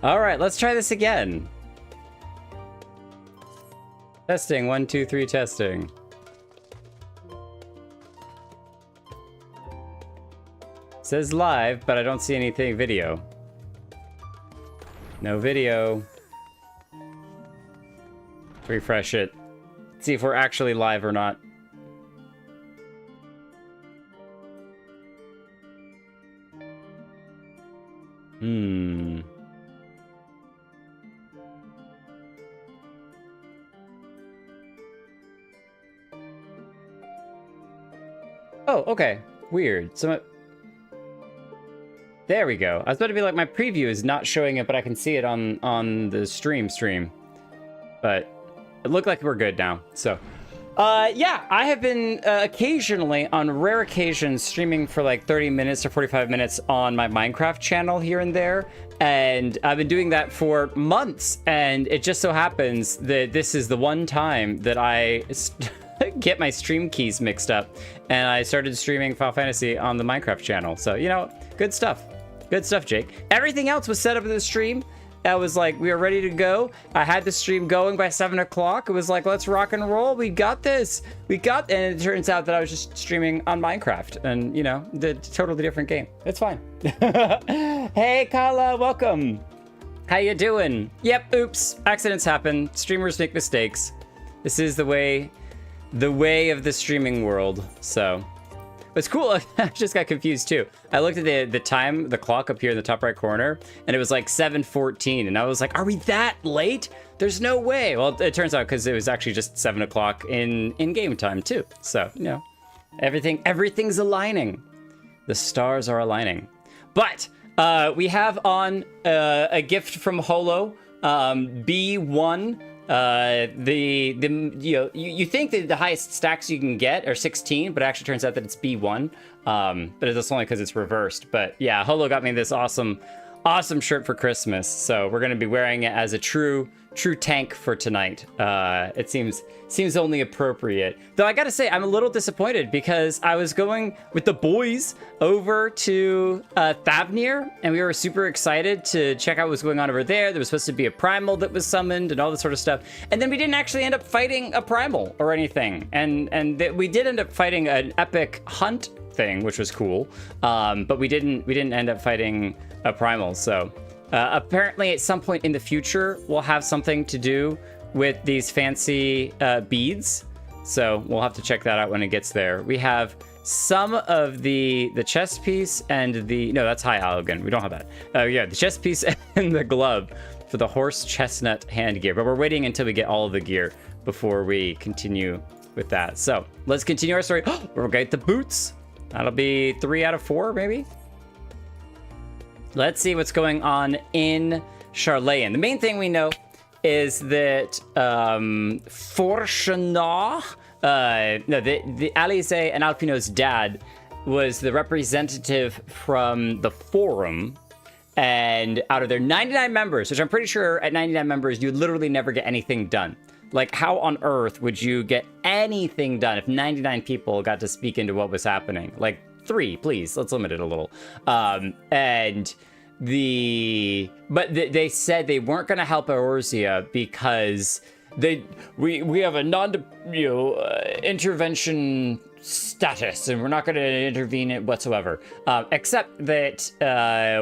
All right, let's try this again. Testing, 1, 2, 3, testing. It says live, but I don't see anything video. No video. Refresh it. See if we're actually live or not. Oh, okay. Weird. So there we go. I was about to be like, my preview is not showing it, but I can see it on the stream. But it looked like we're good now. So, yeah, I have been occasionally, on rare occasions, streaming for like 30 minutes or 45 minutes on my Minecraft channel here and there. And I've been doing that for months. And it just so happens that this is the one time that I get my stream keys mixed up. And I started streaming Final Fantasy on the Minecraft channel. So, you know, good stuff. Good stuff, Jake. Everything else was set up in the stream. I was like, we were ready to go. I had the stream going by 7 o'clock. It was like, let's rock and roll. We got this. And it turns out that I was just streaming on Minecraft and, you know, the totally different game. It's fine. Hey, Kala, welcome. How you doing? Yep, oops. Accidents happen. Streamers make mistakes. This is the way of the streaming world. So it's cool. I just got confused too. I looked at the time, the clock up here in the top right corner, and it was like 7:14, and I was like, are we that late? There's no way. Well, it turns out because it was actually just 7 o'clock in game time too. So, you know, everything's aligning. The stars are aligning. But we have on a gift from Holo, B1. You know, you think that the highest stacks you can get are 16, but it actually turns out that it's B1. But it's only because it's reversed. But yeah, Holo got me this awesome shirt for Christmas. So we're gonna be wearing it as a true tank for tonight. It seems only appropriate. Though I gotta say, I'm a little disappointed because I was going with the boys over to Thavnir, and we were super excited to check out what was going on over there. There was supposed to be a primal that was summoned and all this sort of stuff. And then we didn't actually end up fighting a primal or anything. And we did end up fighting an epic hunt thing, which was cool. But we didn't end up fighting a primal. So apparently at some point in the future, we'll have something to do with these fancy beads. So we'll have to check that out when it gets there. We have some of the chest piece and no, that's High Allegan. We don't have that. Yeah, the chest piece and the glove for the horse chestnut hand gear. But we're waiting until we get all of the gear before we continue with that. So let's continue our story. We'll get the boots. That'll be 3 out of 4, maybe. Let's see what's going on in Charlayan. The main thing we know is that Forshana, the Alize and Alpino's dad was the representative from the forum, and out of their 99 members, which I'm pretty sure at 99 members, you literally never get anything done. Like, how on earth would you get anything done if 99 people got to speak into what was happening? Like, 3, please. Let's limit it a little. But they said they weren't going to help Eorzea because we have a intervention status, and we're not going to intervene in whatsoever. Except that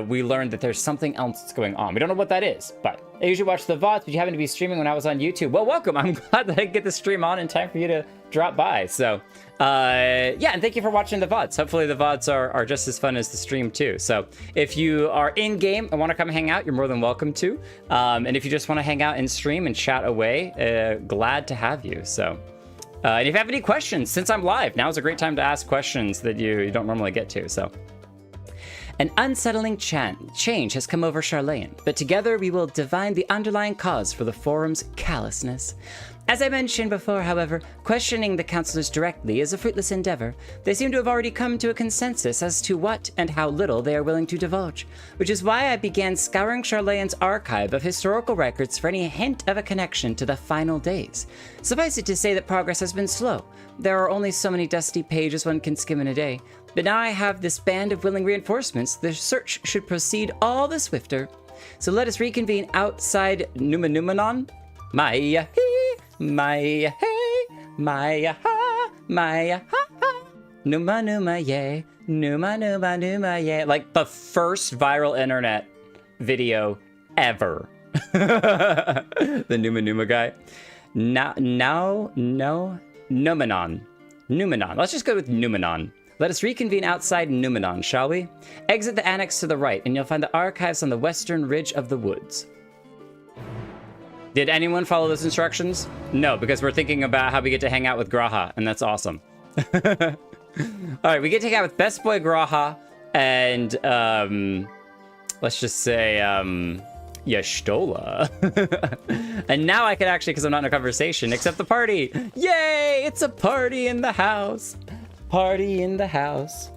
we learned that there's something else that's going on. We don't know what that is, but I usually watch the VODs, but you happen to be streaming when I was on YouTube. Well, welcome. I'm glad that I get the stream on in time for you to drop by. So, yeah, and thank you for watching the VODs. Hopefully the VODs are just as fun as the stream too. So if you are in-game and want to come hang out, you're more than welcome to. And if you just want to hang out and stream and chat away, glad to have you. So, and if you have any questions, since I'm live, now is a great time to ask questions that you don't normally get to, so. An unsettling change has come over Charlayan, but together we will divine the underlying cause for the forum's callousness. As I mentioned before, however, questioning the counselors directly is a fruitless endeavor. They seem to have already come to a consensus as to what and how little they are willing to divulge, which is why I began scouring Charlayan's archive of historical records for any hint of a connection to the final days. Suffice it to say that progress has been slow. There are only so many dusty pages one can skim in a day. But now I have this band of willing reinforcements. The search should proceed all the swifter. So let us reconvene outside Numanon. Maya hee, Maya hey, Maya ha, Maya ha ha. Numa yay, Numa yay. Like the first viral internet video ever. The Numa guy. Numanon. Let's just go with Numanon. Let us reconvene outside Numanon, shall we? Exit the annex to the right, and you'll find the archives on the western ridge of the woods. Did anyone follow those instructions? No, because we're thinking about how we get to hang out with Graha, and that's awesome. All right, we get to hang out with Best Boy Graha, and let's just say Yashtola. And now I can actually, because I'm not in a conversation, accept the party. Yay! It's a party in the house. Party in the house.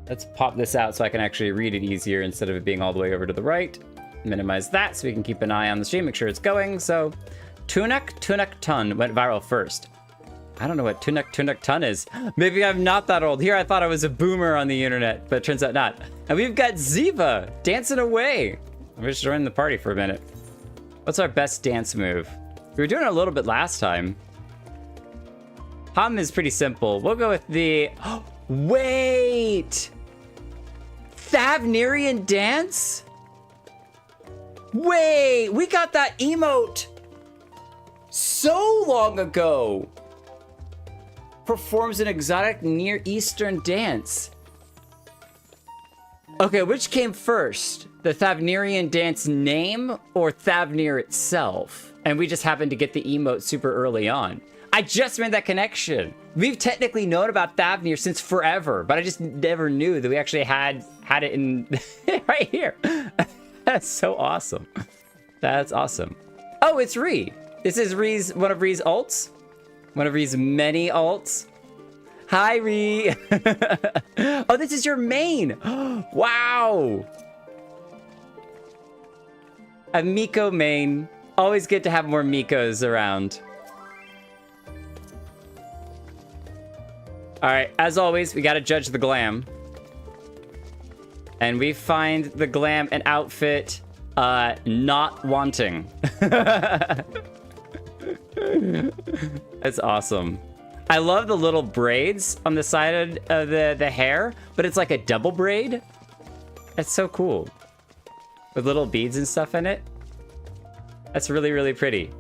Let's pop this out so I can actually read it easier instead of it being all the way over to the right. Minimize that so we can keep an eye on the stream, make sure it's going. So, Tunak Ton went viral first. I don't know what Tunak Ton is. Maybe I'm not that old. Here I thought I was a boomer on the internet, but it turns out not. And we've got Ziva dancing away. I'm just joining the party for a minute. What's our best dance move? We were doing it a little bit last time. Hum is pretty simple. We'll go with the... Oh, wait! Thavnerian dance? Wait! We got that emote so long ago. Performs an exotic Near Eastern dance. Okay, which came first? The Thavnerian dance name or Thavnir itself? And we just happened to get the emote super early on. I just made that connection. We've technically known about Thavnir since forever, but I just never knew that we actually had it in right here. That's so awesome. That's awesome. Oh, it's Ree. This is Ree's, one of Ree's alts. One of Ree's many alts. Hi, Ree. Oh, this is your main. Wow. A Miko main. Always good to have more Mikos around. All right, as always, we gotta judge the glam. And we find the glam an outfit not wanting. That's awesome. I love the little braids on the side of the hair, but it's like a double braid. That's so cool. With little beads and stuff in it. That's really, really pretty.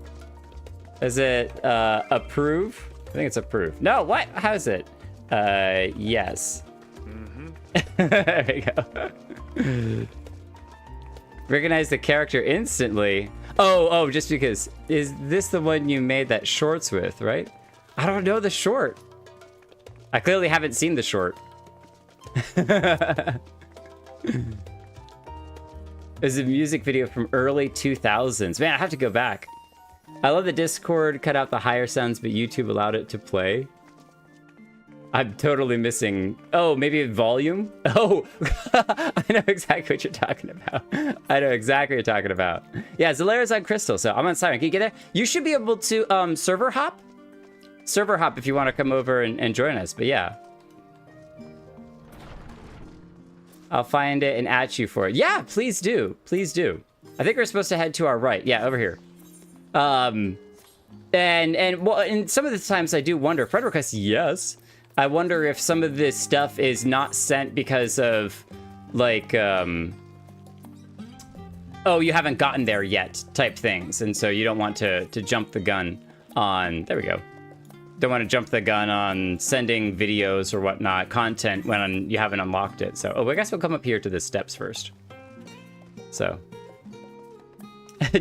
Is it approve? I think it's approve. No, what? How is it? Yes. There we go. Recognize the character instantly. Oh, just because. Is this the one you made that shorts with, right? I don't know the short. I clearly haven't seen the short. It's a music video from early 2000s. Man, I have to go back. I love the Discord cut out the higher sounds, but YouTube allowed it to play. I'm totally missing... Oh, maybe volume? Oh, I know exactly what you're talking about. I know exactly what you're talking about. Yeah, Zalera's on Crystal, so I'm on Siren. Can you get there? You should be able to server hop? Server hop if you want to come over and join us, but yeah. I'll find it and at you for it. Yeah, please do. Please do. I think we're supposed to head to our right. Yeah, over here. And some of the times I do wonder, friend requests, yes. I wonder if some of this stuff is not sent because of, like, oh, you haven't gotten there yet type things. And so you don't want to jump the gun on, there we go. Don't want to jump the gun on sending videos or whatnot, content, when you haven't unlocked it. So, I guess we'll come up here to the steps first. So.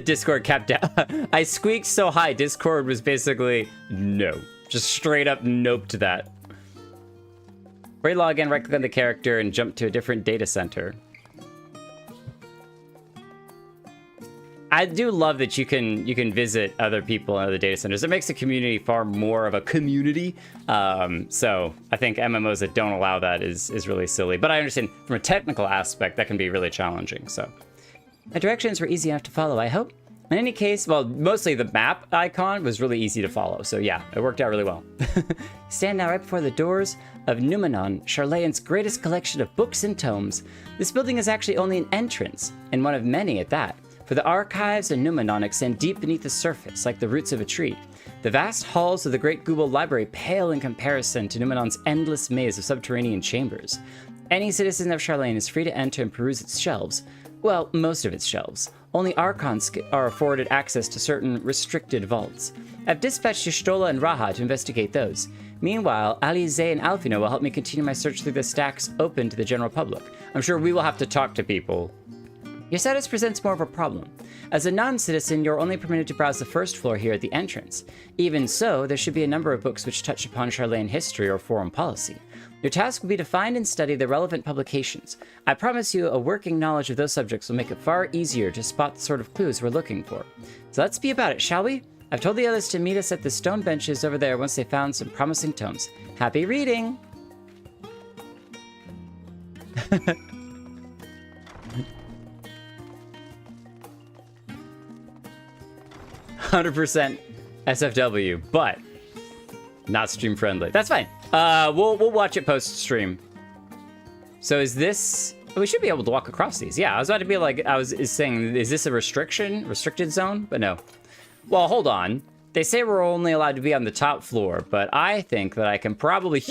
Discord capped out. I squeaked so high, Discord was basically, no. Just straight up nope to that. Before you log in, right-click on the character and jump to a different data center. I do love that you can visit other people in other data centers. It makes the community far more of a community. So I think MMOs that don't allow that is really silly. But I understand from a technical aspect that can be really challenging. So the directions were easy enough to follow, I hope. In any case, well, mostly the map icon was really easy to follow. So yeah, it worked out really well. Stand now right before the doors of Numenon, Charlayan's greatest collection of books and tomes. This building is actually only an entrance, and one of many at that. For the archives of Numenon extend deep beneath the surface, like the roots of a tree. The vast halls of the Great Google Library pale in comparison to Numenon's endless maze of subterranean chambers. Any citizen of Charlayan is free to enter and peruse its shelves. Well, most of its shelves. Only Archons are afforded access to certain restricted vaults. I've dispatched Y'shtola and Raha to investigate those. Meanwhile, Alize and Alfino will help me continue my search through the stacks open to the general public. I'm sure we will have to talk to people. Your status presents more of a problem. As a non-citizen, you're only permitted to browse the first floor here at the entrance. Even so, there should be a number of books which touch upon Charlayan history or foreign policy. Your task will be to find and study the relevant publications. I promise you a working knowledge of those subjects will make it far easier to spot the sort of clues we're looking for. So let's be about it, shall we? I've told the others to meet us at the stone benches over there once they found some promising tomes. Happy reading! 100% SFW, but not stream friendly. That's fine. We'll watch it post stream. So is this? We should be able to walk across these. Yeah, I was about to be like, is saying, is this a restricted zone? But no. Well, hold on. They say we're only allowed to be on the top floor, but I think that I can probably.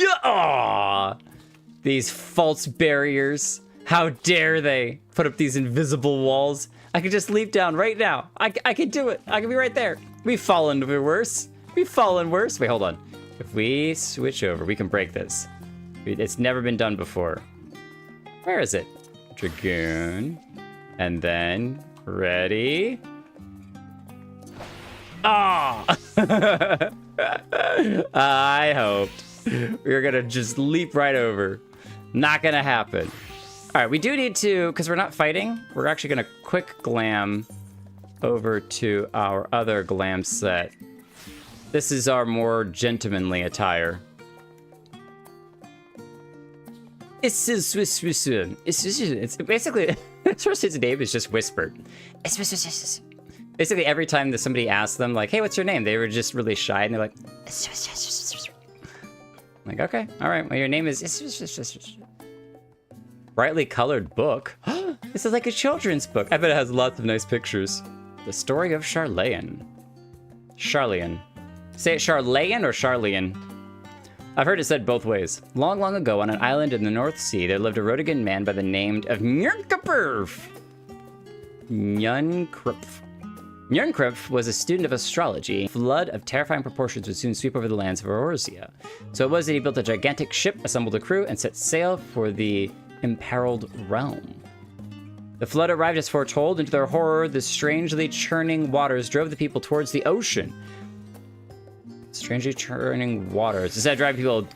These false barriers. How dare they put up these invisible walls? I could just leap down right now. I could do it. I could be right there. We've fallen worse. We've fallen worse. Wait, hold on. If we switch over, we can break this. It's never been done before. Where is it? Dragoon. And then, ready? Ah! I hoped. We were gonna just leap right over. Not gonna happen. All right, we do need to, because we're not fighting, we're actually gonna quick glam over to our other glam set. This is our more gentlemanly attire. It's basically, first his name is just whispered. Basically, every time that somebody asks them, like, hey, what's your name? They were just really shy, and they're like, okay, all right, well, your name is brightly colored book. This is like a children's book. I bet it has lots of nice pictures. The story of Charlayan. Charlayan. Say it Charlayan or Charlian? I've heard it said both ways. Long, long ago, on an island in the North Sea, there lived a Rodigan man by the name of Njernkrpf. Njernkrpf was a student of astrology. A flood of terrifying proportions would soon sweep over the lands of Eorzea. So it was that he built a gigantic ship, assembled a crew, and set sail for the imperiled realm. The flood arrived as foretold, and to their horror, the strangely churning waters drove the people towards the ocean. Strangely churning waters. Instead of driving people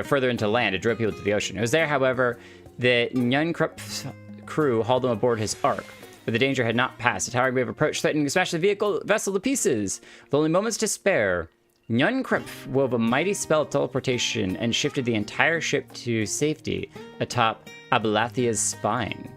further into land, it drove people to the ocean. It was there, however, that Njernkrpf's crew hauled them aboard his ark. But the danger had not passed. A towering wave of approach threatening to smash the vessel to pieces. With only moments to spare, Njernkrpf wove a mighty spell of teleportation and shifted the entire ship to safety atop Abelathia's spine.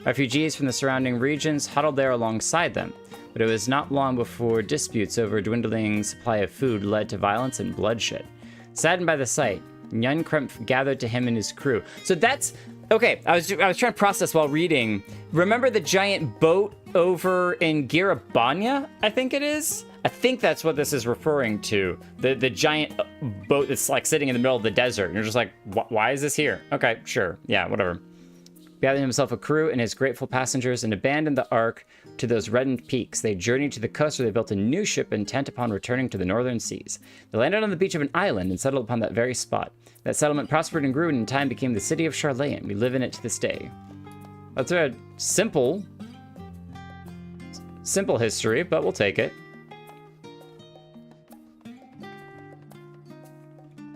Refugees from the surrounding regions huddled there alongside them, but it was not long before disputes over a dwindling supply of food led to violence and bloodshed. Saddened by the sight, Njernkrpf gathered to him and his crew. So that's okay. I was trying to process while reading. Remember the giant boat over in Girabanya? I think it is. I think that's what this is referring to. The giant boat that's like sitting in the middle of the desert. And you're just like, why is this here? Okay, sure. Yeah, whatever. Gathered himself a crew and his grateful passengers and abandoned the ark to those reddened peaks. They journeyed to the coast where they built a new ship intent upon returning to the northern seas. They landed on the beach of an island and settled upon that very spot. That settlement prospered and grew and in time became the city of Charlayan. We live in it to this day. That's a simple history, but we'll take it.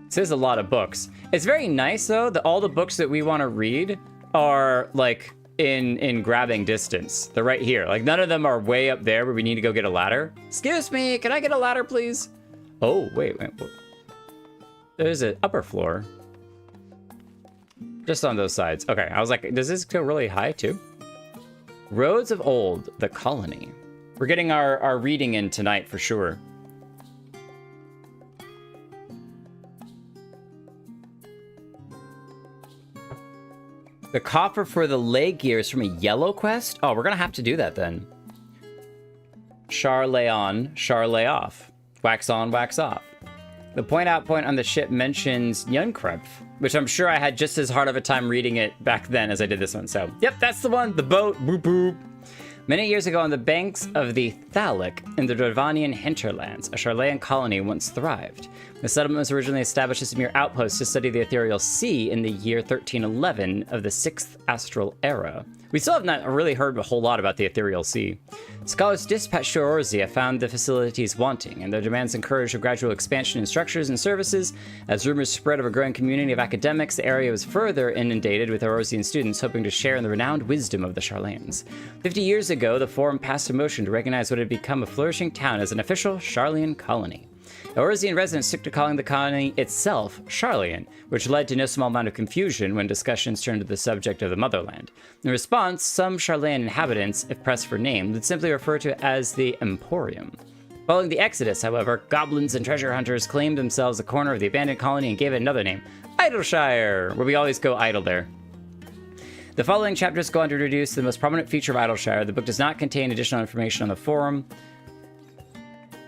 It says a lot of books. It's very nice, though, that all the books that we want to read are, like, in grabbing distance. They're right here. Like, none of them are way up there where we need to go get a ladder. Excuse me, can I get a ladder, please? Oh, wait. There's an upper floor. Just on those sides. Okay, I was like, does this go really high, too? Roads of Old, the Colony. We're getting our reading in tonight for sure. The coffer for the leg gear is from a yellow quest? Oh, we're gonna have to do that then. Char lay on, char lay off. Wax on, wax off. The point out point on the ship mentions Yunkrep, which I'm sure I had just as hard of a time reading it back then as I did this one. So, yep, that's the one. The boat. Boop, boop. Many years ago on the banks of the Thalic in the Dravanian hinterlands, a Charlayan colony once thrived. The settlement was originally established as a mere outpost to study the ethereal sea in the year 1311 of the 6th astral era. We still have not really heard a whole lot about the ethereal sea. Scholars dispatched to Eorzea found the facilities wanting, and their demands encouraged a gradual expansion in structures and services. As rumors spread of a growing community of academics, the area was further inundated with Eorzean students hoping to share in the renowned wisdom of the Charlayans. 50 years ago, the Forum passed a motion to recognize what had become a flourishing town as an official Charlayan colony. Eorzean residents took to calling the colony itself Charlayan, which led to no small amount of confusion when discussions turned to the subject of the motherland. In response, some Charlayan inhabitants, if pressed for name, would simply refer to it as the Emporium. Following the Exodus, however, goblins and treasure hunters claimed themselves a corner of the abandoned colony and gave it another name, Idleshire, where we always go idle there. The following chapters go on to introduce the most prominent feature of Idleshire. The book does not contain additional information on the forum.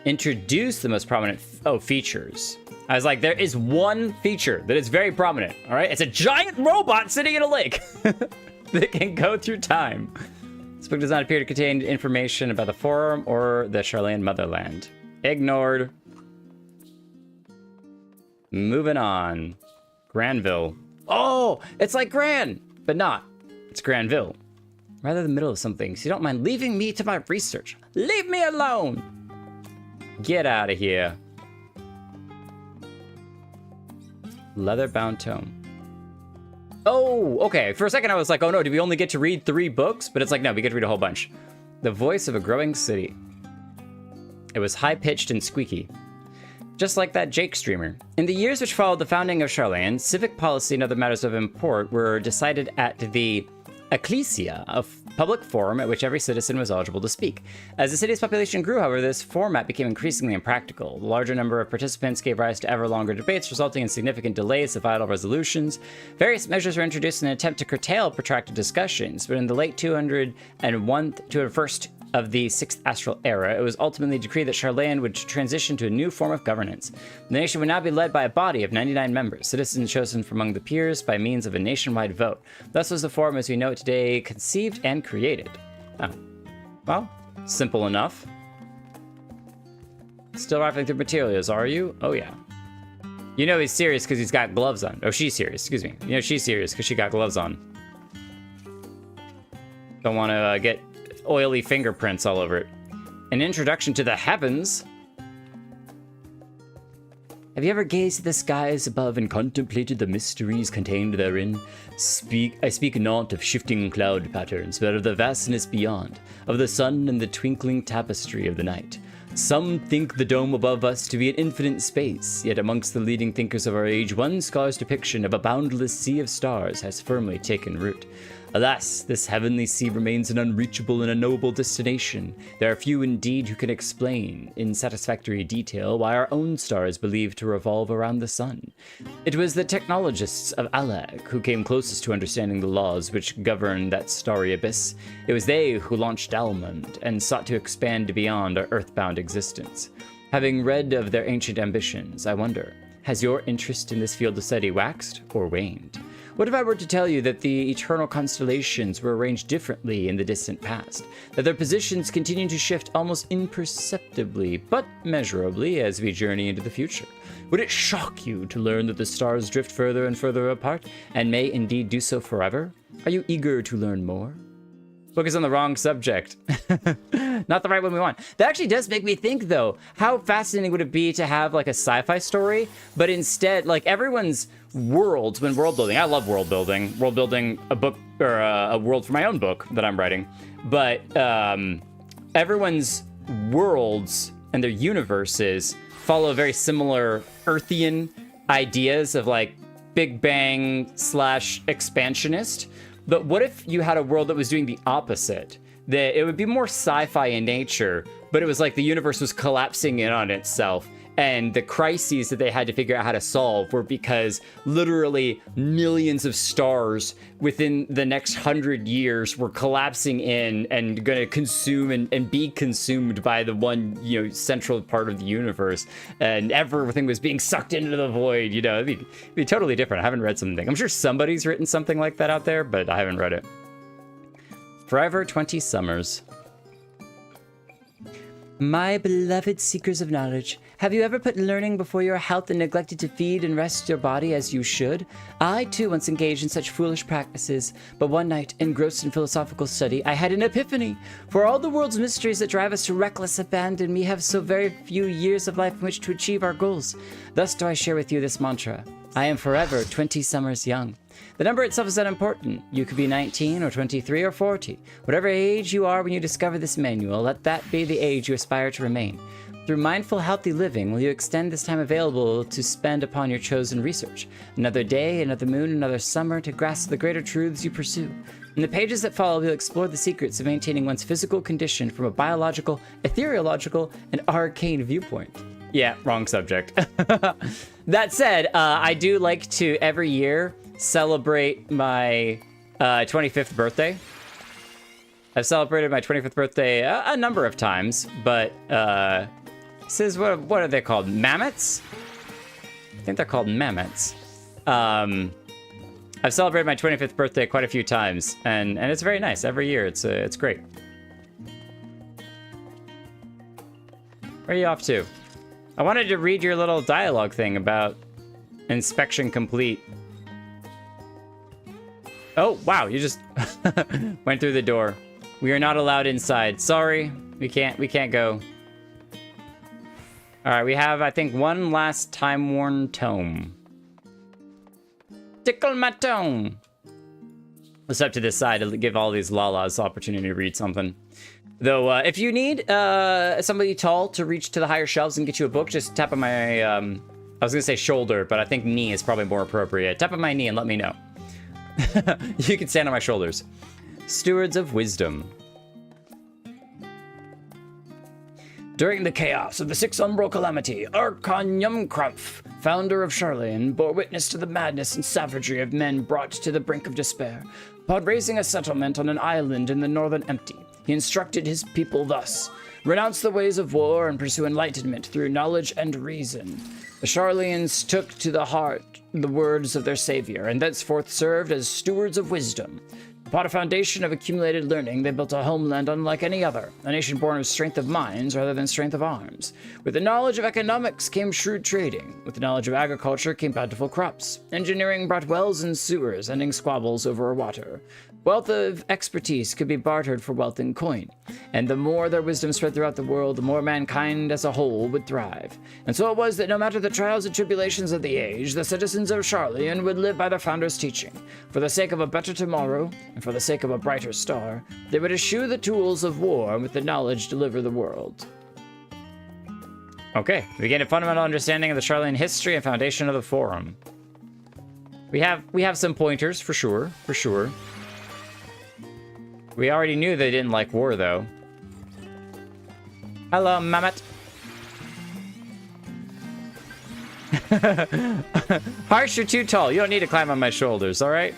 Introduce the most prominent features. I was like, there is one feature that is very prominent, all right? It's a giant robot sitting in a lake that can go through time. This book does not appear to contain information about the forum or the Charlayan motherland. Ignored. Moving on. Granville. Oh, it's like Gran, but not. It's Granville. Rather the middle of something, so you don't mind leaving me to my research. Leave me alone. Get out of here. Leather-bound tome. Oh, okay. For a second I was like, oh no, do we only get to read 3 books? But it's like, no, we get to read a whole bunch. The voice of a growing city. It was high-pitched and squeaky. Just like that Jake streamer. In the years which followed the founding of Charlayan, civic policy and other matters of import were decided at the Ecclesia, a public forum at which every citizen was eligible to speak. As the city's population grew, however, this format became increasingly impractical. The larger number of participants gave rise to ever longer debates, resulting in significant delays of vital resolutions. Various measures were introduced in an attempt to curtail protracted discussions, but in the late 201st of the 6th astral era, it was ultimately decreed that Charlayan would transition to a new form of governance. The nation would now be led by a body of 99 members, citizens chosen from among the peers by means of a nationwide vote. Thus was the forum as we know it today conceived and created. Oh. Well, simple enough. Still rifling through materials, are you? Oh yeah. You know he's serious because he's got gloves on. Oh, she's serious, excuse me. You know she's serious because she got gloves on. Don't want to get oily fingerprints all over it. An introduction to the heavens. Have you ever gazed at the skies above and contemplated the mysteries contained therein? I speak not of shifting cloud patterns, but of the vastness beyond, of the sun and the twinkling tapestry of the night. Some think the dome above us to be an infinite space, yet amongst the leading thinkers of our age, one scholar's depiction of a boundless sea of stars has firmly taken root. Alas, this heavenly sea remains an unreachable and unknowable destination. There are few indeed who can explain, in satisfactory detail, why our own star is believed to revolve around the sun. It was the technologists of Alag who came closest to understanding the laws which govern that starry abyss. It was they who launched Almond and sought to expand beyond our earthbound existence. Having read of their ancient ambitions, I wonder, has your interest in this field of study waxed or waned? What if I were to tell you that the eternal constellations were arranged differently in the distant past, that their positions continue to shift almost imperceptibly, but measurably as we journey into the future? Would it shock you to learn that the stars drift further and further apart, and may indeed do so forever? Are you eager to learn more? Focus on the wrong subject. Not the right one we want. That actually does make me think, though, how fascinating would it be to have like a sci-fi story, but instead, like everyone's worlds when world building. I love world building. World building a book or a world for my own book that I'm writing. But everyone's worlds and their universes follow very similar Earthian ideas of like Big Bang / expansionist. But what if you had a world that was doing the opposite? that it would be more sci-fi in nature, but it was like the universe was collapsing in on itself. And the crises that they had to figure out how to solve were because literally millions of stars within the next 100 years were collapsing in and going to consume and be consumed by the one, central part of the universe. And everything was being sucked into the void, it'd be totally different. I haven't read something. I'm sure somebody's written something like that out there, but I haven't read it. Forever 20 Summers. My beloved seekers of knowledge, have you ever put learning before your health and neglected to feed and rest your body as you should? I, too, once engaged in such foolish practices, but one night, engrossed in philosophical study, I had an epiphany. For all the world's mysteries that drive us to reckless abandon, we have so very few years of life in which to achieve our goals. Thus do I share with you this mantra. I am forever 20 summers young. The number itself is unimportant. You could be 19 or 23 or 40. Whatever age you are when you discover this manual, let that be the age you aspire to remain. Through mindful, healthy living, will you extend this time available to spend upon your chosen research. Another day, another moon, another summer to grasp the greater truths you pursue. In the pages that follow, we'll explore the secrets of maintaining one's physical condition from a biological, ethereological, and arcane viewpoint. Yeah, wrong subject. That said, I do like to, every year, celebrate my 25th birthday. I've celebrated my 25th birthday a number of times, but this is, what are they called? Mammoths? I think they're called mammoths. I've celebrated my 25th birthday quite a few times, and it's very nice. Every year, it's great. Where are you off to? I wanted to read your little dialogue thing about inspection complete. Oh, wow, you just went through the door. We are not allowed inside. Sorry, we can't go. All right, we have, I think, one last time-worn tome. Tickle my tome. Let's up to this side to give all these lalas the opportunity to read something. Though, if you need somebody tall to reach to the higher shelves and get you a book, just tap on my, I was gonna say shoulder, but I think knee is probably more appropriate. Tap on my knee and let me know. You can stand on my shoulders. Stewards of Wisdom. During the chaos of the Six Umbral Calamity, Archon Yumkrampf, founder of Charlene, bore witness to the madness and savagery of men brought to the brink of despair. Upon raising a settlement on an island in the northern empty, he instructed his people thus: renounce the ways of war and pursue enlightenment through knowledge and reason. The Charleans took to the heart the words of their savior, and thenceforth served as stewards of wisdom. Upon a foundation of accumulated learning, they built a homeland unlike any other, a nation born of strength of minds rather than strength of arms. With the knowledge of economics came shrewd trading. With the knowledge of agriculture came bountiful crops. Engineering brought wells and sewers, ending squabbles over water. Wealth of expertise could be bartered for wealth in coin, and the more their wisdom spread throughout the world, the more mankind as a whole would thrive. And so it was that no matter the trials and tribulations of the age, the citizens of Charlean would live by their founder's teaching. For the sake of a better tomorrow, and for the sake of a brighter star, they would eschew the tools of war and with the knowledge deliver the world. Okay, we gain a fundamental understanding of the Charlean history and foundation of the Forum. We have some pointers, for sure. We already knew they didn't like war, though. Hello, Mammoth. Harsh, you're too tall. You don't need to climb on my shoulders, all right?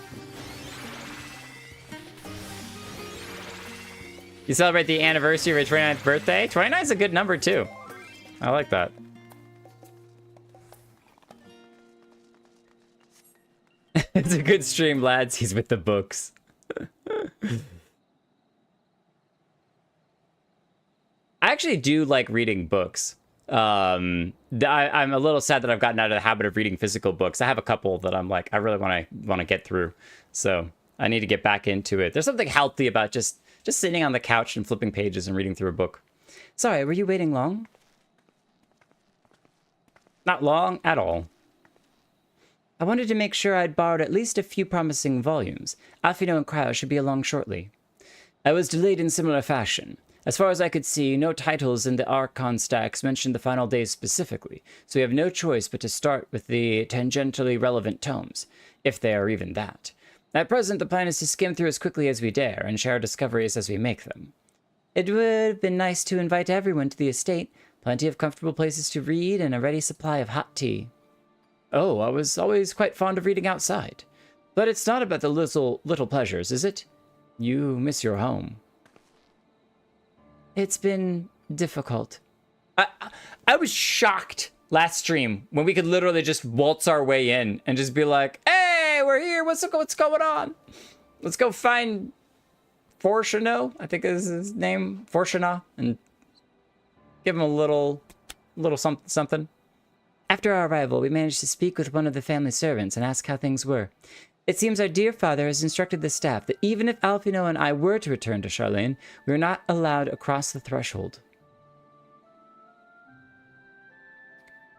You celebrate the anniversary of your 29th birthday? 29 is a good number, too. I like that. It's a good stream, lads. He's with the books. I actually do like reading books. I'm a little sad that I've gotten out of the habit of reading physical books. I have a couple that I'm like, I really want to get through. So I need to get back into it. There's something healthy about just sitting on the couch and flipping pages and reading through a book. Sorry, were you waiting long? Not long at all. I wanted to make sure I'd borrowed at least a few promising volumes. Alfino and Cryo should be along shortly. I was delayed in similar fashion. As far as I could see, no titles in the Archon stacks mentioned the final days specifically, so we have no choice but to start with the tangentially relevant tomes, if they are even that. At present, the plan is to skim through as quickly as we dare and share our discoveries as we make them. It would have been nice to invite everyone to the estate. Plenty of comfortable places to read and a ready supply of hot tea. Oh, I was always quite fond of reading outside. But it's not about the little pleasures, is it? You miss your home. It's been difficult. I was shocked last stream when we could literally just waltz our way in and just be like, hey, we're here. What's going on? Let's go find Fortuno, I think is his name, Fortuna, and give him a little something. After our arrival, we managed to speak with one of the family servants and ask how things were. It seems our dear father has instructed the staff that even if Alphino and I were to return to Charlene, we are not allowed across the threshold.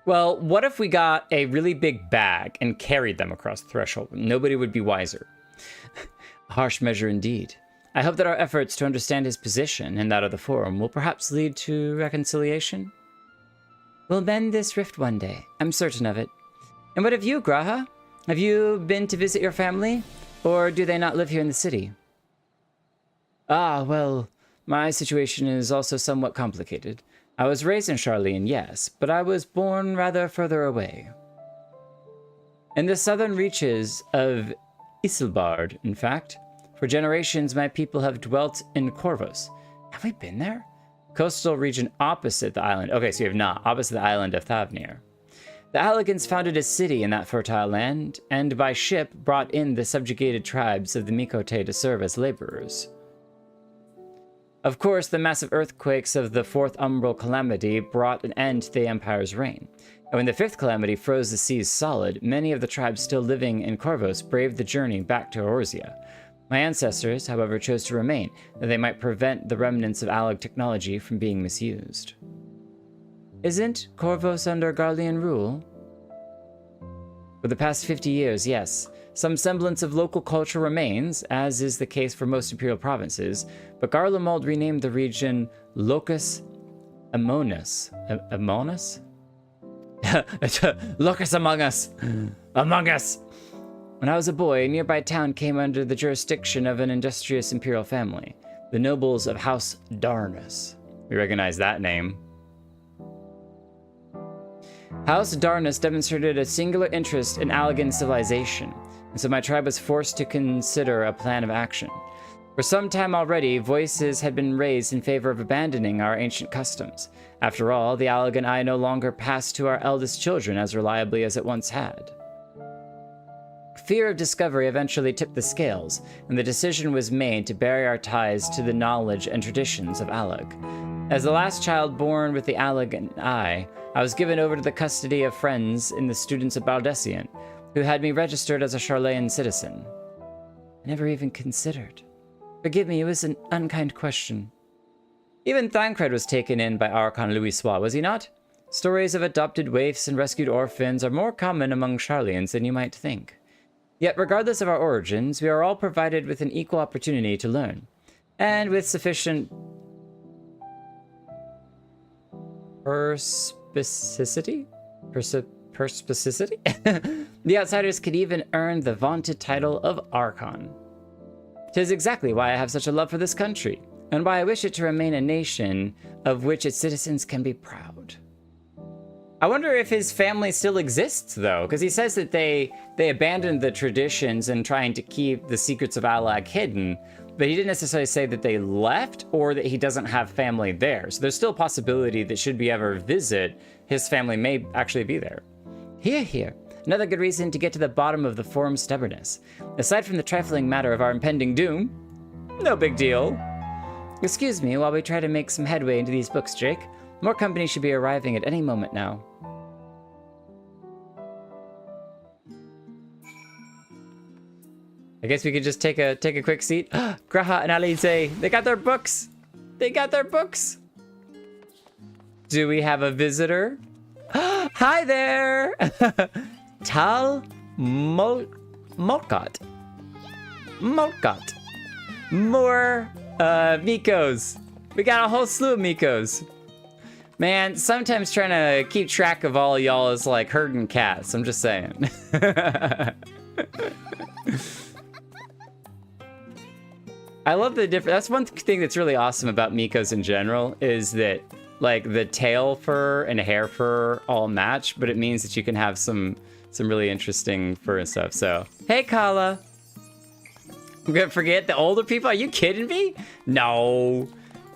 Well, what if we got a really big bag and carried them across the threshold? Nobody would be wiser. A harsh measure indeed. I hope that our efforts to understand his position and that of the Forum will perhaps lead to reconciliation. We'll mend this rift one day. I'm certain of it. And what of you, Graha? Have you been to visit your family? Or do they not live here in the city? Ah, well, my situation is also somewhat complicated. I was raised in Charlene, yes, but I was born rather further away. In the southern reaches of Isilbard, in fact. For generations, my people have dwelt in Corvus. Have we been there? Coastal region opposite the island. Okay, so you have not. Opposite the island of Thavnir. The Alligans founded a city in that fertile land, and by ship brought in the subjugated tribes of the Mikote to serve as laborers. Of course, the massive earthquakes of the Fourth Umbral Calamity brought an end to the Empire's reign. And when the Fifth Calamity froze the seas solid, many of the tribes still living in Corvus braved the journey back to Eorzea. My ancestors, however, chose to remain, that they might prevent the remnants of Allag technology from being misused. Isn't Corvus under Garlean rule? For the past 50 years, yes. Some semblance of local culture remains, as is the case for most imperial provinces, but Garlemald renamed the region Locus Amonis. Amonis? Locus among us! Among us! When I was a boy, a nearby town came under the jurisdiction of an industrious imperial family, the nobles of House Darnus. We recognize that name. House Darnus demonstrated a singular interest in Allagan civilization, and so my tribe was forced to consider a plan of action. For some time already, voices had been raised in favor of abandoning our ancient customs. After all, the Allagan eye no longer passed to our eldest children as reliably as it once had. Fear of discovery eventually tipped the scales, and the decision was made to bury our ties to the knowledge and traditions of Allag. As the last child born with the Allagan eye, I was given over to the custody of friends in the students of Baldessian, who had me registered as a Charlayan citizen. I never even considered. Forgive me, it was an unkind question. Even Thancred was taken in by Archon Louis-Sois, was he not? Stories of adopted waifs and rescued orphans are more common among Charlians than you might think. Yet, regardless of our origins, we are all provided with an equal opportunity to learn, and with sufficient perspicacity? Perspicacity? The outsiders could even earn the vaunted title of Archon. 'Tis exactly why I have such a love for this country, and why I wish it to remain a nation of which its citizens can be proud. I wonder if his family still exists, though, because he says that they abandoned the traditions and trying to keep the secrets of Allag hidden, but he didn't necessarily say that they left or that he doesn't have family there. So there's still a possibility that should we ever visit, his family may actually be there. Here. Another good reason to get to the bottom of the Forum's stubbornness. Aside from the trifling matter of our impending doom, no big deal. Excuse me while we try to make some headway into these books, Jake. More company should be arriving at any moment now. I guess we could just take a quick seat. Graha and Alize, they got their books. They got their books. Do we have a visitor? Hi there. Tal Molkot. More Mikos. We got a whole slew of Mikos. Man, sometimes trying to keep track of all y'all is like herding cats. I'm just saying. I love the different. That's one thing that's really awesome about Mikos in general is that like the tail fur and hair fur all match, but it means that you can have some really interesting fur and stuff. So, hey, Kala. I'm gonna forget the older people. Are you kidding me? No.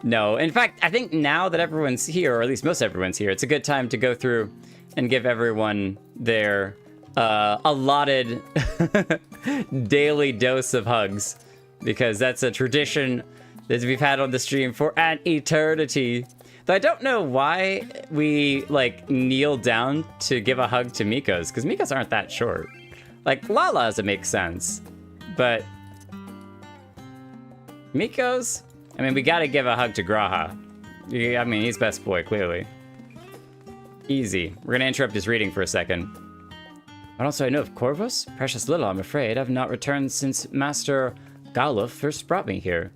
No. In fact, I think now that everyone's here, or at least most everyone's here, it's a good time to go through and give everyone their allotted daily dose of hugs. Because that's a tradition that we've had on the stream for an eternity. Though I don't know why we, like, kneel down to give a hug to Mikos, because Mikos aren't that short. Like, Lala's, it makes sense. But Mikos? I mean, we gotta give a hug to Graha. I mean, he's best boy, clearly. Easy. We're gonna interrupt his reading for a second. What else do I know of Corvus? Precious little, I'm afraid. I've not returned since Master Galuf first brought me here.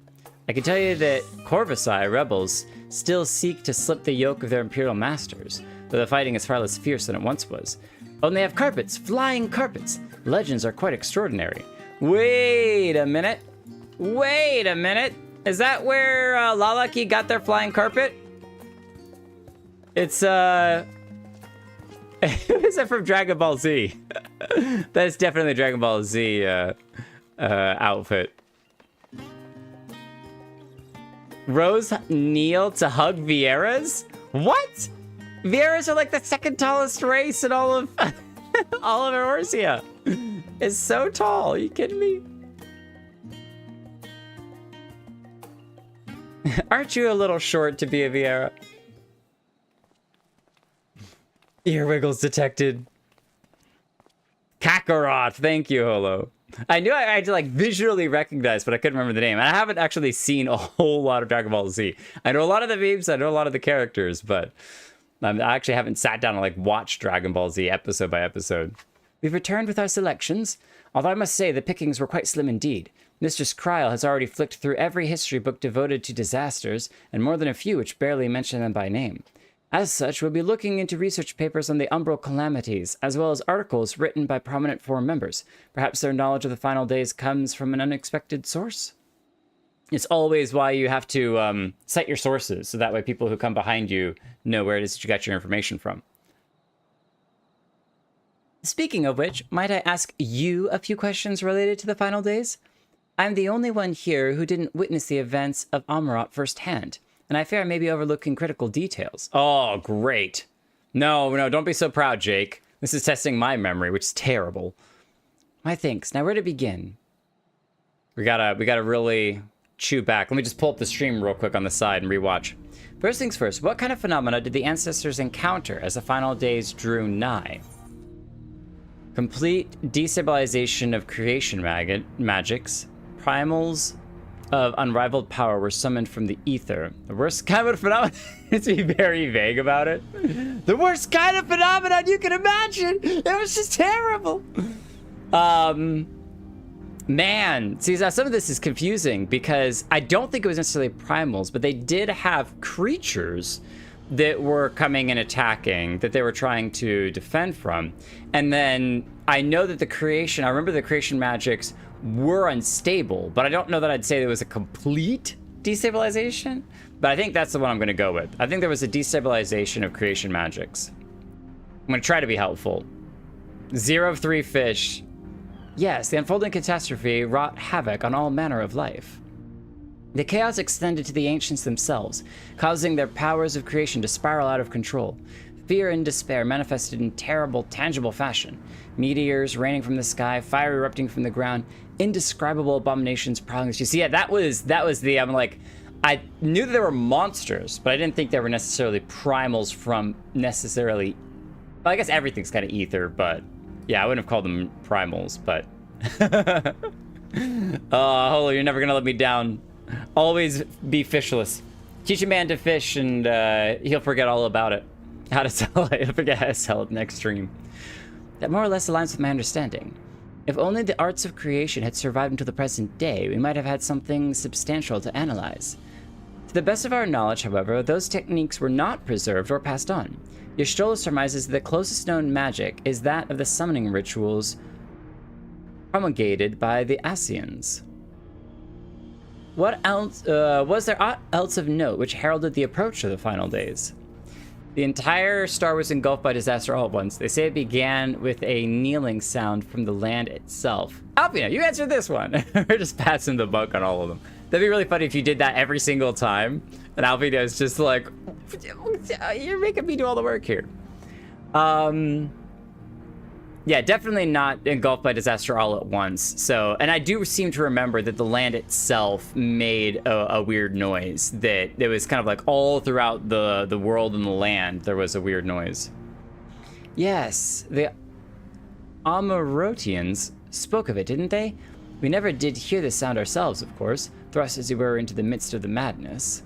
I can tell you that Corvusai rebels still seek to slip the yoke of their imperial masters, though the fighting is far less fierce than it once was. Oh, and they have carpets, flying carpets. Legends are quite extraordinary. Wait a minute. Wait a minute. Is that where Lalaki got their flying carpet? It's, is that from Dragon Ball Z? That is definitely Dragon Ball Z outfit. Rose kneel to hug Vieiras? What? Vieiras are like the second tallest race in all of all of Eorzea. It's so tall. Are you kidding me? Aren't you a little short to be a Vieira? Ear wiggles detected. Kakarot. Thank you, Holo. I knew I had to like visually recognize, but I couldn't remember the name. I haven't actually seen a whole lot of Dragon Ball Z. I know a lot of the memes, I know a lot of the characters, but I actually haven't sat down and like watched Dragon Ball Z episode by episode. We've returned with our selections, although I must say the pickings were quite slim indeed. Mistress Kryl has already flicked through every history book devoted to disasters, and more than a few which barely mention them by name. As such, we'll be looking into research papers on the umbral calamities, as well as articles written by prominent forum members. Perhaps their knowledge of the final days comes from an unexpected source? It's always why you have to cite your sources, so that way people who come behind you know where it is that you got your information from. Speaking of which, might I ask you a few questions related to the final days? I'm the only one here who didn't witness the events of Amarot firsthand, and I fear I may be overlooking critical details. Oh, great. No, don't be so proud, Jake. This is testing my memory, which is terrible. My thanks. Now, where to begin? We gotta really chew back. Let me just pull up the stream real quick on the side and rewatch. First things first, what kind of phenomena did the ancestors encounter as the final days drew nigh? Complete destabilization of creation magics. Primals of unrivaled power were summoned from the ether. The worst kind of phenomenon is to be very vague about it. The worst kind of phenomenon you can imagine. It was just terrible. Man, see, some of this is confusing because I don't think it was necessarily primals, but they did have creatures that were coming and attacking that they were trying to defend from. And then I know that I remember the creation magics were unstable, but I don't know that I'd say there was a complete destabilization, but I think that's the one I'm going to go with. I think there was a destabilization of creation magics. I'm going to try to be helpful. 0 of 3 fish. Yes, the unfolding catastrophe wrought havoc on all manner of life. The chaos extended to the ancients themselves, causing their powers of creation to spiral out of control. Fear and despair manifested in terrible, tangible fashion. Meteors raining from the sky, fire erupting from the ground, indescribable abominations prowling. You see, yeah, that was the, I'm like, I knew that there were monsters, but I didn't think there were necessarily primals from necessarily, well, I guess everything's kind of ether, but yeah, I wouldn't have called them primals, but. Oh, Holo, you're never gonna let me down. Always be fishless. Teach a man to fish and he'll forget all about it. How to sell it. He'll forget how to sell it next stream. That more or less aligns with my understanding. If only the arts of creation had survived until the present day, we might have had something substantial to analyze. To the best of our knowledge, however, those techniques were not preserved or passed on. Y'shtola surmises that the closest known magic is that of the summoning rituals promulgated by the Asians. What else was there aught else of note which heralded the approach of the final days? The entire star was engulfed by disaster all at once. They say it began with a kneeling sound from the land itself. Alpina, you answered this one. We're just passing the buck on all of them. That'd be really funny if you did that every single time. And Alpina is just like, you're making me do all the work here. Yeah, definitely not engulfed by disaster all at once. So, and I do seem to remember that the land itself made a weird noise. That it was kind of like all throughout the world and the land, there was a weird noise. Yes, the Amarotians spoke of it, didn't they? We never did hear the sound ourselves, of course, thrust as we were into the midst of the madness.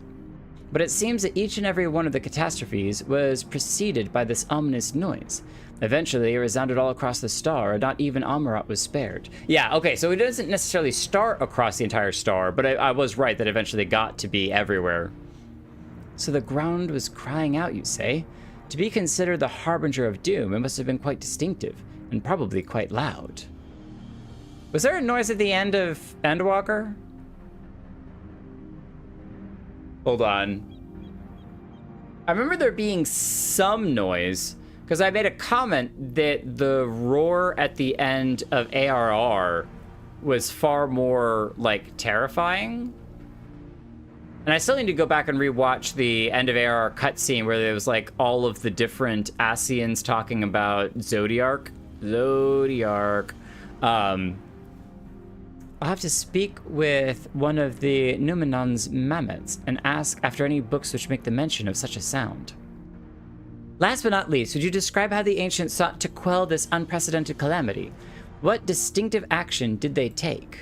But it seems that each and every one of the catastrophes was preceded by this ominous noise. Eventually, it resounded all across the star, and not even Amarat was spared. Yeah, okay, so it doesn't necessarily start across the entire star, but I was right that eventually got to be everywhere. So the ground was crying out, you say? To be considered the harbinger of doom, it must have been quite distinctive, and probably quite loud. Was there a noise at the end of Endwalker? Hold on. I remember there being some noise, because I made a comment that the roar at the end of ARR was far more, like, terrifying. And I still need to go back and rewatch the end of ARR cutscene where there was, like, all of the different Asians talking about Zodiark. I'll have to speak with one of the Numenon's Mammoths and ask after any books which make the mention of such a sound. Last but not least, would you describe how the ancients sought to quell this unprecedented calamity? What distinctive action did they take?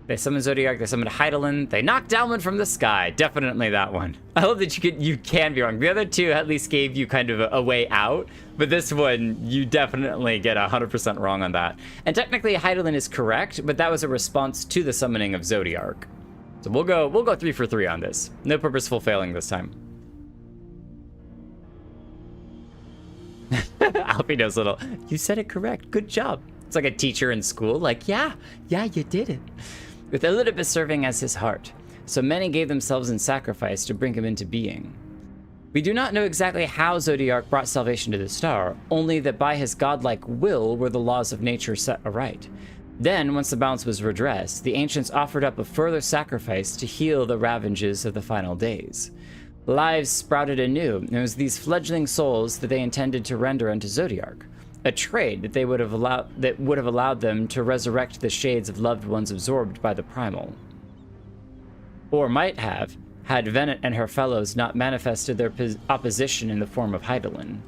They summoned Zodiark, they summoned Heidelin, they knocked Dalman from the sky. Definitely that one. I love that you can be wrong. The other two at least gave you kind of a way out, but this one, you definitely get 100% wrong on that. And technically Heidelin is correct, but that was a response to the summoning of Zodiark. So we'll go 3 for 3 on this. No purposeful failing this time. Alpino's little, you said it correct, good job. It's like a teacher in school, like, yeah, you did it. With Elidibus serving as his heart, so many gave themselves in sacrifice to bring him into being. We do not know exactly how Zodiark brought salvation to the star, only that by his godlike will were the laws of nature set aright. Then, once the balance was redressed, the ancients offered up a further sacrifice to heal the ravages of the final days. Lives sprouted anew, and it was these fledgling souls that they intended to render unto Zodiark, a trade that would have allowed them to resurrect the shades of loved ones absorbed by the primal. Or might have, had Venet and her fellows not manifested their opposition in the form of Heidelin.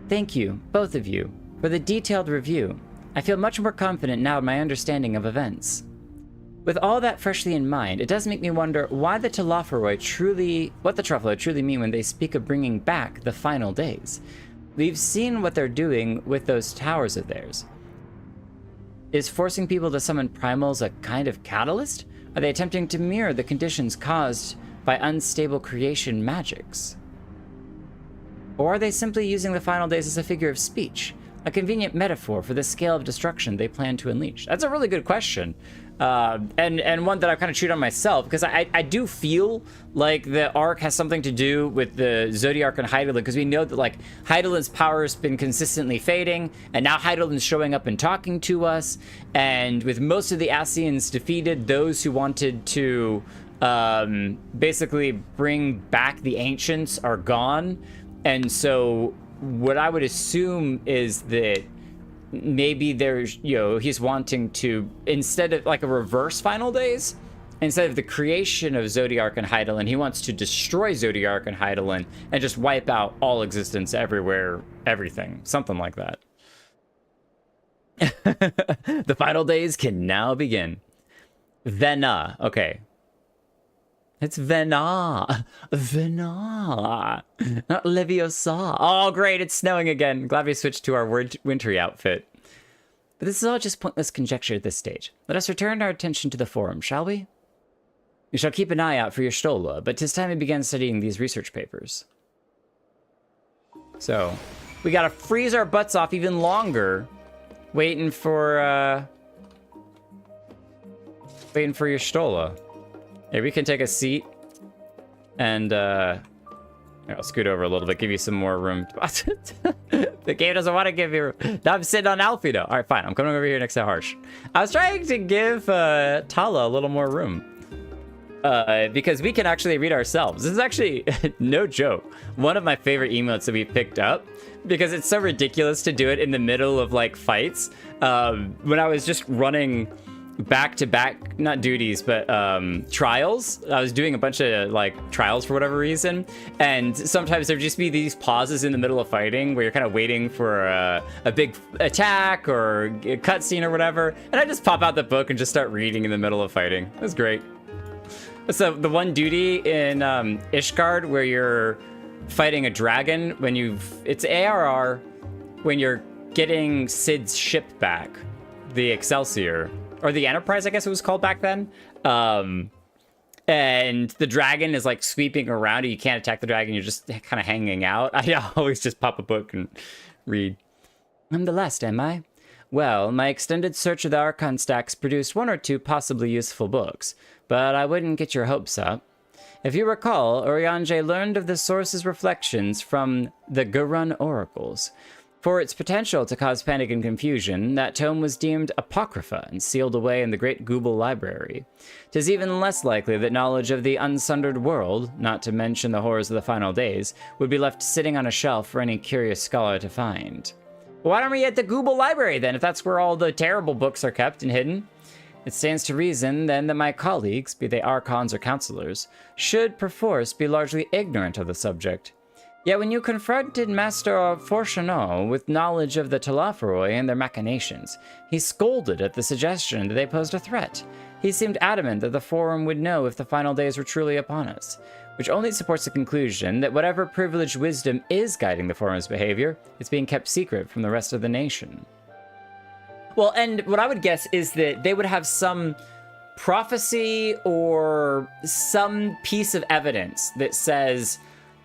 Thank you, both of you, for the detailed review. I feel much more confident now in my understanding of events. With all that freshly in mind, it does make me wonder why the Telophoroi truly mean when they speak of bringing back the final days. We've seen what they're doing with those towers of theirs. Is forcing people to summon primals a kind of catalyst? Are they attempting to mirror the conditions caused by unstable creation magics? Or are they simply using the final days as a figure of speech? A convenient metaphor for the scale of destruction they plan to unleash? That's a really good question. And one that I've kind of chewed on myself, because I do feel like the arc has something to do with the Zodiark and Heidelin, because we know that, like, Heidelin's power has been consistently fading, and now Heidelin's showing up and talking to us, and with most of the Asians defeated, those who wanted to basically bring back the ancients are gone, and so what I would assume is that maybe there's, he's wanting to, instead of like a reverse final days, instead of the creation of Zodiark and Heidelin, he wants to destroy Zodiark and Heidelin and just wipe out all existence everywhere, everything, something like that. The final days can now begin. Vena, okay. It's Vena. Vena. Not Leviosa. Oh, great. It's snowing again. Glad we switched to our wintry outfit. But this is all just pointless conjecture at this stage. Let us return our attention to the forum, shall we? We shall keep an eye out for your Stola, but 'tis time we began studying these research papers. So, we gotta freeze our butts off even longer, waiting for Waiting for your Stola. Hey, we can take a seat. And, here, I'll scoot over a little bit, give you some more room. The game doesn't want to give you room. Now I'm sitting on Alfie, though. All right, fine. I'm coming over here next to Harsh. I was trying to give Tala a little more room. Because we can actually read ourselves. This is actually, no joke, one of my favorite emotes that we picked up. Because it's so ridiculous to do it in the middle of, like, fights. When I was just running back-to-back, not duties, but trials. I was doing a bunch of, like, trials for whatever reason. And sometimes there'd just be these pauses in the middle of fighting where you're kind of waiting for a big attack or a cutscene or whatever. And I just pop out the book and just start reading in the middle of fighting. It was great. So the one duty in Ishgard where you're fighting a dragon when it's ARR when you're getting Sid's ship back, the Excelsior, or the Enterprise, I guess it was called back then. And the dragon is like sweeping around you. You can't attack the dragon. You're just kind of hanging out. I always just pop a book and read. I'm the last, am I? Well, my extended search of the Archon stacks produced 1 or 2 possibly useful books, but I wouldn't get your hopes up. If you recall, Urianger learned of the source's reflections from the Gurun oracles. For its potential to cause panic and confusion, that tome was deemed apocrypha and sealed away in the Great Google Library. 'Tis even less likely that knowledge of the unsundered world, not to mention the horrors of the final days, would be left sitting on a shelf for any curious scholar to find. Why aren't we at the Google Library then, if that's where all the terrible books are kept and hidden? It stands to reason, then, that my colleagues, be they archons or counselors, should, perforce, be largely ignorant of the subject. Yet when you confronted Master Fortunato with knowledge of the Talaferoi and their machinations, he scolded at the suggestion that they posed a threat. He seemed adamant that the Forum would know if the final days were truly upon us, which only supports the conclusion that whatever privileged wisdom is guiding the Forum's behavior, it's being kept secret from the rest of the nation. Well, and what I would guess is that they would have some prophecy or some piece of evidence that says,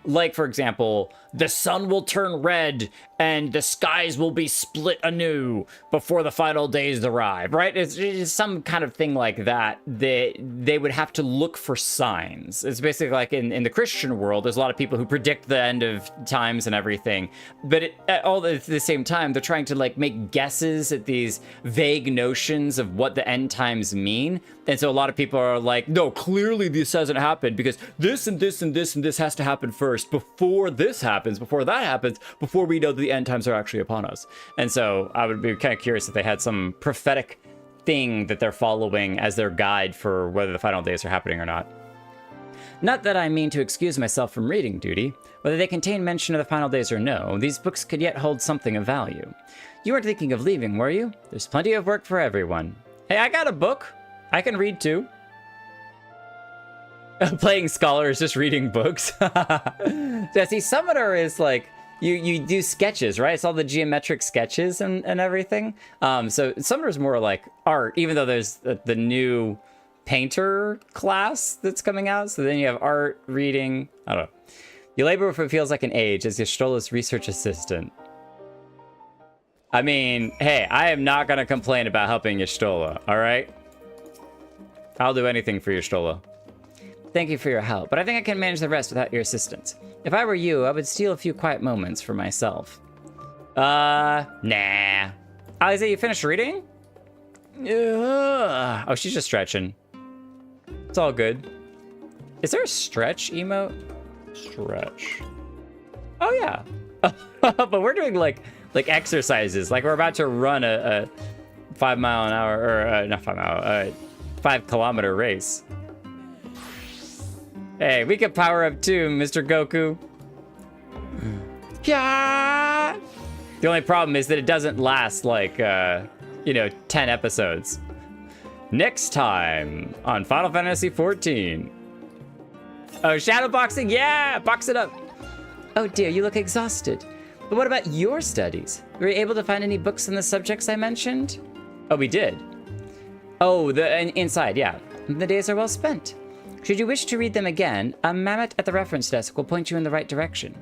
like, for example, the sun will turn red and the skies will be split anew before the final days arrive, right? It's some kind of thing like that they would have to look for signs. It's basically like in the Christian world, there's a lot of people who predict the end of times and everything, but at the same time, they're trying to like make guesses at these vague notions of what the end times mean. And so a lot of people are like, no, clearly this hasn't happened because this and this and this and this has to happen first before this happens, before that happens, before we know that the end times are actually upon us. And so I would be kind of curious if they had some prophetic thing that they're following as their guide for whether the final days are happening or not. Not that I mean to excuse myself from reading duty. Whether they contain mention of the final days or no, these books could yet hold something of value. You weren't thinking of leaving, were you? There's plenty of work for everyone. Hey, I got a book. I can read too. Playing scholar is just reading books. Yeah, see, Summoner is like, you do sketches, right? It's all the geometric sketches and everything. So Summoner is more like art, even though there's the new painter class that's coming out. So then you have art, reading, I don't know. You labor with what feels like an age as Ystola's research assistant. I mean, hey, I am not going to complain about helping Ystola, all right? I'll do anything for Ystola. Thank you for your help, but I think I can manage the rest without your assistance. If I were you, I would steal a few quiet moments for myself. Nah. Aliza, you finished reading? Oh, she's just stretching. It's all good. Is there a stretch emote? Stretch. Oh, yeah. But we're doing, like exercises. Like, we're about to run a 5 mile an hour, or not 5 mile, 5 kilometer race. Hey, we can power up too, Mr. Goku. Yeah. The only problem is that it doesn't last like, 10 episodes. Next time on Final Fantasy XIV. Oh, shadowboxing, yeah, box it up. Oh dear, you look exhausted. But what about your studies? Were you able to find any books on the subjects I mentioned? Oh, we did. Oh, inside, yeah. The days are well spent. Should you wish to read them again, a mammoth at the reference desk will point you in the right direction.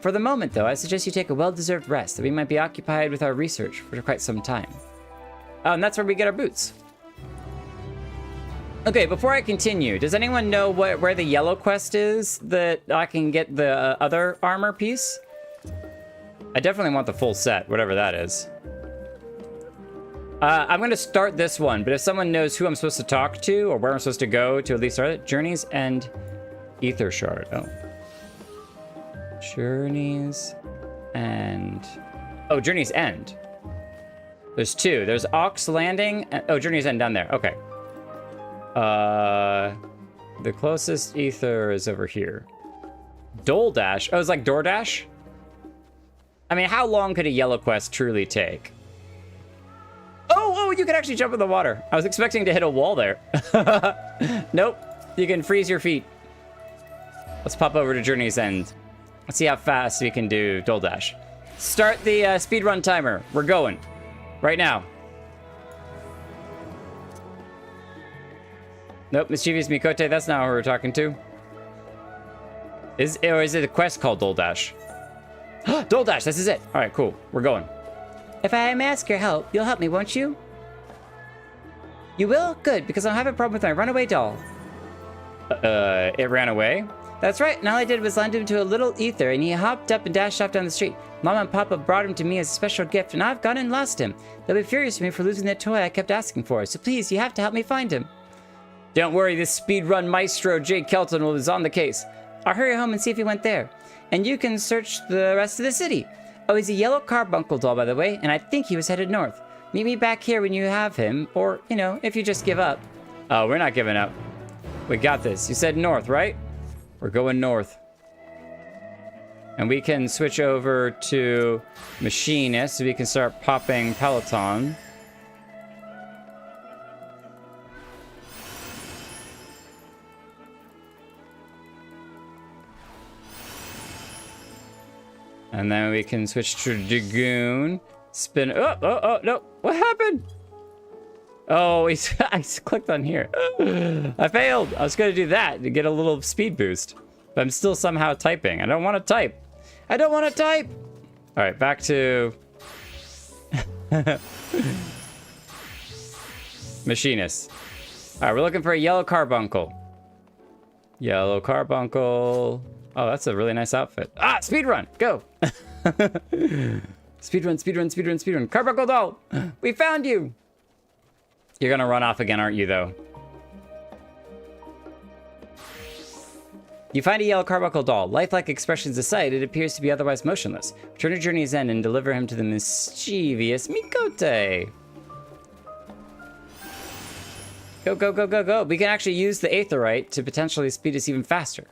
For the moment, though, I suggest you take a well-deserved rest, that we might be occupied with our research for quite some time. Oh, and that's where we get our boots. Okay, before I continue, does anyone know where the yellow quest is that I can get the other armor piece? I definitely want the full set, whatever that is. I'm going to start this one, but if someone knows who I'm supposed to talk to or where I'm supposed to go to at least start it, Journeys End Ether Shard. Oh. Journeys End. Oh, Journey's End. There's two. There's Ox Landing. And, oh, Journey's End down there. Okay. The closest ether is over here. Dole Dash. Oh, it's like DoorDash? I mean, how long could a yellow quest truly take? Oh, you can actually jump in the water. I was expecting to hit a wall there. Nope. You can freeze your feet. Let's pop over to Journey's End. Let's see how fast we can do Dole Dash. Start the speedrun timer. We're going. Right now. Nope, Mischievous Mikote, that's not who we're talking to. Is it a quest called Dole Dash? Dole Dash, this is it. All right, cool. We're going. If I may ask your help, you'll help me, won't you? You will? Good, because I'm having a problem with my runaway doll. It ran away? That's right, and all I did was land him to a little ether, and he hopped up and dashed off down the street. Mama and Papa brought him to me as a special gift, and I've gone and lost him. They'll be furious with me for losing that toy I kept asking for, so please, you have to help me find him. Don't worry, this speedrun maestro, Jay Kelton, was on the case. I'll hurry home and see if he went there. And you can search the rest of the city. Oh, he's a yellow carbuncle doll, by the way, and I think he was headed north. Meet me back here when you have him, or, you know, if you just give up. Oh, we're not giving up. We got this. You said north, right? We're going north. And we can switch over to Machinist so we can start popping Peloton. And then we can switch to Dragoon. Spin. Oh, no. What happened? Oh, I clicked on here. I failed. I was going to do that to get a little speed boost. But I'm still somehow typing. I don't want to type. I don't want to type. All right, back to Machinist. All right, we're looking for a yellow carbuncle. Yellow carbuncle. Oh, that's a really nice outfit. Ah, speedrun. Go. Speedrun. Carbuncle doll. We found you. You're going to run off again, aren't you, though? You find a yellow carbuncle doll. Lifelike expressions aside, it appears to be otherwise motionless. Return to Journey's End and deliver him to the mischievous Mikote. Go. We can actually use the Aetherite to potentially speed us even faster.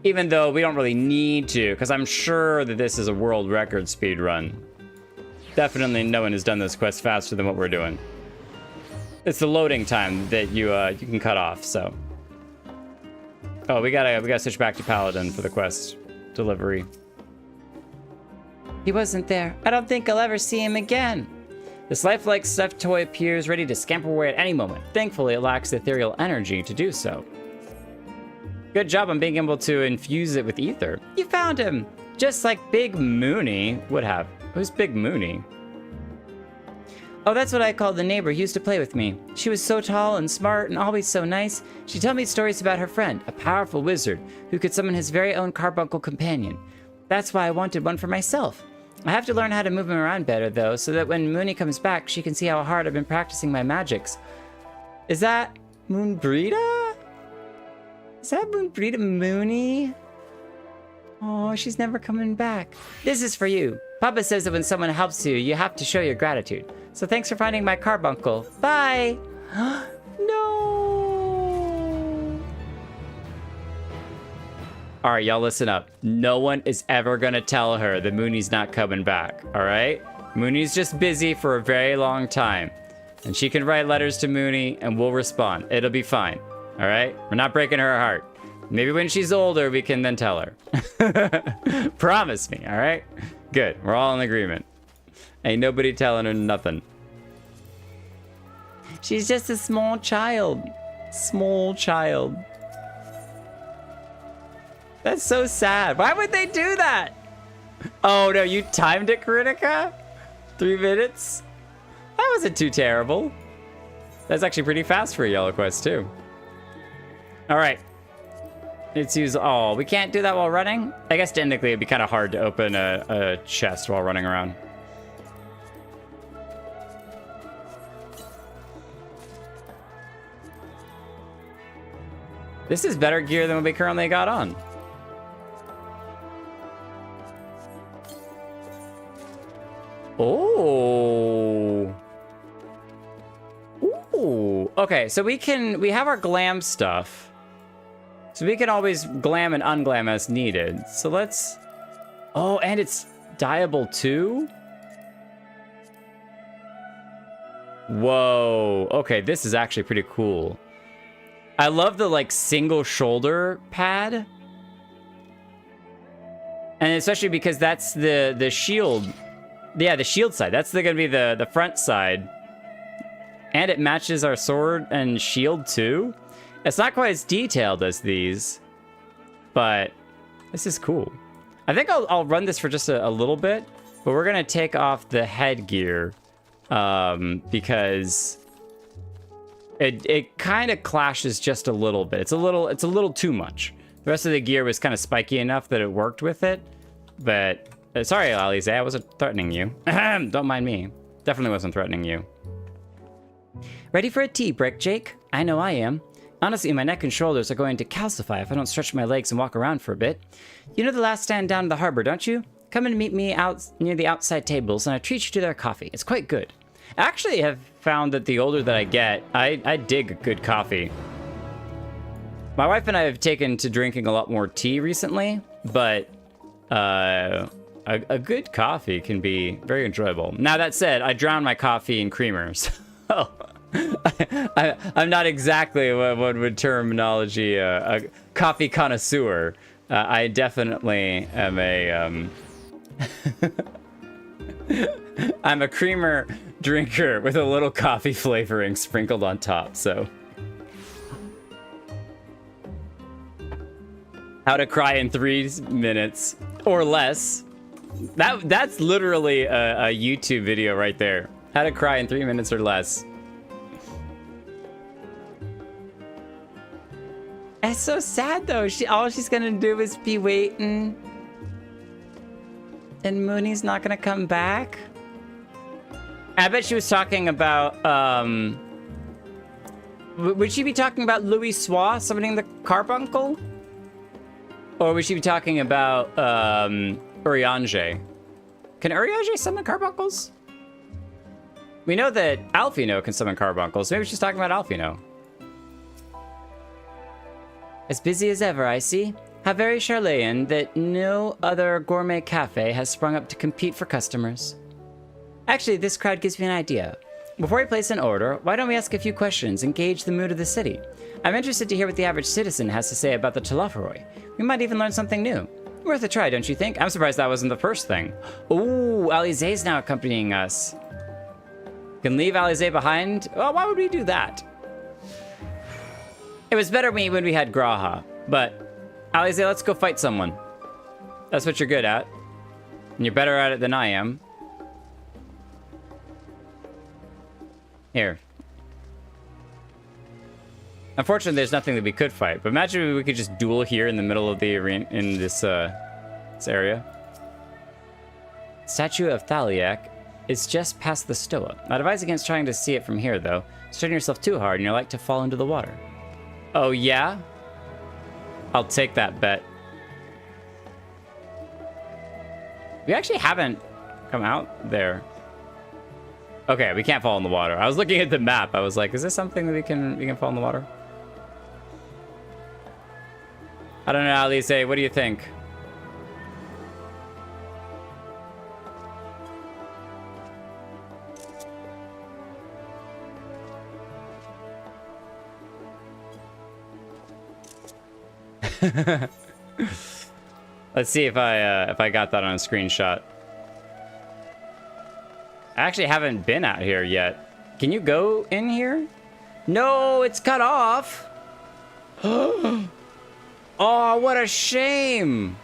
Even though we don't really need to, because I'm sure that this is a world record speed run. Definitely no one has done this quest faster than what we're doing. It's the loading time that you can cut off, so. Oh, we gotta switch back to Paladin for the quest delivery. He wasn't there. I don't think I'll ever see him again. This lifelike stuffed toy appears ready to scamper away at any moment. Thankfully, it lacks the ethereal energy to do so. Good job on being able to infuse it with ether. You found him! Just like Big Mooney would have. Who's Big Mooney? Oh, that's what I called the neighbor who used to play with me. She was so tall and smart and always so nice. She'd tell me stories about her friend, a powerful wizard, who could summon his very own carbuncle companion. That's why I wanted one for myself. I have to learn how to move him around better, though, so that when Mooney comes back, she can see how hard I've been practicing my magics. Is that Moonbrita? Is that Moonbrita Mooney? Oh, she's never coming back. This is for you. Papa says that when someone helps you, you have to show your gratitude. So thanks for finding my carbuncle. Bye! No! Alright, y'all listen up. No one is ever gonna tell her that Mooney's not coming back, alright? Mooney's just busy for a very long time. And she can write letters to Mooney and we'll respond. It'll be fine, alright? We're not breaking her heart. Maybe when she's older, we can then tell her. Promise me, alright? Good, we're all in agreement. Ain't nobody telling her nothing. She's just a small child. Small child. That's so sad. Why would they do that? Oh no, you timed it, Kritika? 3 minutes? That wasn't too terrible. That's actually pretty fast for a yellow quest, too. All right. Let's use... Oh, we can't do that while running? I guess technically it'd be kind of hard to open a chest while running around. This is better gear than what we currently got on. Oh. Ooh. Okay, so we have our glam stuff. So we can always glam and unglam as needed. So let's... Oh, and it's dyeable too? Whoa. Okay, this is actually pretty cool. I love the, like, single shoulder pad. And especially because that's the shield. Yeah, the shield side. That's gonna be the front side. And it matches our sword and shield too. It's not quite as detailed as these, but this is cool. I think I'll run this for just a little bit, but we're gonna take off the headgear because it kind of clashes just a little bit. It's a little too much. The rest of the gear was kind of spiky enough that it worked with it, but sorry, Alize, I wasn't threatening you. Don't mind me. Definitely wasn't threatening you. Ready for a tea break, Jake? I know I am. Honestly, my neck and shoulders are going to calcify if I don't stretch my legs and walk around for a bit. You know the last stand down in the harbor, don't you? Come and meet me out near the outside tables, and I treat you to their coffee. It's quite good. I actually have found that the older that I get, I dig good coffee. My wife and I have taken to drinking a lot more tea recently, but a good coffee can be very enjoyable. Now, that said, I drown my coffee in creamers. So I'm not exactly what one would terminology a coffee connoisseur. I definitely am a I'm a creamer drinker with a little coffee flavoring sprinkled on top. So how to cry in 3 minutes or less. That's literally a YouTube video right there. How to cry in 3 minutes or less. It's so sad though. All she's gonna do is be waiting. And Mooney's not gonna come back. I bet she was talking about, would she be talking about Louis Sois summoning the carbuncle? Or would she be talking about, Urianger? Can Urianger summon carbuncles? We know that Alfino can summon carbuncles. Maybe she's talking about Alfino. As busy as ever, I see. How very Charlean that no other gourmet cafe has sprung up to compete for customers. Actually, this crowd gives me an idea. Before we place an order, why don't we ask a few questions and gauge the mood of the city? I'm interested to hear what the average citizen has to say about the Telophoroi. We might even learn something new. Worth a try, don't you think? I'm surprised that wasn't the first thing. Ooh, Alize's now accompanying us. Can leave Alize behind? Well, why would we do that? It was better when we had Graha, but Alize, let's go fight someone. That's what you're good at. And you're better at it than I am. Here. Unfortunately, there's nothing that we could fight, but imagine we could just duel here in the middle of the arena, in this area. Statue of Thaliak is just past the Stoa. I'd advise against trying to see it from here, though. Strain yourself too hard and you're like to fall into the water. Oh, yeah? I'll take that bet. We actually haven't come out there. Okay, we can't fall in the water. I was looking at the map. I was like, is this something that we can fall in the water? I don't know, Alice. What do you think? Let's see if I got that on a screenshot. I actually haven't been out here yet. Can you go in here? No, it's cut off. Oh, what a shame.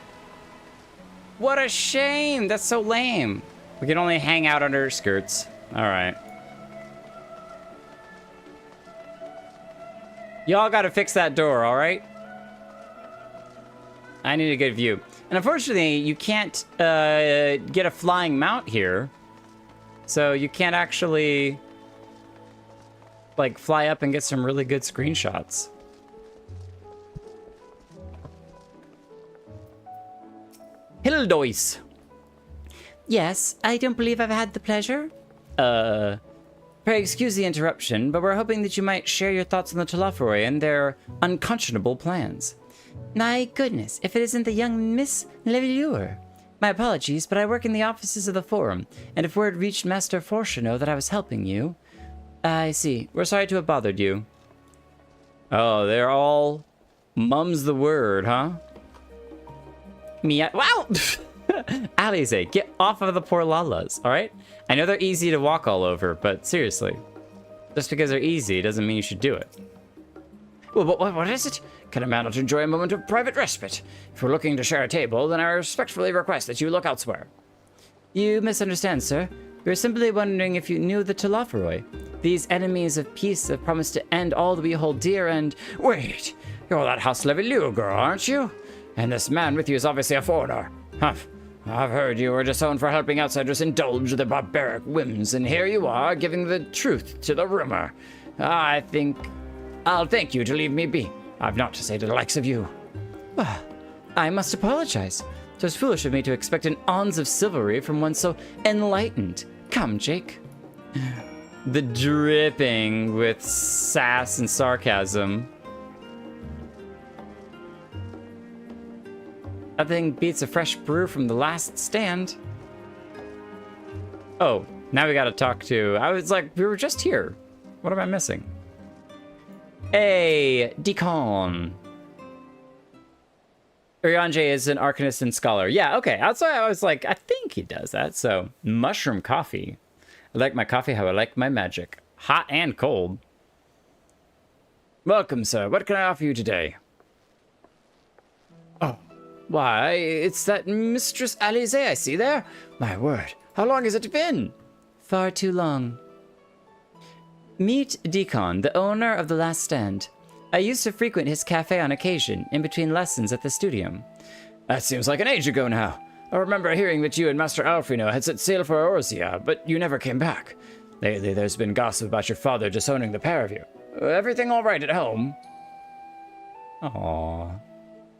What a shame. That's so lame. We can only hang out under her skirts. All right. Y'all gotta fix that door, all right? I need a good view. And unfortunately, you can't get a flying mount here. So you can't actually, like, fly up and get some really good screenshots. Hildois. Yes, I don't believe I've had the pleasure. Pray excuse the interruption, but we're hoping that you might share your thoughts on the Telophoroi and their unconscionable plans. My goodness, if it isn't the young Miss Levilleur. My apologies, but I work in the offices of the Forum, and if word reached Master Fortuneau that I was helping you... I see. We're sorry to have bothered you. Oh, they're all... mum's the word, huh? Wow! Alize, get off of the poor Lalas, alright? I know they're easy to walk all over, but seriously. Just because they're easy doesn't mean you should do it. Well, what is it? Can a man not enjoy a moment of private respite? If we're looking to share a table, then I respectfully request that you look elsewhere. You misunderstand, sir. We were simply wondering if you knew the Telophoroi. These enemies of peace have promised to end all that we hold dear and... Wait! You're that House Levilleur girl, aren't you? And this man with you is obviously a foreigner. Humph. I've heard you were disowned for helping outsiders indulge their barbaric whims, and here you are, giving the truth to the rumor. I think I'll thank you to leave me be. I've naught to say to the likes of you. Well, I must apologize. 'Twas foolish of me to expect an ounce of chivalry from one so enlightened. Come, Jake. The dripping with sass and sarcasm. Nothing beats a fresh brew from the last stand. Oh, now we gotta talk to... I was like, we were just here. What am I missing? Hey, Deacon. Urianje is an arcanist and scholar. Yeah, okay. That's why I was like, I think he does that. So, mushroom coffee. I like my coffee how I like my magic. Hot and cold. Welcome, sir. What can I offer you today? Oh. Why, it's that Mistress Alize I see there. My word, how long has it been? Far too long. Meet Deacon, the owner of The Last Stand. I used to frequent his cafe on occasion, in between lessons at the studium. That seems like an age ago now. I remember hearing that you and Master Alfrino had set sail for Orzia, but you never came back. Lately, there's been gossip about your father disowning the pair of you. Everything all right at home? Aww.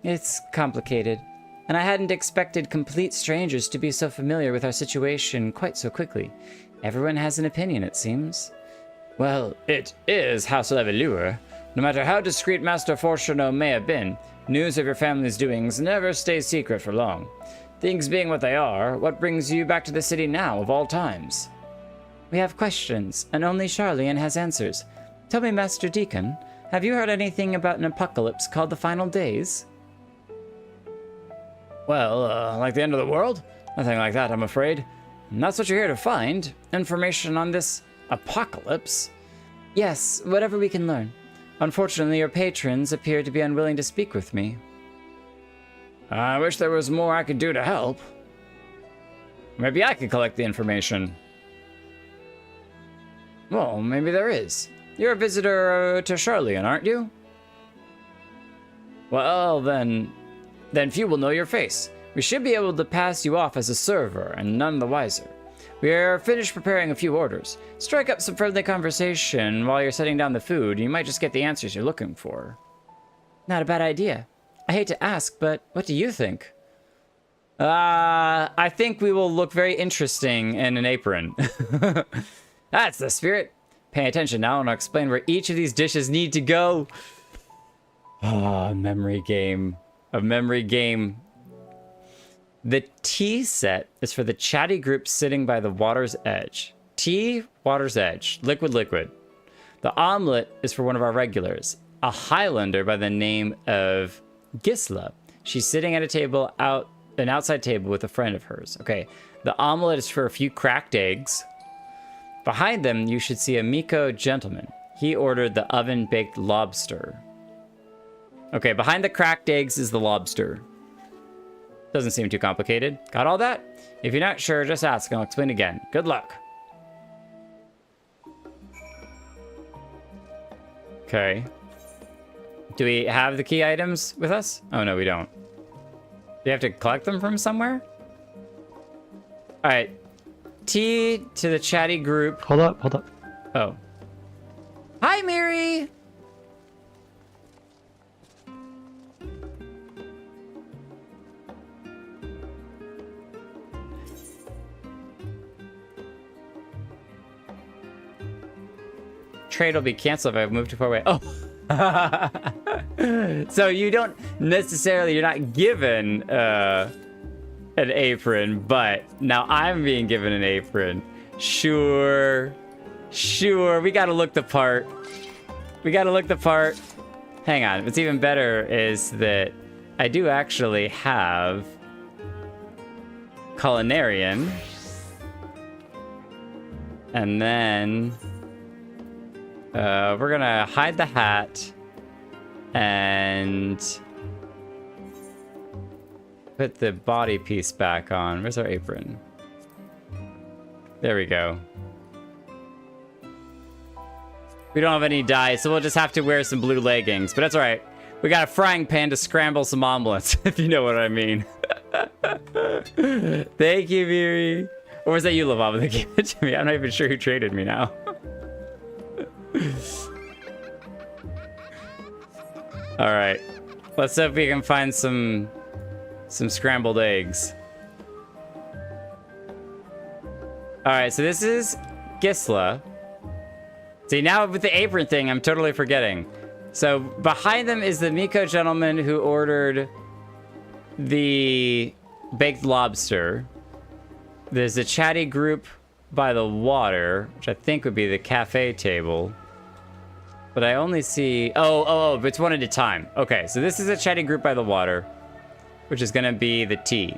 It's complicated, and I hadn't expected complete strangers to be so familiar with our situation quite so quickly. Everyone has an opinion, it seems. Well, it is House Levilleur. No matter how discreet Master Fortuneau may have been, news of your family's doings never stays secret for long. Things being what they are, what brings you back to the city now, of all times? We have questions, and only Charlian has answers. Tell me, Master Deacon, have you heard anything about an apocalypse called the Final Days? Well, like the end of the world? Nothing like that, I'm afraid. And that's what you're here to find. Information on this apocalypse. Yes, whatever we can learn. Unfortunately, your patrons appear to be unwilling to speak with me. I wish there was more I could do to help. Maybe I could collect the information. Well, maybe there is. You're a visitor to Charlian, aren't you? Well, then few will know your face. We should be able to pass you off as a server, and none the wiser. We are finished preparing a few orders. Strike up some friendly conversation while you're setting down the food, and you might just get the answers you're looking for. Not a bad idea. I hate to ask, but what do you think? I think we will look very interesting in an apron. That's the spirit. Pay attention now, and I'll explain where each of these dishes need to go. Ah, memory game. A memory game. The tea set is for the chatty group sitting by the water's edge. Tea, water's edge, liquid, liquid. The omelet is for one of our regulars, a Highlander by the name of Gisla. She's sitting at a table an outside table with a friend of hers. Okay, the omelet is for a few cracked eggs. Behind them, you should see a Miko gentleman. He ordered the oven-baked lobster. Okay, behind the cracked eggs is the lobster. Doesn't seem too complicated. Got all that? If you're not sure, just ask and I'll explain again. Good luck. Okay. Do we have the key items with us? Oh, no, we don't. Do you have to collect them from somewhere? All right. T to the chatty group. Hold up. Oh. Hi, Miri! Trade will be canceled if I move too far away. Oh. So you don't necessarily, you're not given an apron, but now I'm being given an apron. Sure. We gotta look the part. Hang on, what's even better is that I do actually have Culinarian. And then we're gonna hide the hat and put the body piece back on. Where's our apron? There we go. We don't have any dye, so we'll just have to wear some blue leggings, but that's all right. We got a frying pan to scramble some omelets, if you know what I mean. Thank you, Miri. Or was that you, Lavava, that gave it to me? I'm not even sure who traded me now. All right, let's see if we can find some scrambled eggs. All right, so this is Gisla. See, now with the apron thing, I'm totally forgetting. So behind them is the Miko gentleman who ordered the baked lobster. There's a chatty group by the water, which I think would be the cafe table. But I only see... Oh, but it's one at a time. Okay, so this is a chatty group by the water, which is going to be the T.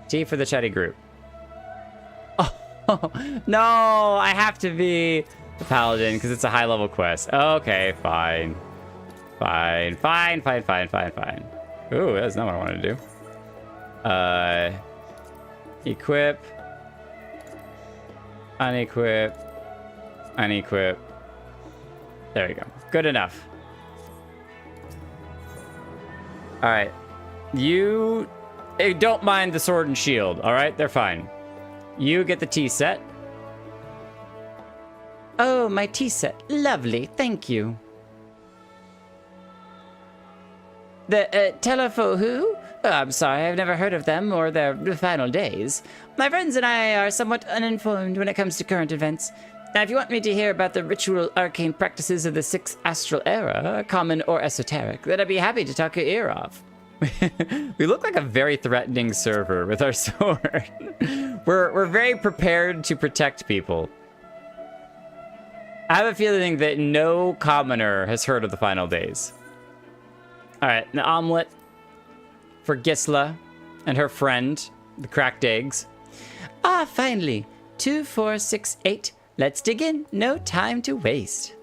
T for the chatty group. Oh, no, I have to be the paladin because it's a high-level quest. Okay, fine. Fine. Ooh, that's not what I wanted to do. Equip. Unequip. Unequip. There we go. Good enough. All right. You don't mind the sword and shield, all right? They're fine. You get the tea set. Oh, my tea set. Lovely. Thank you. The Telefo who? Oh, I'm sorry, I've never heard of them or their final days. My friends and I are somewhat uninformed when it comes to current events. Now, if you want me to hear about the ritual arcane practices of the 6th astral era, common or esoteric, then I'd be happy to talk your ear off. We look like a very threatening server with our sword. We're very prepared to protect people. I have a feeling that no commoner has heard of the final days. All right, an omelet for Gisla and her friend, the cracked eggs. Ah, finally. 2, 4, 6, 8. Let's dig in. No time to waste.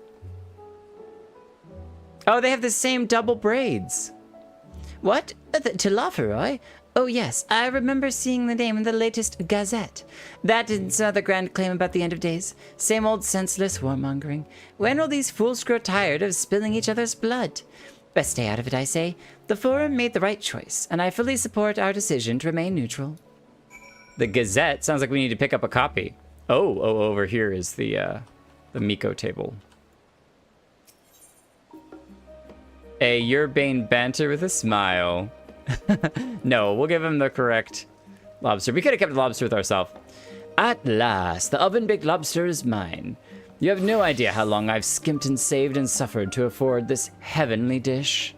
Oh, they have the same double braids. What? Telaferoi? Oh, yes. I remember seeing the name in the latest Gazette. That is another grand claim about the end of days. Same old senseless warmongering. When will these fools grow tired of spilling each other's blood? Best stay out of it, I say. The Forum made the right choice, and I fully support our decision to remain neutral. The Gazette? Sounds like we need to pick up a copy. Oh, over here is the Miko table. A urbane banter with a smile. No, we'll give him the correct lobster. We could have kept the lobster with ourselves. At last, the oven-baked lobster is mine. You have no idea how long I've skimped and saved and suffered to afford this heavenly dish.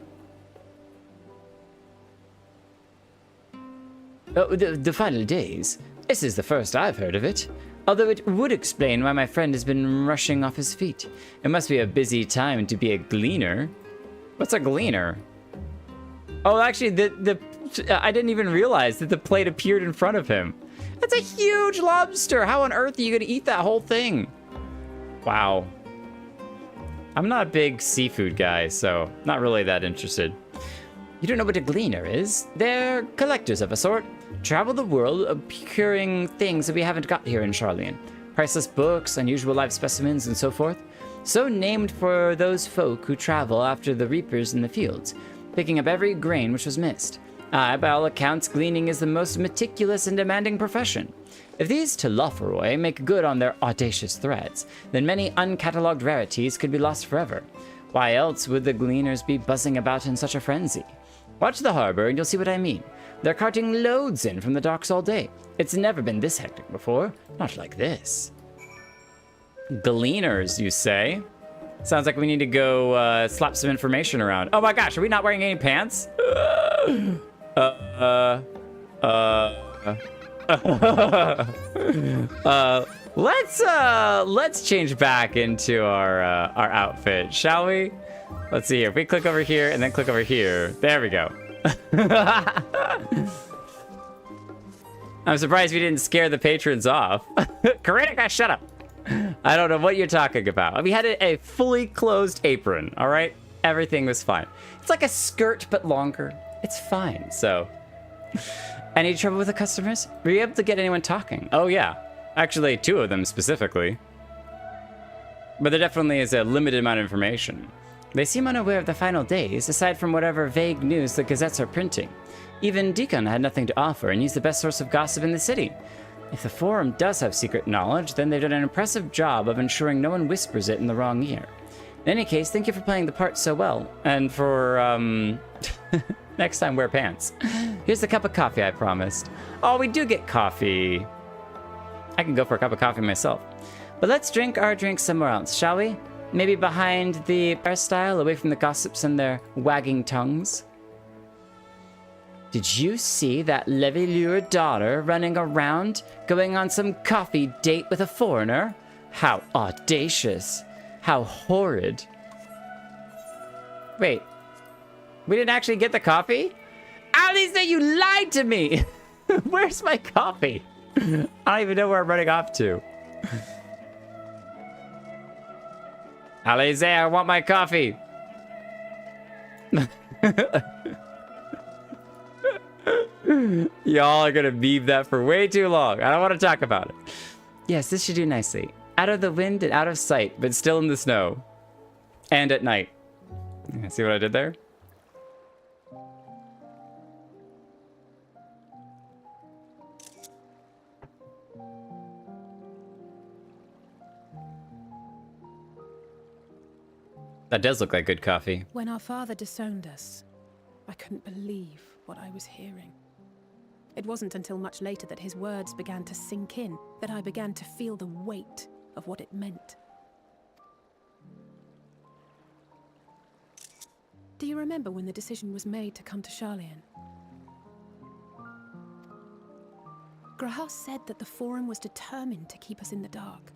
Oh, the final days. This is the first I've heard of it. Although it would explain why my friend has been rushing off his feet. It must be a busy time to be a gleaner. What's a gleaner? Oh, actually, I didn't even realize that the plate appeared in front of him. That's a huge lobster. How on earth are you going to eat that whole thing? Wow. I'm not a big seafood guy, so not really that interested. You don't know what a gleaner is? They're collectors of a sort. Travel the world procuring things that we haven't got here in Charlian. Priceless books, unusual live specimens, and so forth. so named for those folk who travel after the reapers in the fields, picking up every grain which was missed. By all accounts, gleaning is the most meticulous and demanding profession. If these Telophoroi make good on their audacious threats, then many uncatalogued rarities could be lost forever. Why else would the gleaners be buzzing about in such a frenzy? Watch the harbor and you'll see what I mean. They're carting loads in from the docks all day. It's never been this hectic before. Not like this. Gleaners, you say? Sounds like we need to go slap some information around. Oh my gosh, are we not wearing any pants? Let's change back into our outfit, shall we? Let's see here. If we click over here and then click over here, there we go. I'm surprised we didn't scare the patrons off. Karanika, shut up. I don't know what you're talking about. We had a fully closed apron, all right? Everything was fine. It's like a skirt, but longer. It's fine, so. Any trouble with the customers? Were you able to get anyone talking? Oh, yeah. Actually, 2 of them specifically. But there definitely is a limited amount of information. They seem unaware of the final days, aside from whatever vague news the gazettes are printing. Even Deacon had nothing to offer, and he's the best source of gossip in the city. If the Forum does have secret knowledge, then they've done an impressive job of ensuring no one whispers it in the wrong ear. In any case, thank you for playing the part so well, and for, next time wear pants. Here's the cup of coffee I promised. Oh, we do get coffee. I can go for a cup of coffee myself. But let's drink our drinks somewhere else, shall we? Maybe behind the bar style, away from the gossips and their wagging tongues. Did you see that Levilure daughter running around, going on some coffee date with a foreigner? How audacious. How horrid. Wait. We didn't actually get the coffee? Alice, you lied to me! Where's my coffee? I don't even know where I'm running off to. Alice, I want my coffee. Y'all are gonna meme that for way too long. I don't want to talk about it. Yes, this should do nicely. Out of the wind and out of sight, but still in the snow. And at night. See what I did there? That does look like good coffee. When our father disowned us, I couldn't believe what I was hearing. It wasn't until much later that his words began to sink in, that I began to feel the weight of what it meant. Do you remember when the decision was made to come to Charlian? Grahas said that the Forum was determined to keep us in the dark,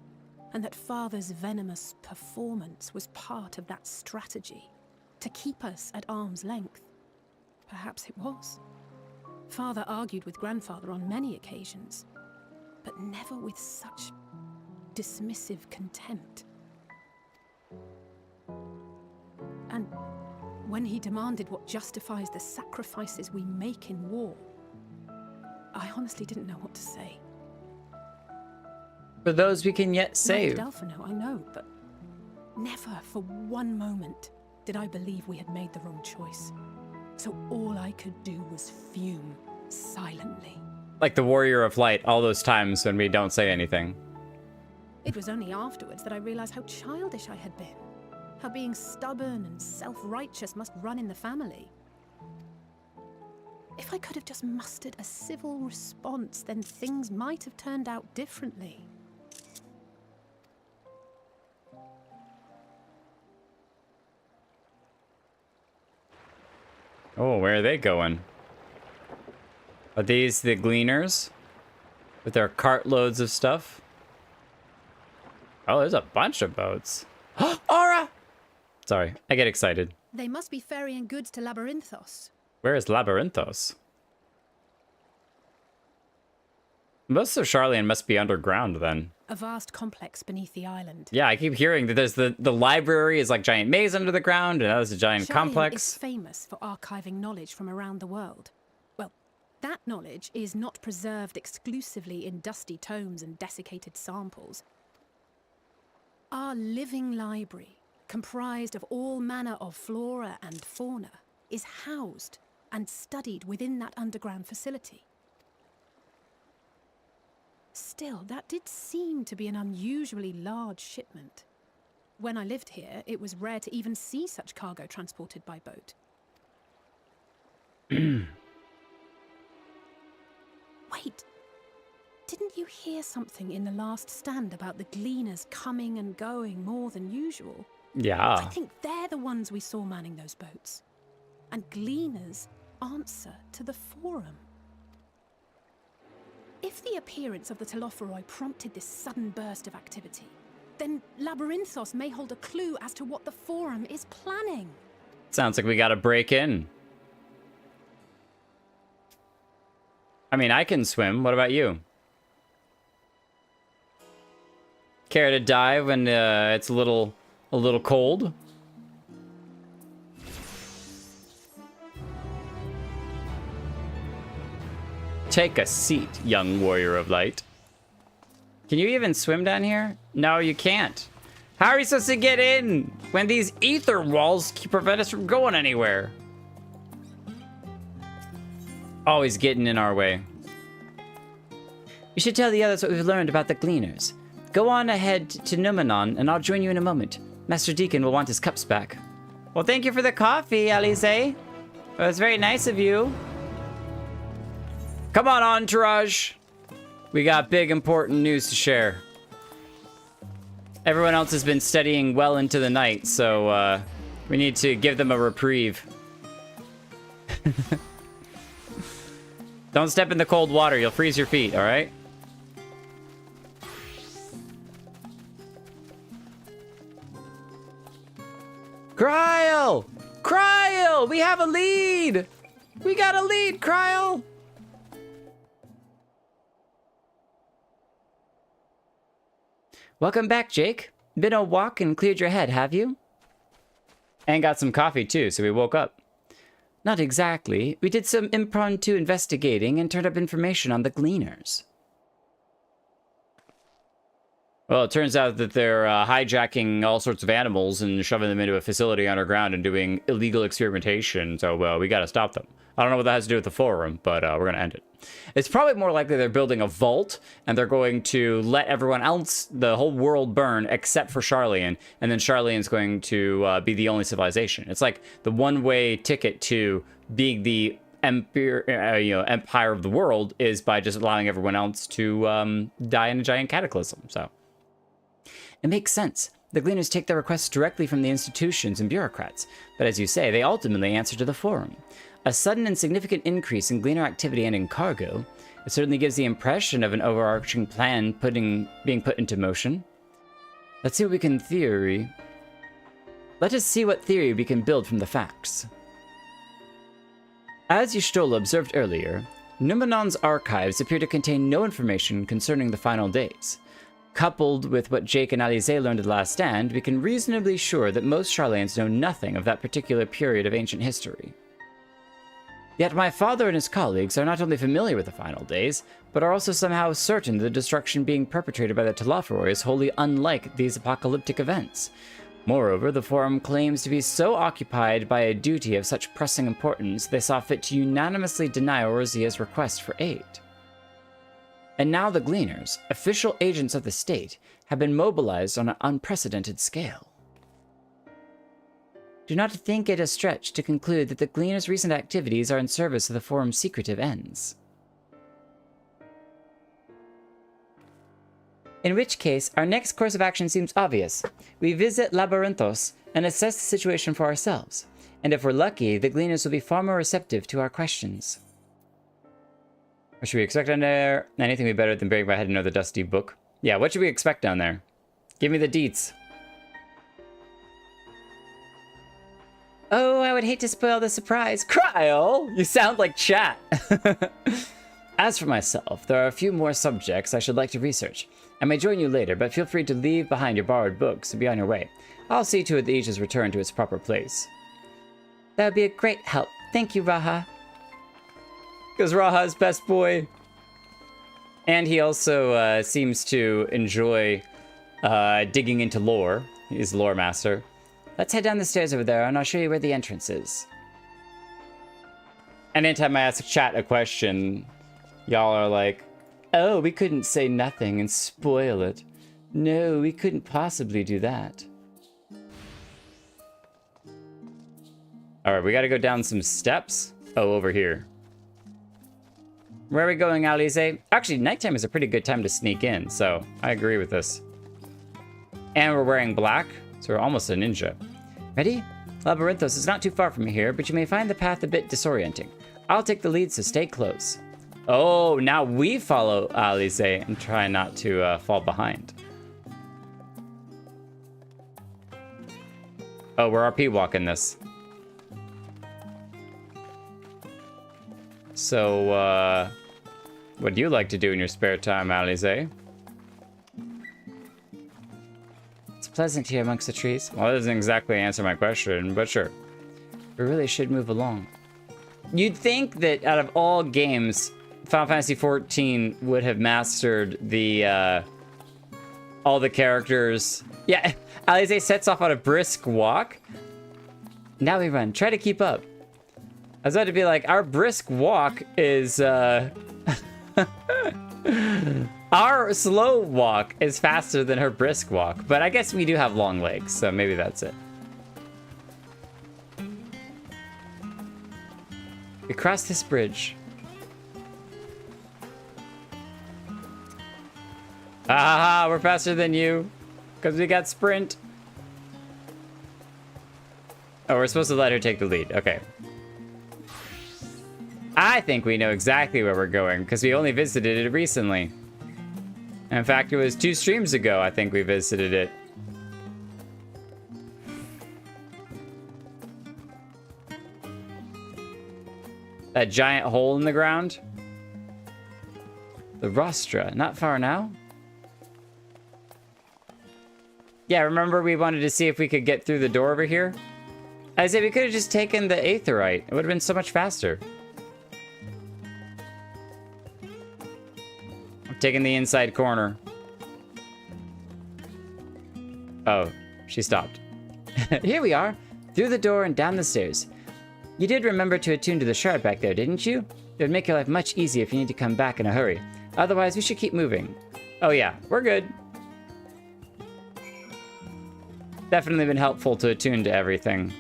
and that Father's venomous performance was part of that strategy, to keep us at arm's length. Perhaps it was. Father argued with Grandfather on many occasions, but never with such dismissive contempt. And when he demanded what justifies the sacrifices we make in war, I honestly didn't know what to say. For those we can yet save. Delphino, I know, but never for one moment did I believe we had made the wrong choice. So all I could do was fume silently. Like the Warrior of Light, all those times when we don't say anything. It was only afterwards that I realized how childish I had been. How being stubborn and self-righteous must run in the family. If I could have just mustered a civil response, then things might have turned out differently. Oh, where are they going? Are these the gleaners? With their cartloads of stuff? Oh, there's a bunch of boats. Aura! Sorry, I get excited. They must be ferrying goods to Labyrinthos. Where is Labyrinthos? Most of Charlian must be underground then. A vast complex beneath the island. Yeah, I keep hearing that there's the library is like giant maze under the ground, and there's a giant complex. Charlian is famous for archiving knowledge from around the world. Well, that knowledge is not preserved exclusively in dusty tomes and desiccated samples. Our living library, comprised of all manner of flora and fauna, is housed and studied within that underground facility. Still, that did seem to be an unusually large shipment. When I lived here, it was rare to even see such cargo transported by boat. Wait, didn't you hear something in the last stand about the gleaners coming and going more than usual? Yeah. I think they're the ones we saw manning those boats. And gleaners answer to the Forum. If the appearance of the Telophoroi prompted this sudden burst of activity, then Labyrinthos may hold a clue as to what the Forum is planning. Sounds like we gotta break in. I mean, I can swim. What about you? Care to dive when it's a little cold? Take a seat, young warrior of light. Can you even swim down here? No, you can't. How are you supposed to get in when these ether walls prevent us from going anywhere? Always getting in our way. You should tell the others what we've learned about the Gleaners. Go on ahead to Numenon, and I'll join you in a moment. Master Deacon will want his cups back. Well, thank you for the coffee, Alize. It was very nice of you. Come on, Entourage. We got big, important news to share. Everyone else has been studying well into the night, so we need to give them a reprieve. Don't step in the cold water. You'll freeze your feet, all right? Kryl! Kryl! We have a lead! We got a lead, Kryl! Welcome back, Jake. Been a walk and cleared your head, have you? And got some coffee, too, so we woke up. Not exactly. We did some impromptu investigating and turned up information on the Gleaners. Well, it turns out that they're hijacking all sorts of animals and shoving them into a facility underground and doing illegal experimentation, so we gotta stop them. I don't know what that has to do with the Forum, but we're gonna end it. It's probably more likely they're building a vault, and they're going to let everyone else, the whole world, burn except for Charlian, and then Charlian's going to be the only civilization. It's like the one-way ticket to being the empire of the world is by just allowing everyone else to die in a giant cataclysm. So it makes sense. The Gleaners take their requests directly from the institutions and bureaucrats, but as you say, they ultimately answer to the Forum. A sudden and significant increase in Gleaner activity and in cargo, it certainly gives the impression of an overarching plan being put into motion. Let's see what we can theory. Let us see what theory we can build from the facts. As Y'shtola observed earlier, Numenon's archives appear to contain no information concerning the final days. Coupled with what Jake and Alize learned at the last stand, we can reasonably be sure that most Charlians know nothing of that particular period of ancient history. Yet my father and his colleagues are not only familiar with the final days, but are also somehow certain the destruction being perpetrated by the Telophoroi is wholly unlike these apocalyptic events. Moreover, the Forum claims to be so occupied by a duty of such pressing importance they saw fit to unanimously deny Orozia's request for aid. And now the Gleaners, official agents of the state, have been mobilized on an unprecedented scale. Do not think it a stretch to conclude that the Gleaners' recent activities are in service of the Forum's secretive ends. In which case, our next course of action seems obvious. We visit Labyrinthos and assess the situation for ourselves. And if we're lucky, the Gleaners will be far more receptive to our questions. What should we expect down there? Anything would be better than burying my head in another dusty book. Yeah, what should we expect down there? Give me the deets. Oh, I would hate to spoil the surprise. Kryl! You sound like chat. As for myself, there are a few more subjects I should like to research. I may join you later, but feel free to leave behind your borrowed books and be on your way. I'll see to it that each is returned to its proper place. That would be a great help. Thank you, Raha. Because Raha's best boy. And he also seems to enjoy digging into lore. He's lore master. Let's head down the stairs over there, and I'll show you where the entrance is. And anytime I ask chat a question, y'all are like, oh, we couldn't say nothing and spoil it. No, we couldn't possibly do that. All right, we got to go down some steps. Oh, over here. Where are we going, Alize? Actually, nighttime is a pretty good time to sneak in, so I agree with this. And we're wearing black, so we're almost a ninja. Ready? Labyrinthos is not too far from here, but you may find the path a bit disorienting. I'll take the lead, so stay close. Oh, now we follow Alize and try not to fall behind. Oh, we're RP walking this. So, what do you like to do in your spare time, Alize? It's pleasant here amongst the trees. Well, that doesn't exactly answer my question, but sure. We really should move along. You'd think that out of all games, Final Fantasy XIV would have mastered the, all the characters. Yeah, Alize sets off on a brisk walk. Now we run. Try to keep up. I was about to be like, our brisk walk is, our slow walk is faster than her brisk walk, but I guess we do have long legs, so maybe that's it. We cross this bridge. Ah, we're faster than you, because we got sprint. Oh, we're supposed to let her take the lead. Okay. I think we know exactly where we're going, because we only visited it recently. In fact, it was 2 streams ago, I think we visited it. That giant hole in the ground. The rostra, not far now. Yeah, remember we wanted to see if we could get through the door over here? I said we could have just taken the aetheryte. It would have been so much faster. I'm taking the inside corner. Oh, she stopped. Here we are, through the door and down the stairs. You did remember to attune to the shard back there, didn't you? It would make your life much easier if you need to come back in a hurry. Otherwise, we should keep moving. Oh yeah, we're good. Definitely been helpful to attune to everything.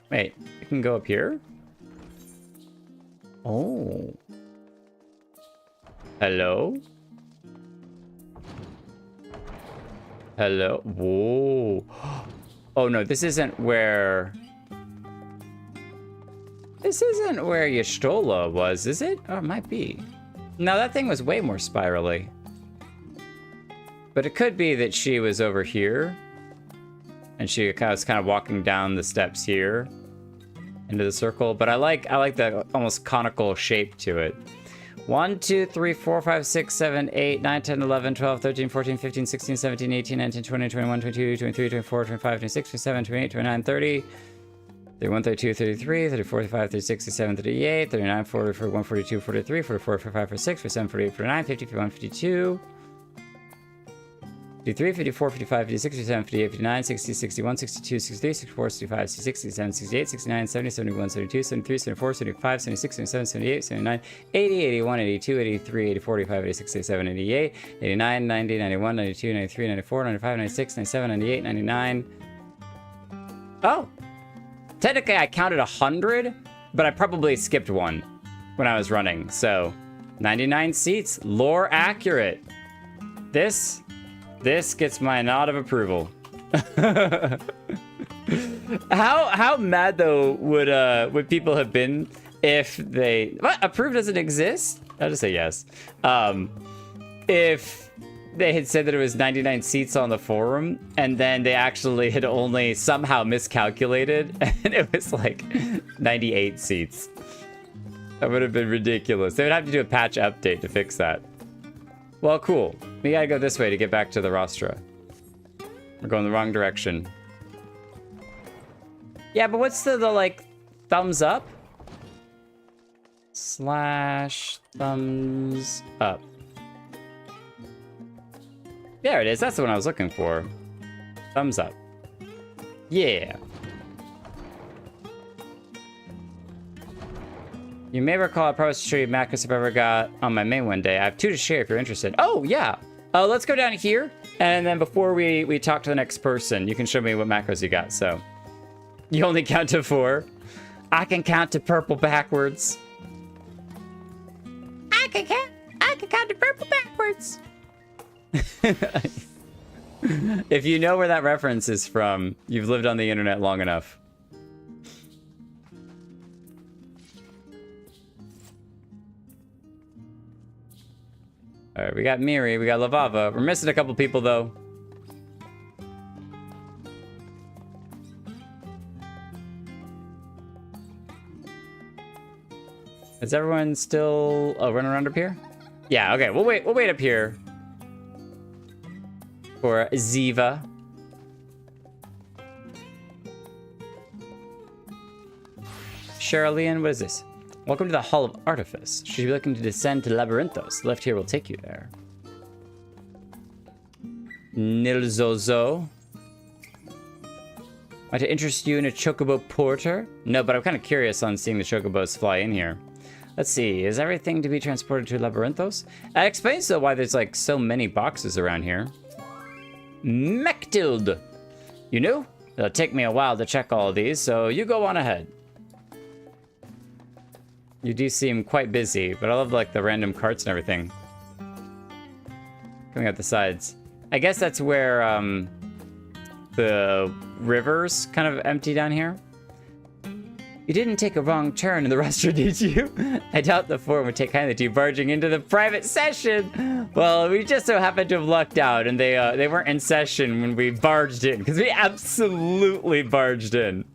Wait, I can go up here? Oh. Hello? Hello? Whoa. Oh no, this isn't where... This isn't where Y'shtola was, is it? Oh, it might be. No, that thing was way more spirally. But it could be that she was over here. And she was kind of walking down the steps here. Into the circle. But I like the almost conical shape to it. 1, 2, 3, 4, 5, 6, 7, 8, 9, 10, 11, 12, 13, 14, 15, 16, 17, 18, 19, 20, 21, 22, 23, 24, 25, 26, 27, 28, 29, 30, 31, 32, 33, 34, 35, 36, 37, 38, 39, 40, 41, 42, 43, 44, 45, 46, 47, 48, 49, 50, 51, 52, 53, 54, 55, 56, 57, 58, 59, 60, 61, 62, 63, 64, 65, 66, 67, 68, 69, 70, 71, 72, 73, 74, 75, 76, 77, 78, 79, 80, 81, 82, 83, 84, 85, 86, 87, 88, 89, 90, 91, 92, 93, 94, 95, 96, 97, 98, 99. Oh! Technically, I counted 100, but I probably skipped one when I was running. So, 99 seats, lore accurate. This gets my nod of approval. How mad though would people have been if they what? Approve doesn't exist? I'll just say yes. If they had said that it was 99 seats on the forum, and then they actually had only somehow miscalculated, and it was like 98 seats. That would have been ridiculous. They would have to do a patch update to fix that. Well, cool. We gotta go this way to get back to the rostra. We're going the wrong direction. Yeah, but what's the like, thumbs up? / thumbs up. There it is. That's the one I was looking for. Thumbs up. Yeah. You may recall I promised to show you macros I've ever got on my main one day. I have 2 to share if you're interested. Oh, yeah. Let's go down here. And then before we talk to the next person, you can show me what macros you got. So you only count to 4. I can count to purple backwards. I can count to purple backwards. If you know where that reference is from, you've lived on the internet long enough. All right, we got Miri, we got Lavava. We're missing a couple people, though. Is everyone still running around up here? Yeah, okay, we'll wait up here for Ziva. Cherylian, what is this? Welcome to the Hall of Artifice. Should you be looking to descend to Labyrinthos? The left here will take you there. Nilzozo. Might it interest you in a chocobo porter? No, but I'm kind of curious on seeing the chocobos fly in here. Let's see, is everything to be transported to Labyrinthos? That explains though why there's like so many boxes around here. Mechtild! You knew? It'll take me a while to check all of these, so you go on ahead. You do seem quite busy, but I love like the random carts and everything coming out the sides. I guess that's where the rivers kind of empty down here. You didn't take a wrong turn in the restaurant, did you? I doubt the forum would take kindly to you barging into the private session. Well, we just so happened to have lucked out, and they weren't in session when we barged in, because we absolutely barged in.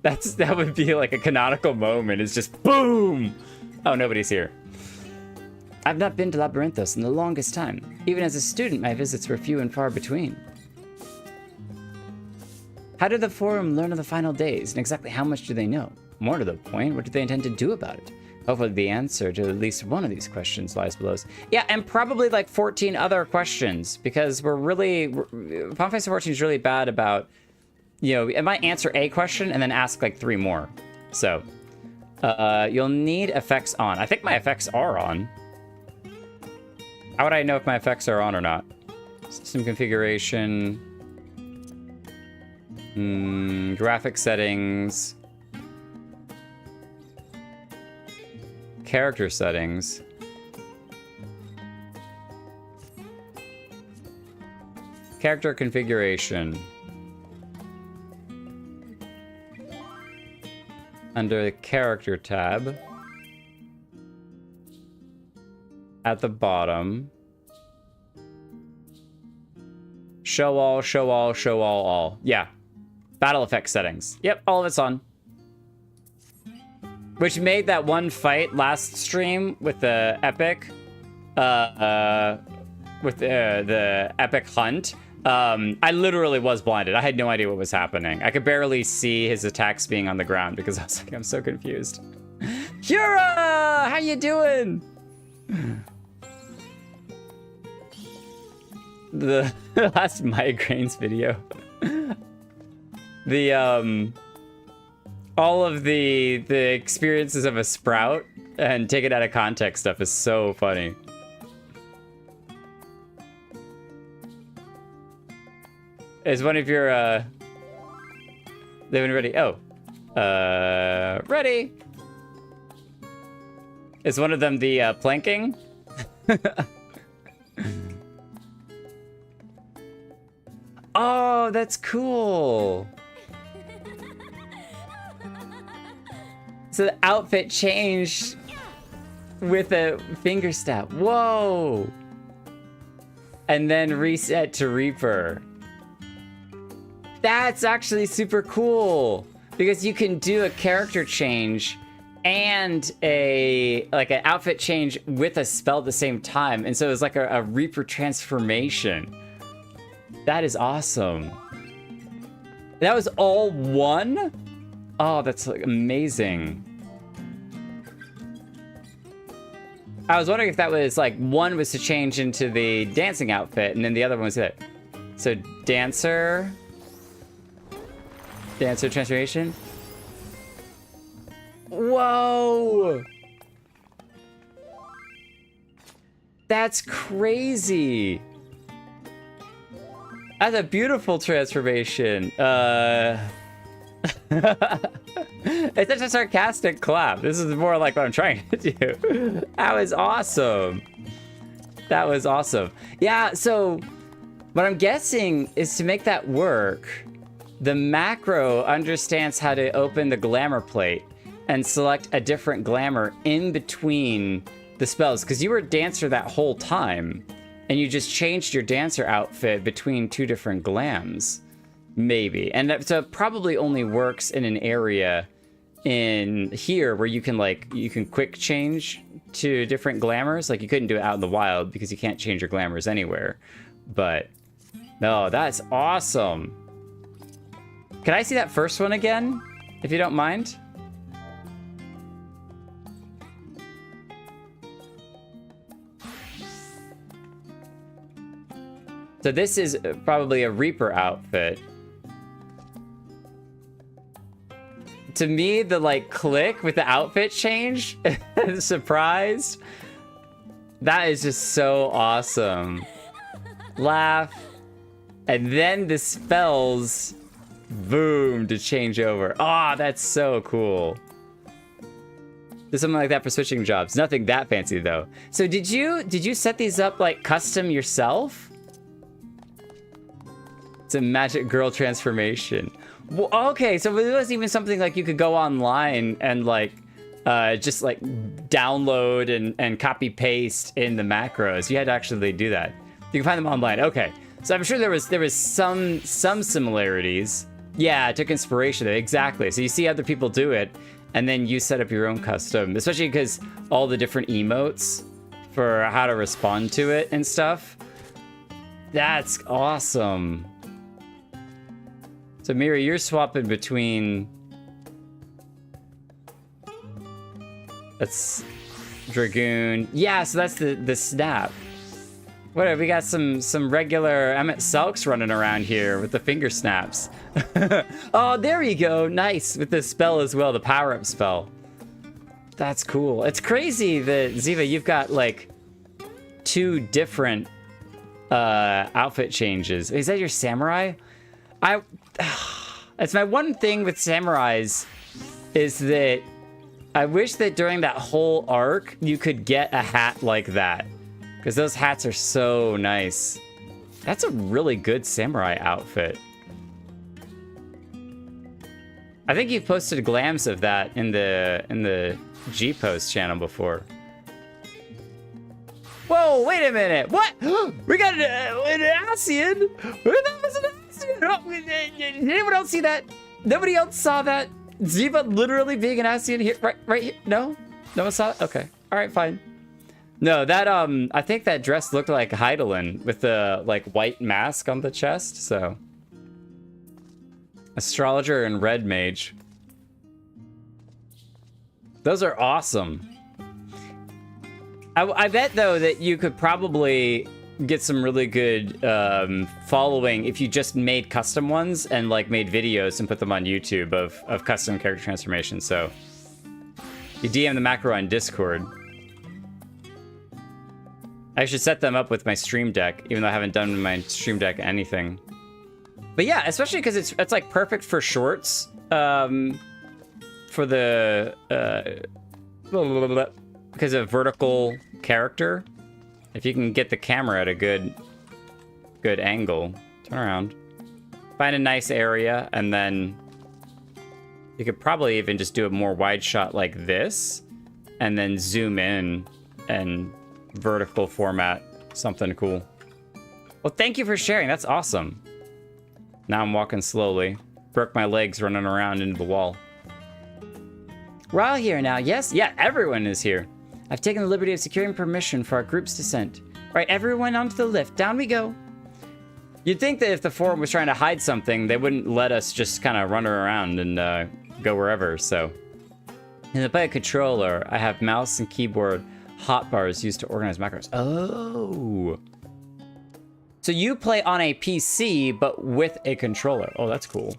That would be like a canonical moment. It's just boom. Oh, nobody's here. I've not been to Labyrinthos in the longest time. Even as a student, my visits were few and far between. How did the forum learn of the final days, and exactly how much do they know? More to the point, what do they intend to do about it? Hopefully the answer to at least one of these questions lies below us. Yeah, and probably like 14 other questions, because Final Fantasy 14 is really bad about, you know, it might answer a question and then ask like 3 more. So, you'll need effects on. I think my effects are on. How would I know if my effects are on or not? System configuration. Graphic settings. Character settings. Character configuration. Under the character tab. At the bottom. Show all, show all, show all. Yeah. Battle effect settings. Yep, all of it's on. Which made that one fight last stream with the epic, with the epic hunt. I literally was blinded. I had no idea what was happening. I could barely see his attacks being on the ground because I was like, I'm so confused. Hura! How you doing? The last migraines video. All of the experiences of a sprout and take it out of context stuff is so funny. Is one of your they been ready? Oh, ready. Is one of them the planking? Oh, that's cool. So the outfit changed with a finger stab. Whoa. And then reset to Reaper. That's actually super cool because you can do a character change and an outfit change with a spell at the same time. And so it's like a Reaper transformation. That is awesome. That was all one? Oh, that's like amazing. I was wondering if that was like one was to change into the dancing outfit and then the other one was it. So dancer transformation. Whoa! That's crazy. That's a beautiful transformation. It's such a sarcastic clap. This is more like what I'm trying to do. That was awesome. That was awesome. Yeah, so what I'm guessing is to make that work, the macro understands how to open the glamour plate and select a different glamour in between the spells. Because you were a dancer that whole time, and you just changed your dancer outfit between two different glams. Maybe. And so it probably only works in an area in here where you can quick change to different glamours. Like you couldn't do it out in the wild because you can't change your glamours anywhere. But no, that's awesome. Can I see that first one again, if you don't mind? So this is probably a Reaper outfit. To me, the like click with the outfit change, surprise, that is just so awesome. Laugh, and then the spells, boom, to change over. Ah, that's so cool. There's something like that for switching jobs. Nothing that fancy though. So did you set these up like custom yourself? It's a magic girl transformation. Well, okay, so it wasn't even something like you could go online and like just like download and copy paste in the macros. You had to actually do that. You can find them online. Okay, so I'm sure there was some similarities. Yeah, I took inspiration. Exactly. So you see other people do it, and then you set up your own custom. Especially because all the different emotes for how to respond to it and stuff. That's awesome. So Miri, you're swapping between... That's Dragoon. Yeah, so that's the snap. Whatever, we got some regular Emmett Selks running around here with the finger snaps. Oh, there you go. Nice. With the spell as well, the power-up spell. That's cool. It's crazy that, Ziva, you've got like 2 different outfit changes. Is that your samurai? It's my one thing with samurais is that I wish that during that whole arc you could get a hat like that, because those hats are so nice. That's a really good samurai outfit. I think you've posted glams of that in the G-Post channel before. Whoa, wait a minute. What? We got an Asian? That was an Asian. Oh, did anyone else see that? Nobody else saw that? Ziva literally being an Asian here, right here? No? No one saw it? Okay. All right, fine. No, that, I think that dress looked like Heidelin with the, like, white mask on the chest, so. Astrologer and Red Mage. Those are awesome. I bet, though, that you could probably get some really good following if you just made custom ones and, like, made videos and put them on YouTube of custom character transformations, so. You DM the macro on Discord. I should set them up with my stream deck, even though I haven't done my stream deck anything. But yeah, especially because it's like perfect for shorts. For the because of vertical character. If you can get the camera at a good angle, turn around, find a nice area, and then you could probably even just do a more wide shot like this, and then zoom in and vertical format something cool. Well, thank you for sharing. That's awesome. Now I'm walking slowly. Broke my legs running around into the wall. We're all here now, yes? Yeah, everyone is here. I've taken the liberty of securing permission for our group's descent. All right, everyone onto the lift. Down we go. You'd think that if the forum was trying to hide something, they wouldn't let us just kind of run around and go wherever, so. In the play controller, I have mouse and keyboard hotbars used to organize macros. Oh. So you play on a PC, but with a controller. Oh, that's cool.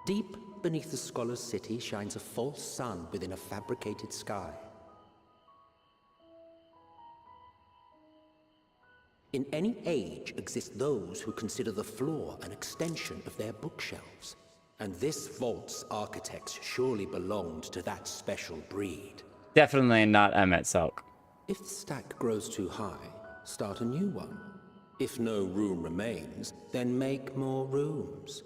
Deep beneath the scholar's city shines a false sun within a fabricated sky. In any age exist those who consider the floor an extension of their bookshelves. And this vault's architects surely belonged to that special breed. Definitely not Emmet Selk. If the stack grows too high, start a new one. If no room remains, then make more rooms.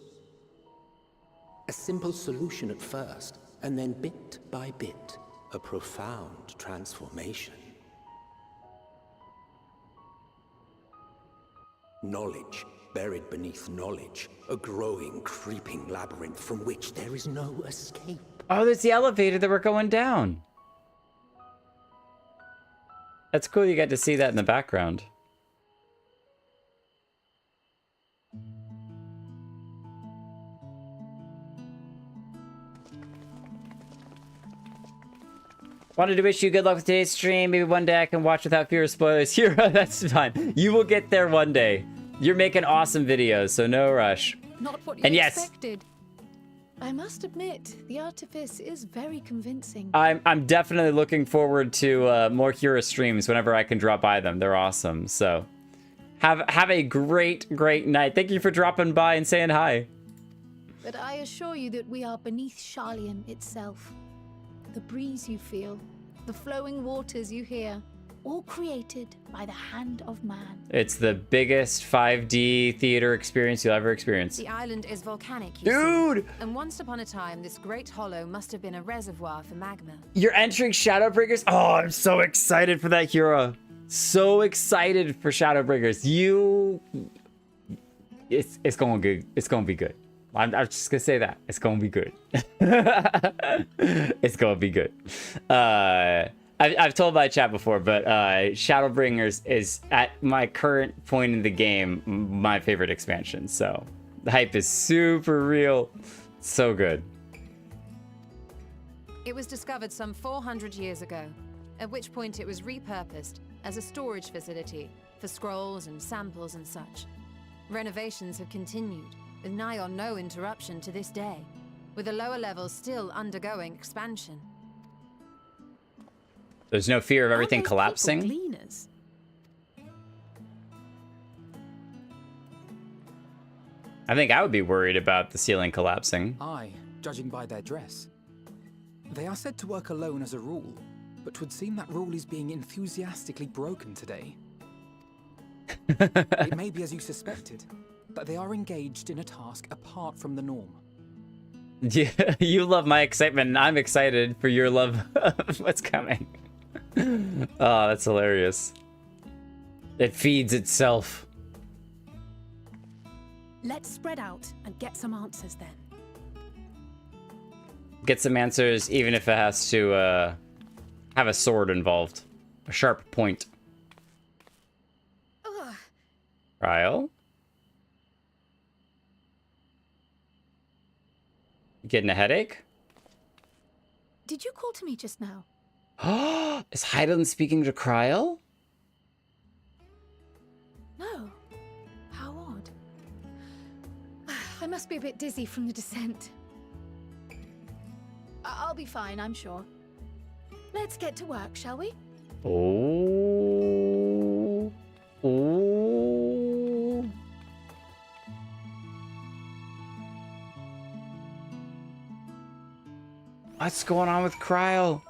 A simple solution at first, and then bit by bit, a profound transformation. Knowledge, buried beneath knowledge, a growing, creeping labyrinth from which there is no escape. Oh, there's the elevator that we're going down. That's cool you get to see that in the background. Wanted to wish you good luck with today's stream. Maybe one day I can watch without fear of spoilers. Here, that's fine. You will get there one day. You're making awesome videos, so no rush. Not what you And yes, expected. I must admit, the artifice is very convincing. I'm definitely looking forward to more Hero streams whenever I can drop by them. They're awesome. So have a great night. Thank you for dropping by and saying hi. But I assure you that we are beneath Sharlayan itself. The breeze you feel, the flowing waters you hear, all created by the hand of man. It's the biggest 5D theater experience you'll ever experience. The island is volcanic, Dude! And once upon a time, this great hollow must have been a reservoir for magma. You're entering Shadowbringers? Oh, I'm so excited for that, Hero. So excited for Shadowbringers. It's going good. It's going to be good. I'm just gonna say that it's gonna be good. It's gonna be good. I've told my chat before, but Shadowbringers is at my current point in the game my favorite expansion. So the hype is super real. So good. It was discovered some 400 years ago, at which point it was repurposed as a storage facility for scrolls and samples and such. Renovations have continued, with nigh on no interruption to this day, with the lower levels still undergoing expansion. There's no fear of everything Aren't those collapsing? people gleaners? I think I would be worried about the ceiling collapsing. Aye, judging by their dress. They are said to work alone as a rule, but 'twould seem that rule is being enthusiastically broken today. It may be as you suspected, that they are engaged in a task apart from the norm. Yeah, you love my excitement, and I'm excited for your love of what's coming. Oh, that's hilarious. It feeds itself. Let's spread out and get some answers then. Get some answers, even if it has to have a sword involved. A sharp point. Ugh. Ryle? You getting a headache? Did you call to me just now? Is Hydaelyn speaking to Kryl? No. How odd. I must be a bit dizzy from the descent. I'll be fine, I'm sure. Let's get to work, shall we? Oh. Oh. What's going on with Kryl?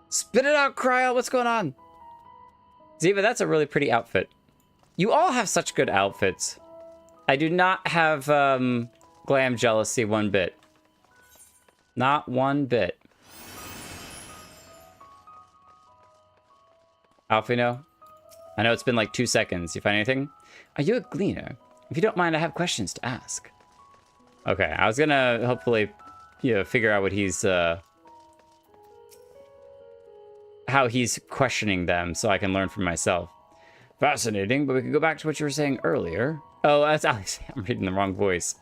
Spit it out, Kryl. What's going on? Ziva, that's a really pretty outfit. You all have such good outfits. I do not have glam jealousy one bit. Not one bit. Alfino? I know it's been like 2 seconds. You find anything? Are you a gleaner? If you don't mind, I have questions to ask. Okay, I was gonna hopefully, you know, figure out what he's, how he's questioning them so I can learn from myself. Fascinating, but we could go back to what you were saying earlier. Oh, that's Alex. I'm reading the wrong voice.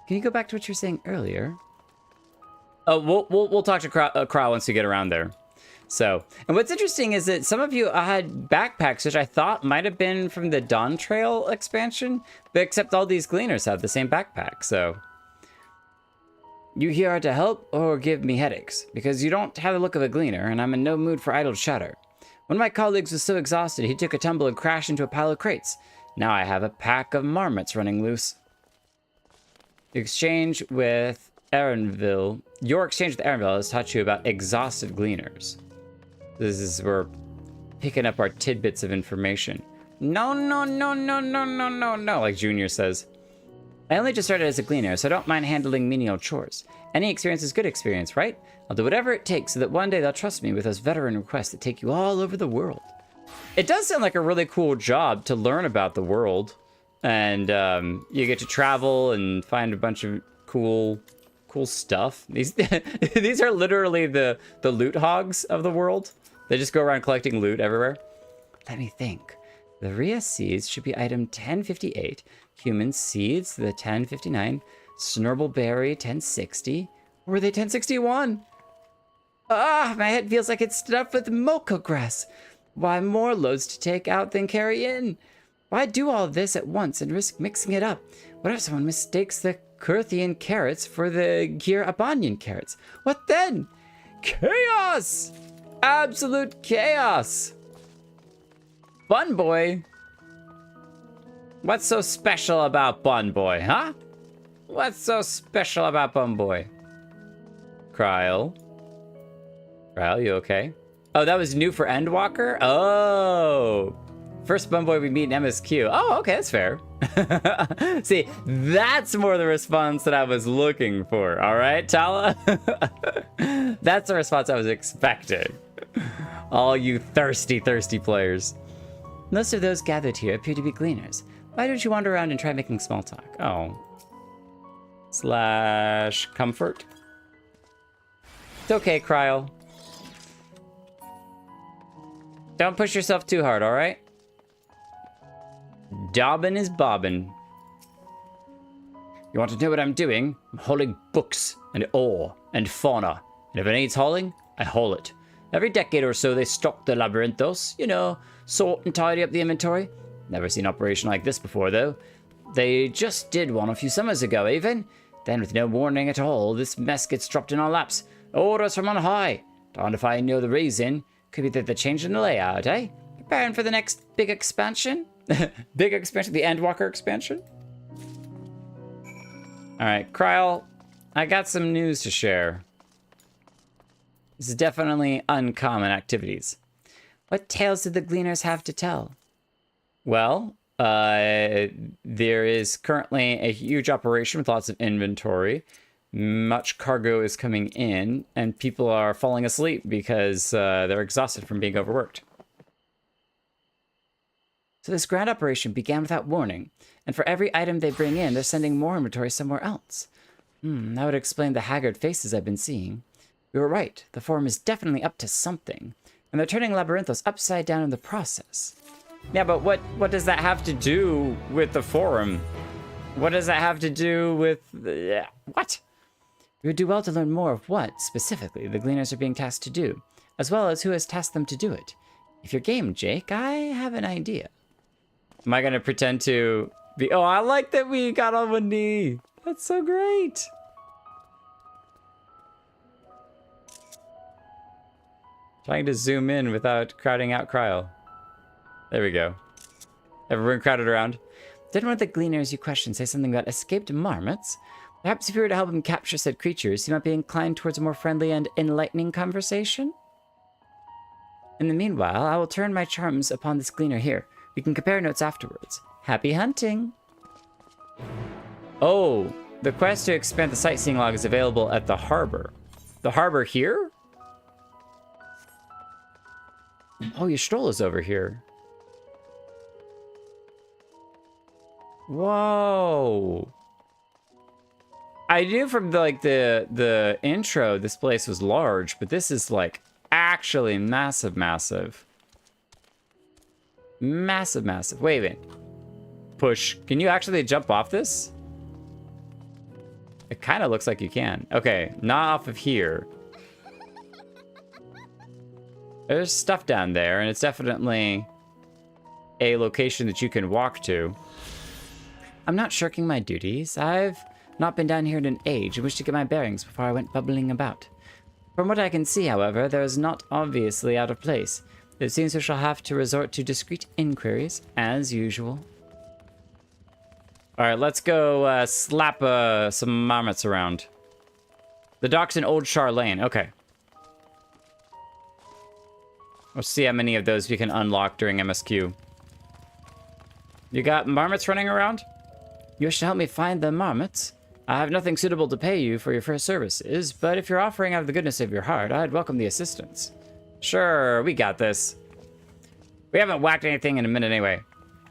Can you go back to what you were saying earlier? Oh, we'll talk to Krau once we get around there. So, and what's interesting is that some of you had backpacks, which I thought might have been from the Dawn Trail expansion, but except all these gleaners have the same backpack, so. You here are to help or give me headaches, because you don't have the look of a gleaner, and I'm in no mood for idle chatter. One of my colleagues was so exhausted he took a tumble and crashed into a pile of crates. Now I have a pack of marmots running loose. Your exchange with Erenville has taught you about exhausted gleaners. This is, we're picking up our tidbits of information. No, like Junior says. I only just started as a gleaner, so I don't mind handling menial chores. Any experience is good experience, right? I'll do whatever it takes so that one day they'll trust me with those veteran requests that take you all over the world. It does sound like a really cool job to learn about the world. And you get to travel and find a bunch of cool stuff. These these are literally the loot hogs of the world. They just go around collecting loot everywhere. Let me think. The Rhea seeds should be item 1058. Human seeds, the 1059. Snurble-berry, 1060. Or were they 1061? Ah, my head feels like it's stuffed with mocha grass. Why, more loads to take out than carry in? Why do all this at once and risk mixing it up? What if someone mistakes the Kurthian carrots for the Gir Abanian carrots? What then? Chaos! Absolute chaos! Bun Boy? What's so special about Bun Boy, huh? What's so special about Bun Boy? Kryl? Kryl, you okay? Oh, that was new for Endwalker? Oh! First Bun Boy we meet in MSQ. Oh, okay, that's fair. See, that's more the response that I was looking for. All right, Tala? That's the response I was expecting. All you thirsty, thirsty players. Most of those gathered here appear to be gleaners. Why don't you wander around and try making small talk? Oh. / comfort. It's okay, Kryl. Don't push yourself too hard, all right? Dobbin is bobbin. You want to know what I'm doing? I'm hauling books and ore and fauna. And if it needs hauling, I haul it. Every decade or so, they stock the labyrinthos. You know, sort and tidy up the inventory. Never seen an operation like this before, though. They just did one a few summers ago, even. Then, with no warning at all, this mess gets dropped in our laps. Orders from on high. Darned if I know the reason. Could be that they're changing the layout, eh? Preparing for the next big expansion? Big expansion? The Endwalker expansion? Alright, Kryl, I got some news to share. This is definitely uncommon activities. What tales did the Gleaners have to tell? Well, there is currently a huge operation with lots of inventory. Much cargo is coming in, and people are falling asleep because they're exhausted from being overworked. So this grand operation began without warning, and for every item they bring in, they're sending more inventory somewhere else. That would explain the haggard faces I've been seeing. We were right, the Forum is definitely up to something, and they're turning Labyrinthos upside down in the process. Yeah, but what does that have to do with the Forum? What does that have to do with... what? We would do well to learn more of what, specifically, the Gleaners are being tasked to do, as well as who has tasked them to do it. If you're game, Jake, I have an idea. Am I gonna pretend to be... Oh, I like that we got on one knee. That's so great. Trying to zoom in without crowding out Kryl. There we go. Everyone crowded around. Didn't one of the Gleaners you questioned say something about escaped marmots? Perhaps if you were to help him capture said creatures, he might be inclined towards a more friendly and enlightening conversation? In the meanwhile, I will turn my charms upon this Gleaner here. We can compare notes afterwards. Happy hunting! Oh, the quest to expand the sightseeing log is available at the harbor. The harbor here? Oh, your stroll is over here. Whoa! I knew from the intro this place was large, but this is like actually massive. Massive. Wait. Push. Can you actually jump off this? It kind of looks like you can. Okay, not off of here. There's stuff down there, and it's definitely a location that you can walk to. I'm not shirking my duties. I've not been down here in an age and wish to get my bearings before I went bubbling about. From what I can see, however, there is not obviously out of place. It seems we shall have to resort to discreet inquiries, as usual. Alright, let's go slap some marmots around. The dock's in Old Char Lane. Okay. Let's see how many of those we can unlock during MSQ. You got marmots running around? You wish to help me find the marmots? I have nothing suitable to pay you for your first services, but if you're offering out of the goodness of your heart, I'd welcome the assistance. Sure, we got this. We haven't whacked anything in a minute anyway.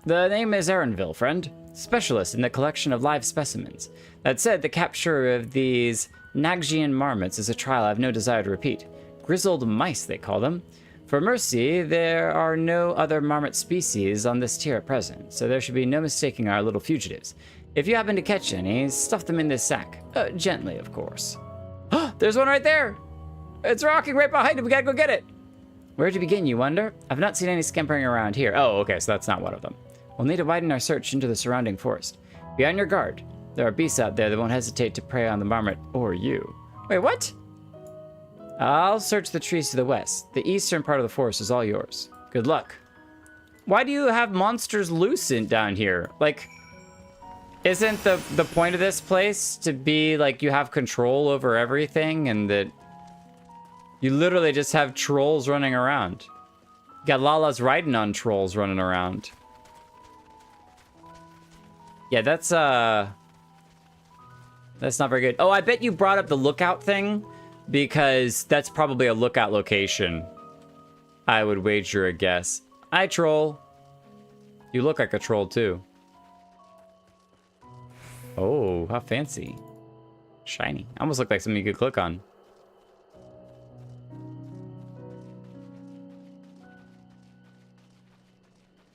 The name is Erenville, friend. Specialist in the collection of live specimens. That said, the capture of these Nagyan marmots is a trial I have no desire to repeat. Grizzled mice, they call them. For mercy, there are no other marmot species on this tier at present, so there should be no mistaking our little fugitives. If you happen to catch any, stuff them in this sack. Gently, of course. There's one right there! It's rocking right behind it. We gotta go get it. Where to begin, you wonder? I've not seen any scampering around here. Oh, okay, so that's not one of them. We'll need to widen our search into the surrounding forest. Be on your guard. There are beasts out there that won't hesitate to prey on the marmot or you. Wait, what? I'll search the trees to the west. The eastern part of the forest is all yours. Good luck. Why do you have monsters loose down here? Like, isn't the point of this place to be like you have control over everything and that you literally just have trolls running around? You got Lala's riding on trolls running around. Yeah, that's not very good. Oh, I bet you brought up the lookout thing because that's probably a lookout location. I would wager a guess. Hi, troll. You look like a troll too. Oh, how fancy. Shiny. Almost look like something you could click on.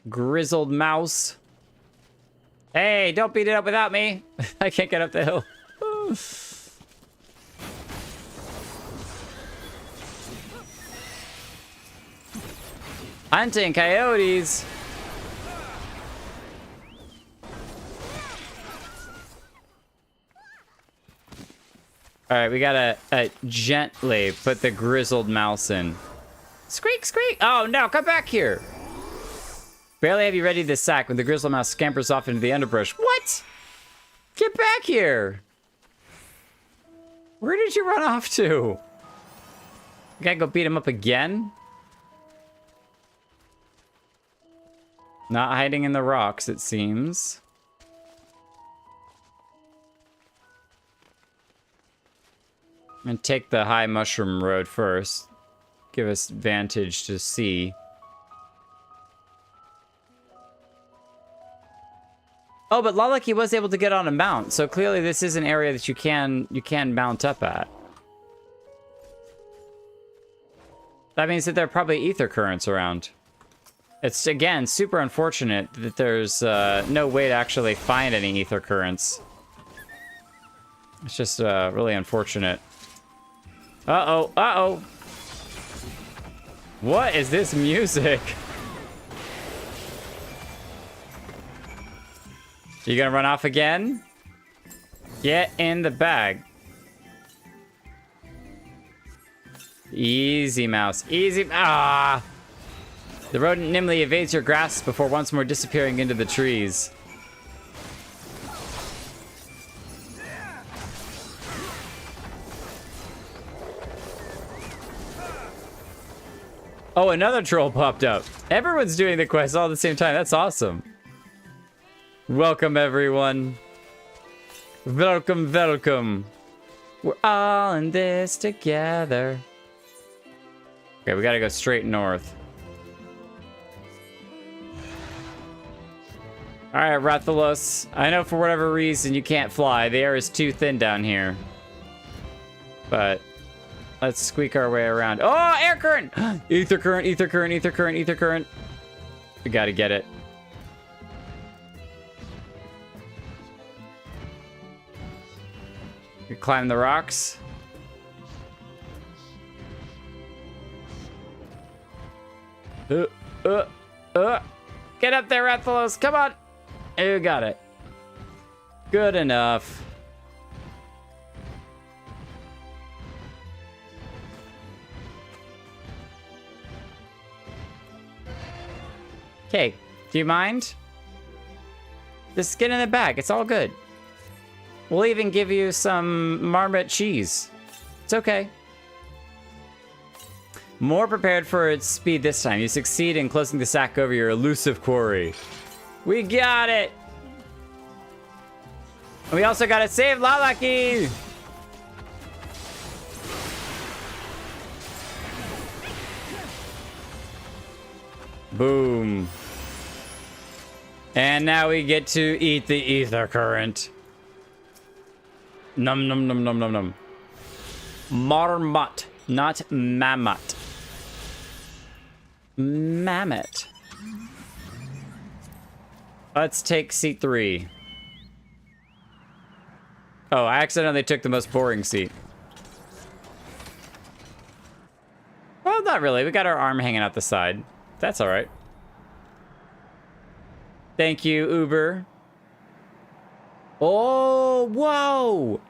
Grizzled mouse. Hey, don't beat it up without me. I can't get up the hill. Hunting coyotes. All right, we gotta gently put the grizzled mouse in. Squeak, squeak. Oh no, come back here. Barely have you readied this sack when the grizzled mouse scampers off into the underbrush. What? Get back here. Where did you run off to? You gotta go beat him up again? Not hiding in the rocks, it seems. I'm gonna take the high mushroom road first. Give us vantage to see. Oh, but Lalaki was able to get on a mount, so clearly this is an area that you can mount up at. That means that there are probably ether currents around. It's, again, super unfortunate that there's no way to actually find any ether currents. It's just really unfortunate. Uh-oh, uh-oh. What is this music? You gonna run off again? Get in the bag. Easy, mouse. Easy. Ah! The rodent nimbly evades your grasp before once more disappearing into the trees. Oh, another troll popped up. Everyone's doing the quest all at the same time. That's awesome. Welcome, everyone. Welcome, welcome. We're all in this together. Okay, we gotta go straight north. Alright, Rathalos. I know for whatever reason you can't fly. The air is too thin down here. But let's squeak our way around. Oh, air current! Ether current, ether current, ether current, ether current. We gotta get it. We climb the rocks. Get up there, Rathalos. Come on. You got it. Good enough. Okay, do you mind? Just get in the bag. It's all good. We'll even give you some marmot cheese. It's okay. More prepared for its speed this time. You succeed in closing the sack over your elusive quarry. We got it! And we also gotta save Lalaki! Boom. And now we get to eat the ether current. Num num num num num num. Marmot, not mammoth. Mammoth. Let's take seat 3. Oh, I accidentally took the most boring seat. Well, not really. We got our arm hanging out the side. That's all right. Thank you, Uber. Oh, whoa!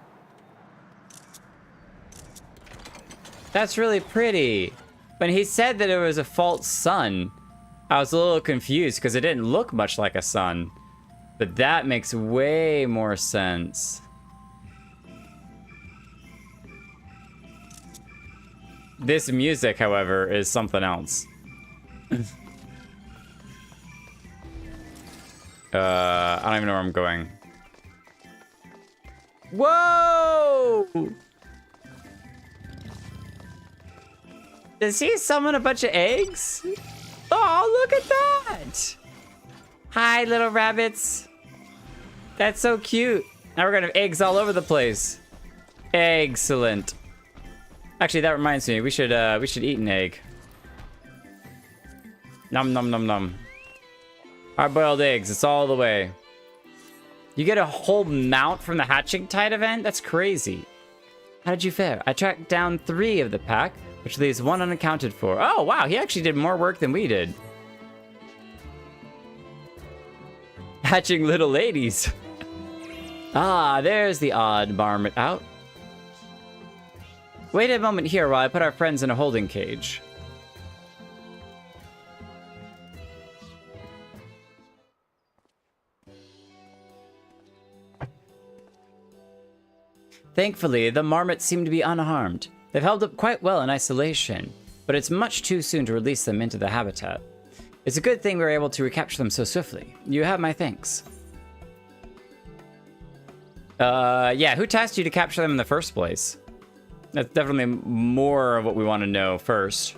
That's really pretty. When he said that it was a false sun, I was a little confused because it didn't look much like a sun. But that makes way more sense. This music, however, is something else. I don't even know where I'm going. Whoa! Does he summon a bunch of eggs? Oh, look at that! Hi, little rabbits. That's so cute. Now we're gonna have eggs all over the place. Excellent. Actually, that reminds me. We should eat an egg. Nom nom nom nom. Hard-boiled eggs. It's all the way. You get a whole mount from the hatching tide event? That's crazy. How did you fare? I tracked down 3 of the pack, which leaves 1 unaccounted for. Oh, wow. He actually did more work than we did. Hatching little ladies. Ah, there's the odd marmot out. Wait a moment here while I put our friends in a holding cage. Thankfully, the marmots seem to be unharmed. They've held up quite well in isolation, but it's much too soon to release them into the habitat. It's a good thing we were able to recapture them so swiftly. You have my thanks. Yeah, who tasked you to capture them in the first place? That's definitely more of what we want to know first.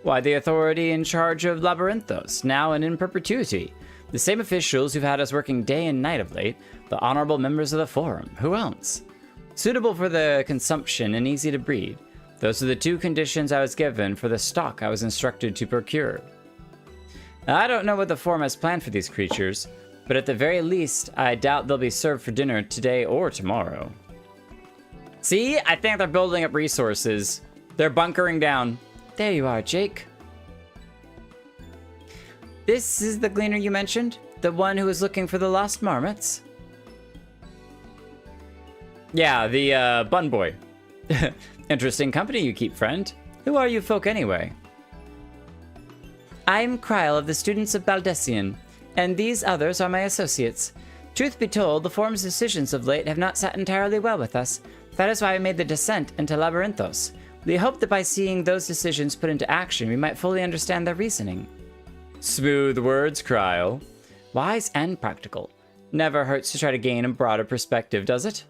Why, the authority in charge of Labyrinthos, now and in perpetuity. The same officials who've had us working day and night of late, the honorable members of the Forum. Who else? Suitable for the consumption and easy to breed. Those are the 2 conditions I was given for the stock I was instructed to procure. Now, I don't know what the Forum has planned for these creatures, but at the very least, I doubt they'll be served for dinner today or tomorrow. See, I think they're building up resources. They're bunkering down. There you are, Jake. This is the gleaner you mentioned? The one who was looking for the lost marmots? Yeah, the bun boy. Interesting company you keep, friend. Who are you folk anyway? I'm Kryl of the Students of Baldessian, and these others are my associates. Truth be told, the Forum's decisions of late have not sat entirely well with us. That is why we made the descent into Labyrinthos. We hope that by seeing those decisions put into action, we might fully understand their reasoning. Smooth words, Kryl. Wise and practical. Never hurts to try to gain a broader perspective, does it?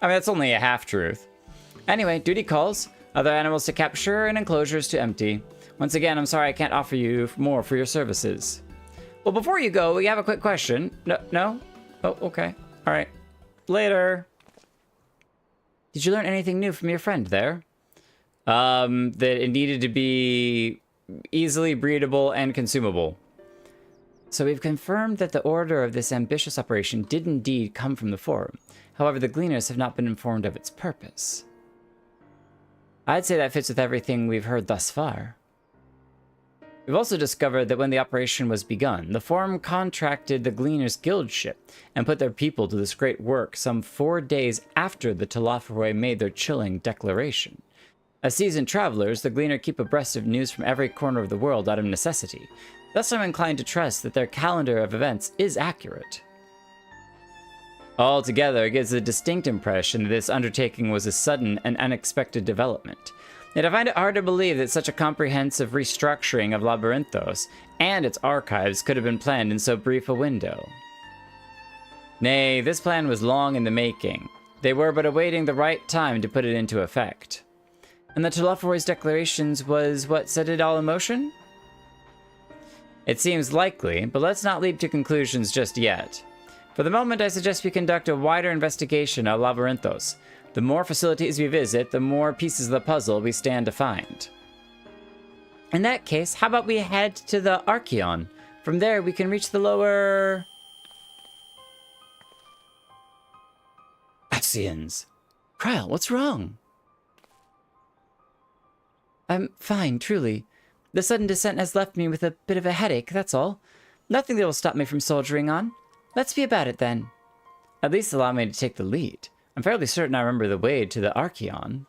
I mean, that's only a half-truth. Anyway, duty calls. Other animals to capture and enclosures to empty. Once again, I'm sorry I can't offer you more for your services. Well, before you go, we have a quick question. No? Oh, okay. All right. Later. Did you learn anything new from your friend there? That it needed to be easily breedable and consumable. So we've confirmed that the order of this ambitious operation did indeed come from the Forum. However, the Gleaners have not been informed of its purpose. I'd say that fits with everything we've heard thus far. We've also discovered that when the operation was begun, the Forum contracted the Gleaners Guild ship and put their people to this great work some 4 days after the Telophoroi made their chilling declaration. As seasoned travelers, the Gleaner keep abreast of news from every corner of the world out of necessity. Thus I'm inclined to trust that their calendar of events is accurate. Altogether, it gives a distinct impression that this undertaking was a sudden and unexpected development. Yet I find it hard to believe that such a comprehensive restructuring of Labyrinthos and its archives could have been planned in so brief a window. Nay, this plan was long in the making. They were but awaiting the right time to put it into effect. And the Telophoroi's declarations was what set it all in motion? It seems likely, but let's not leap to conclusions just yet. For the moment, I suggest we conduct a wider investigation of Labyrinthos. The more facilities we visit, the more pieces of the puzzle we stand to find. In that case, how about we head to the Archeon? From there, we can reach the lower... Axions. Kryl, what's wrong? I'm fine, truly. The sudden descent has left me with a bit of a headache, that's all. Nothing that will stop me from soldiering on. Let's be about it, then. At least allow me to take the lead. I'm fairly certain I remember the way to the Archeon.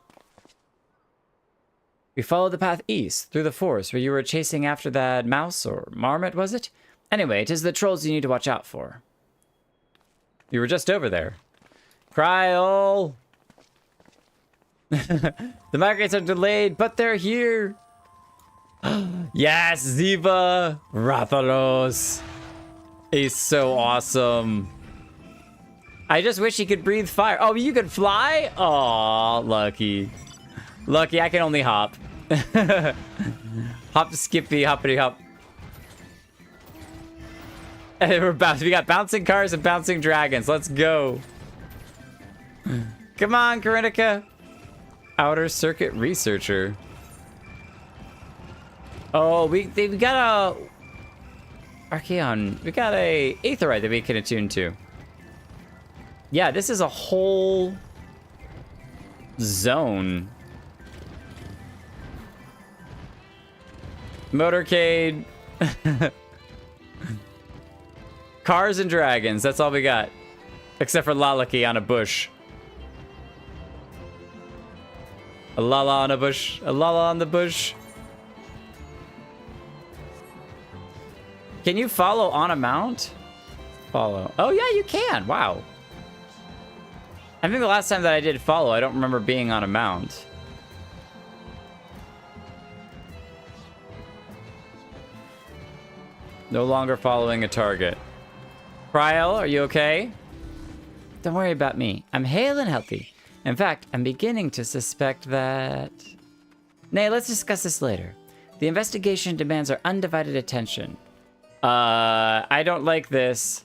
We followed the path east, through the forest, where you were chasing after that mouse, or marmot, was it? Anyway, it is the trolls you need to watch out for. You were just over there. Kryl! The migrates are delayed, but they're here! Yes, Ziva! Rathalos! He's so awesome. I just wish he could breathe fire. Oh, you could fly? Aw, lucky. Lucky, I can only hop. Hop, skippy, hoppity hop. And we got bouncing cars and bouncing dragons. Let's go. Come on, Karinika. Outer Circuit Researcher. Oh, we got a... Archeon. We got a Aetheryte that we can attune to. Yeah, this is a whole zone. Motorcade. Cars and dragons, that's all we got. Except for Lalaki on a bush. A Lala on a bush. A Lala on the bush. Can you follow on a mount? Follow. Oh yeah, you can. Wow. I think the last time that I did follow, I don't remember being on a mount. No longer following a target. Kryl, are you okay? Don't worry about me. I'm hale and healthy. In fact, I'm beginning to suspect that... Nay, let's discuss this later. The investigation demands our undivided attention. I don't like this.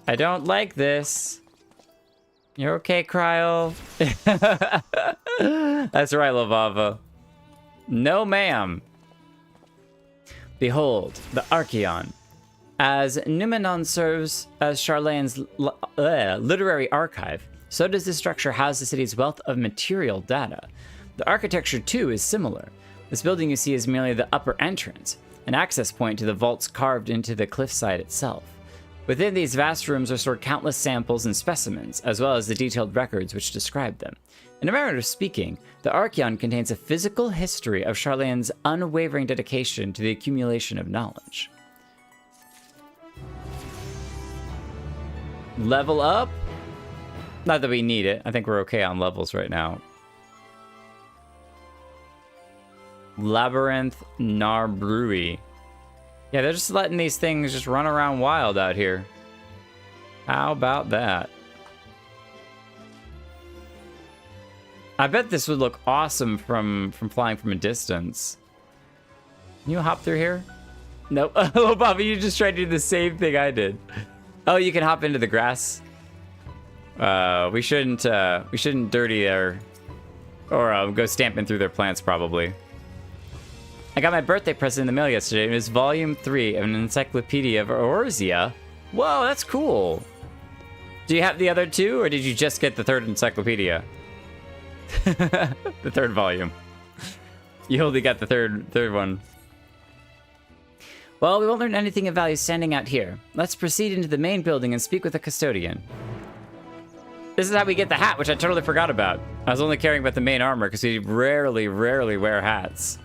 I don't like this. You're okay, Kryl? That's right, Lavava. No, ma'am. Behold, the Archeon. As Numenon serves as Charlane's literary archive, so does this structure house the city's wealth of material data. The architecture, too, is similar. This building you see is merely the upper entrance, an access point to the vaults carved into the cliffside itself. Within these vast rooms are stored countless samples and specimens, as well as the detailed records which describe them. In a manner of speaking, the Archeon contains a physical history of Charlane's unwavering dedication to the accumulation of knowledge. Level up? Not that we need it. I think we're okay on levels right now. Labyrinth Narbrui. Yeah, they're just letting these things just run around wild out here. How about that? I bet this would look awesome from flying from a distance. Can you hop through here? Nope. Oh, Bobby, you just tried to do the same thing I did. Oh, you can hop into the grass. We shouldn't dirty their, or go stamping through their plants probably. I got my birthday present in the mail yesterday. It was volume 3 of an encyclopedia of Orzia. Whoa, that's cool. Do you have the other two, or did you just get the third encyclopedia? The third volume. You only got the third one. Well, we won't learn anything of value standing out here. Let's proceed into the main building and speak with the custodian. This is how we get the hat, which I totally forgot about. I was only caring about the main armor because we rarely wear hats.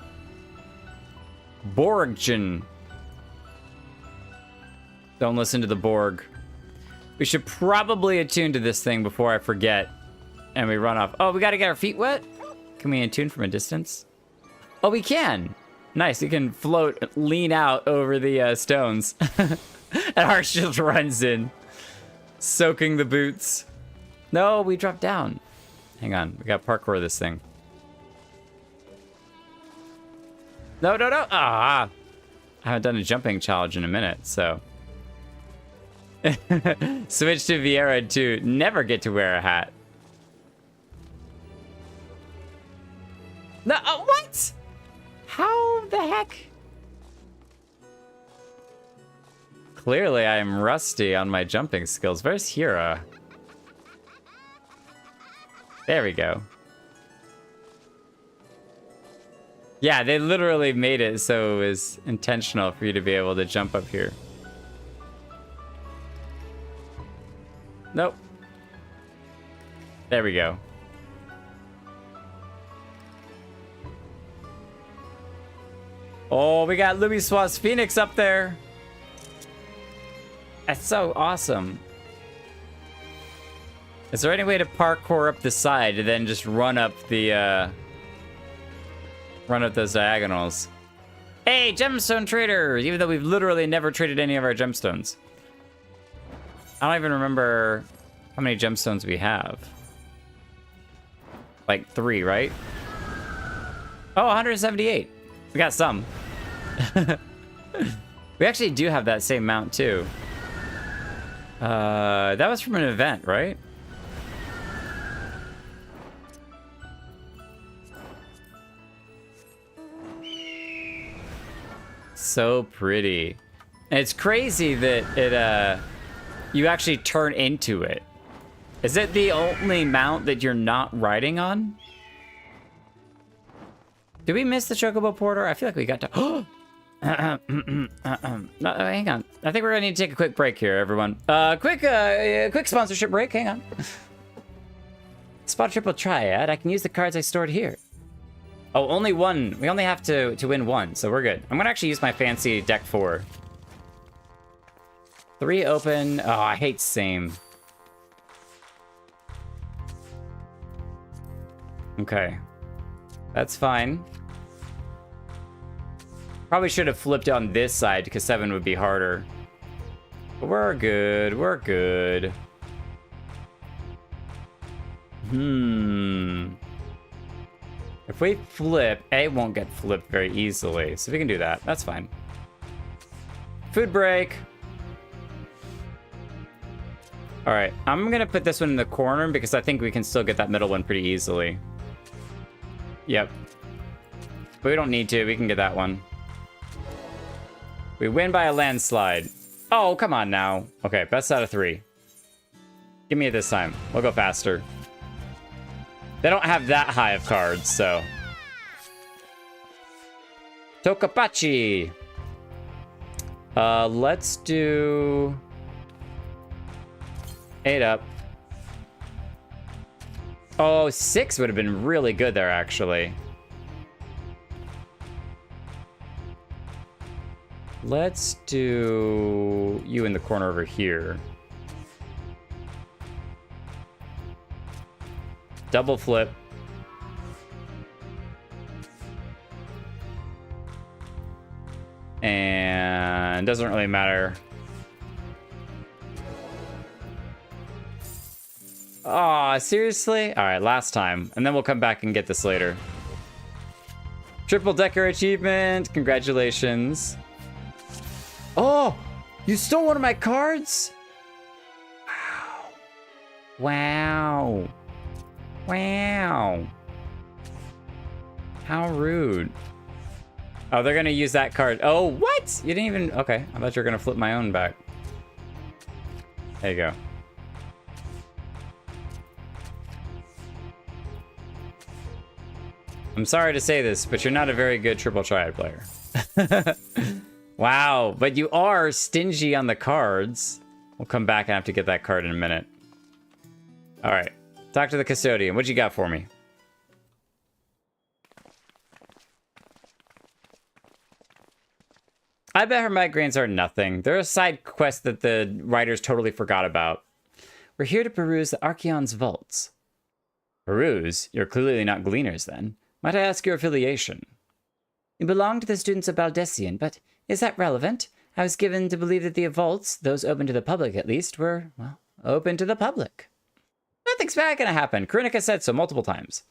Borggen. Don't listen to the Borg. We should probably attune to this thing before I forget and we run off. Oh, we gotta get our feet wet? Can we attune from a distance? Oh, we can. Nice, you can float, lean out over the stones. And Harsh just runs in, soaking the boots. No, we dropped down. Hang on, we got parkour this thing. No. Ah, I haven't done a jumping challenge in a minute, so. Switch to Vieira to never get to wear a hat. No, what? How the heck? Clearly, I am rusty on my jumping skills. Where's Hira? There we go. Yeah, they literally made it so it was intentional for you to be able to jump up here. Nope. There we go. Oh, we got Louis Suarez Phoenix up there. That's so awesome. Is there any way to parkour up the side and then just run up the, run up those diagonals? Hey, gemstone trader! Even though we've literally never traded any of our gemstones. I don't even remember how many gemstones we have. Like 3, right? Oh, 178. We got some. We actually do have that same mount too. That was from an event, right? So pretty. And it's crazy that it, you actually turn into it. Is it the only mount that you're not riding on? Did we miss the Chocobo Porter? I feel like we got to... No, hang on. I think we're gonna need to take a quick break here, everyone. Quick sponsorship break. Hang on. Spot triple triad. I can use the cards I stored here. Oh, only one. We only have to win one, so we're good. I'm gonna actually use my fancy deck 4. 3 open. Oh, I hate same. Okay. That's fine. Probably should have flipped on this side because 7 would be harder. But we're good. We're good. If we flip, A won't get flipped very easily. So we can do that. That's fine. Food break. All right. I'm going to put this one in the corner because I think we can still get that middle one pretty easily. Yep. But we don't need to. We can get that one. We win by a landslide. Oh, come on now. Okay, best out of 3. Give me it this time. We'll go faster. They don't have that high of cards, so. Tokapachi. Let's do 8 up. Oh, 6 would have been really good there, actually. Let's do you in the corner over here. Double flip. And doesn't really matter. Aw, seriously? All right, last time. And then we'll come back and get this later. Triple decker achievement. Congratulations. Oh, you stole one of my cards? Wow. Wow. How rude. Oh, they're gonna use that card. Oh, what? You didn't even... Okay, I thought you were gonna flip my own back. There you go. I'm sorry to say this, but you're not a very good triple triad player. Wow, but you are stingy on the cards. We'll come back and have to get that card in a minute. All right, talk to the custodian. What you got for me? I bet her migraines are nothing. They're a side quest that the writers totally forgot about. We're here to peruse the Archeon's vaults. Peruse? You're clearly not gleaners, then. Might I ask your affiliation? You belong to the students of Baldessian, but is that relevant? I was given to believe that the vaults, those open to the public at least, were, well, open to the public. Nothing's bad gonna happen. Krinika said so multiple times.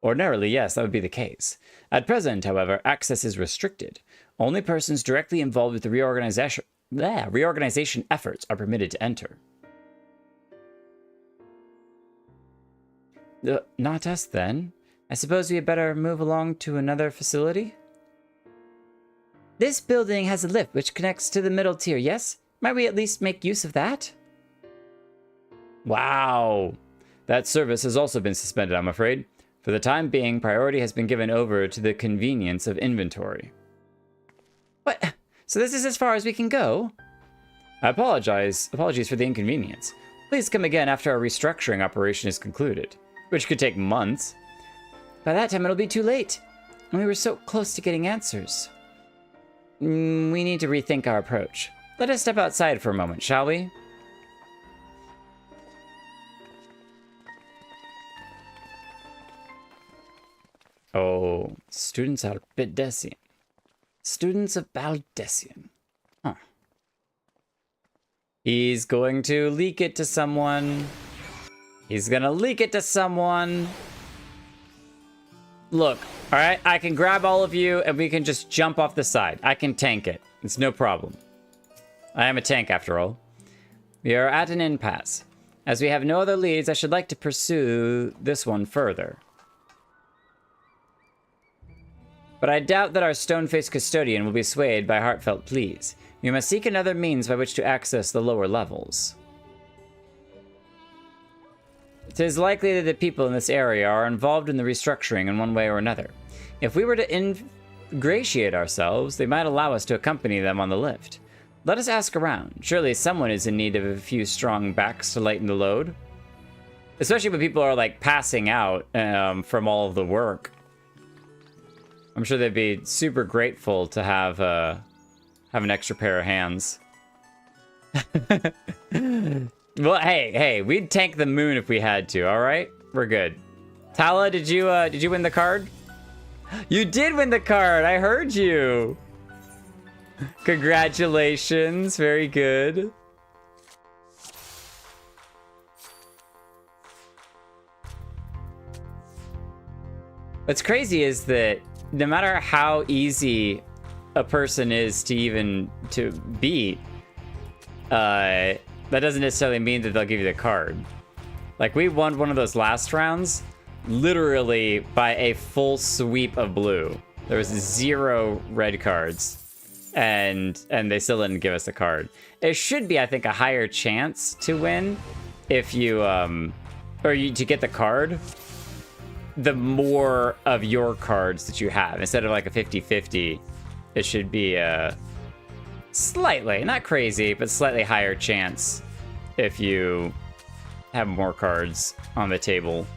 Ordinarily, yes, that would be the case. At present, however, access is restricted. Only persons directly involved with the reorganization efforts are permitted to enter. Not us, then. I suppose we had better move along to another facility? This building has a lift which connects to the middle tier, yes? Might we at least make use of that? Wow. That service has also been suspended, I'm afraid. For the time being, priority has been given over to the convenience of inventory. What? So this is as far as we can go? Apologies for the inconvenience. Please come again after our restructuring operation is concluded, which could take months. By that time, it'll be too late. And we were so close to getting answers. We need to rethink our approach. Let us step outside for a moment, shall we? Oh, students out of Baldessian. Students of Baldessian. Huh. He's going to leak it to someone. He's gonna leak it to someone. Look, all right, I can grab all of you and we can just jump off the side. I can tank it. It's no problem. I am a tank after all. We are at an impasse. As we have no other leads, I should like to pursue this one further. But I doubt that our stone-faced custodian will be swayed by heartfelt pleas. We must seek another means by which to access the lower levels. It is likely that the people in this area are involved in the restructuring in one way or another. If we were to ingratiate ourselves, they might allow us to accompany them on the lift. Let us ask around. Surely someone is in need of a few strong backs to lighten the load. Especially when people are like passing out from all of the work. I'm sure they'd be super grateful to have an extra pair of hands. Well, hey, we'd tank the moon if we had to. All right, we're good. Tala, did you win the card? You did win the card. I heard you. Congratulations. Very good. What's crazy is that no matter how easy a person is to even to beat, that doesn't necessarily mean that they'll give you the card. Like, we won one of those last rounds literally by a full sweep of blue. There was 0 red cards, and they still didn't give us the card. It should be, I think, a higher chance to win if you to get the card the more of your cards that you have. Instead of like a 50-50, it should be a slightly, not crazy, but slightly higher chance if you have more cards on the table.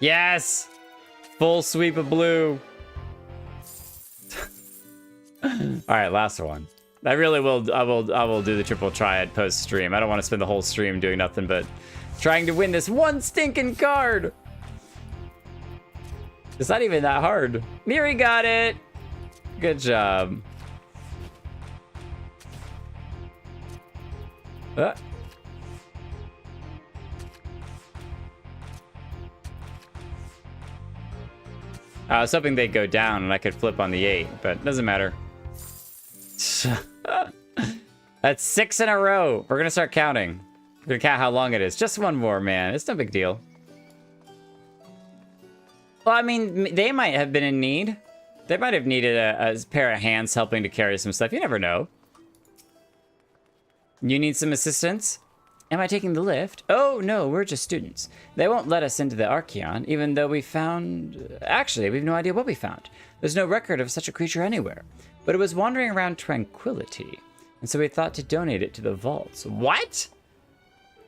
Yes! Full sweep of blue. All right, last one. I really will. I will do the triple triad post stream. I don't want to spend the whole stream doing nothing but trying to win this one stinking card. It's not even that hard. Miri got it. Good job. I was hoping they'd go down and I could flip on the 8, but it doesn't matter. That's 6 in a row. We're gonna start counting. We're gonna count how long it is. Just one more, man. It's no big deal. Well, I mean, they might have been in need. They might have needed a pair of hands helping to carry some stuff. You never know. You need some assistance? Am I taking the lift? Oh, no, we're just students. They won't let us into the Archeon, even though we found... Actually, we have no idea what we found. There's no record of such a creature anywhere. But it was wandering around Tranquility, and so we thought to donate it to the vaults. What?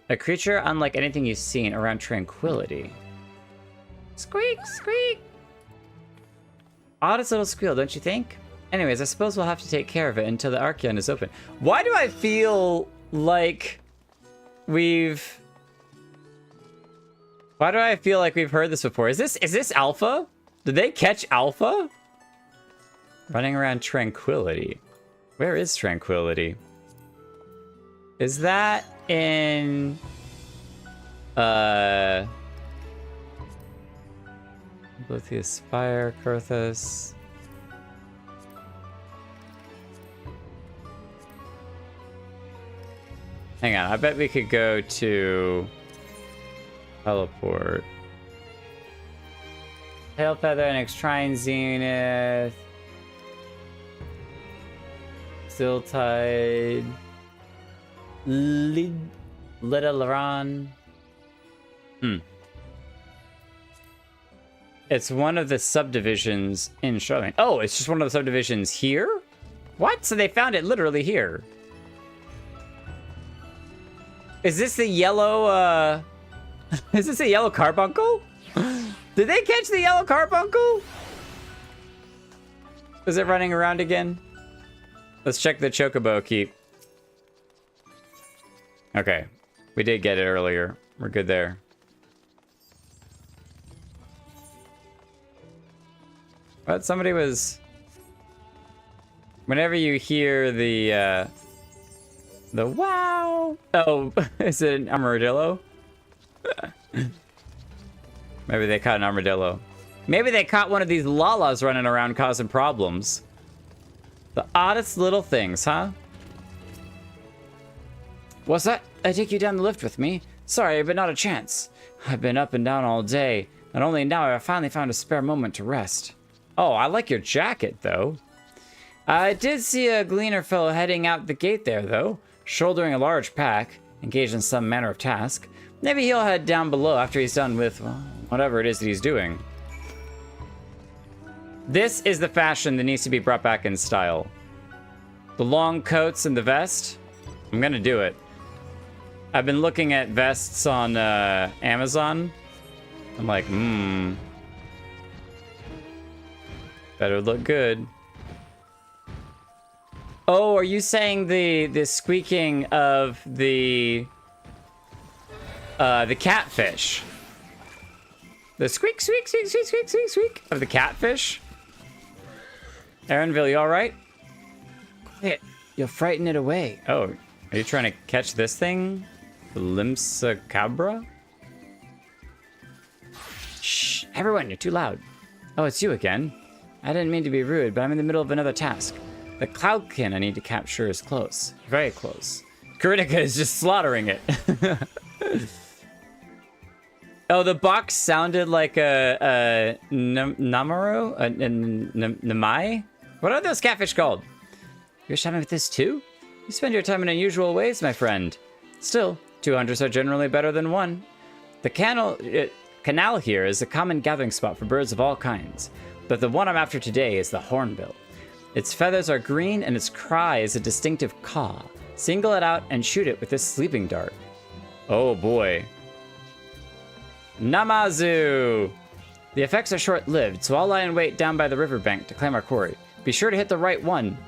A creature unlike anything you've seen around Tranquility. Squeak, squeak! Oddest little squeal, don't you think? Anyways, I suppose we'll have to take care of it until the Archeon is open. Why do I feel like... Why do I feel like we've heard this before? Is this Alpha? Did they catch Alpha? Running around Tranquility. Where is Tranquility? Is that in... Bothia Spire, Kurthus... Hang on, I bet we could go to teleport. Tail Feather, next Trine Zenith. Siltide. Little Laran. It's one of the subdivisions in Charlemagne. Oh, it's just one of the subdivisions here? What? So they found it literally here. Is this the yellow, is this a yellow carbuncle? Did they catch the yellow carbuncle? Is it running around again? Let's check the chocobo keep. Okay. We did get it earlier. We're good there. But somebody was... Whenever you hear the wow! Oh, is it an armadillo? Maybe they caught an armadillo. Maybe they caught one of these lalas running around causing problems. The oddest little things, huh? What's that? I take you down the lift with me? Sorry, but not a chance. I've been up and down all day, and only now have I finally found a spare moment to rest. Oh, I like your jacket, though. I did see a gleaner fellow heading out the gate there, though, shouldering a large pack, engaged in some manner of task. Maybe he'll head down below after he's done with, well, whatever it is that he's doing. This is the fashion that needs to be brought back in style. The long coats and the vest. I'm gonna do it. I've been looking at vests on Amazon. I'm like, better look good. Oh, are you saying the squeaking of the catfish? The squeak, squeak, squeak, squeak, squeak, squeak, squeak of the catfish? Aaronville, you all right? Quiet, you'll frighten it away. Oh, are you trying to catch this thing? The Limsa Cabra? Shh, everyone, you're too loud. Oh, it's you again. I didn't mean to be rude, but I'm in the middle of another task. The cloudkin I need to capture is close. Very close. Kuritika is just slaughtering it. Oh, the box sounded like a Namaru? A Namai? What are those catfish called? You're shopping with this too? You spend your time in unusual ways, my friend. Still, 2 hunters are generally better than 1. The canal here is a common gathering spot for birds of all kinds, but the one I'm after today is the hornbill. Its feathers are green and its cry is a distinctive caw. Single it out and shoot it with this sleeping dart. Oh boy. Namazu! The effects are short-lived, so I'll lie in wait down by the riverbank to claim our quarry. Be sure to hit the right one.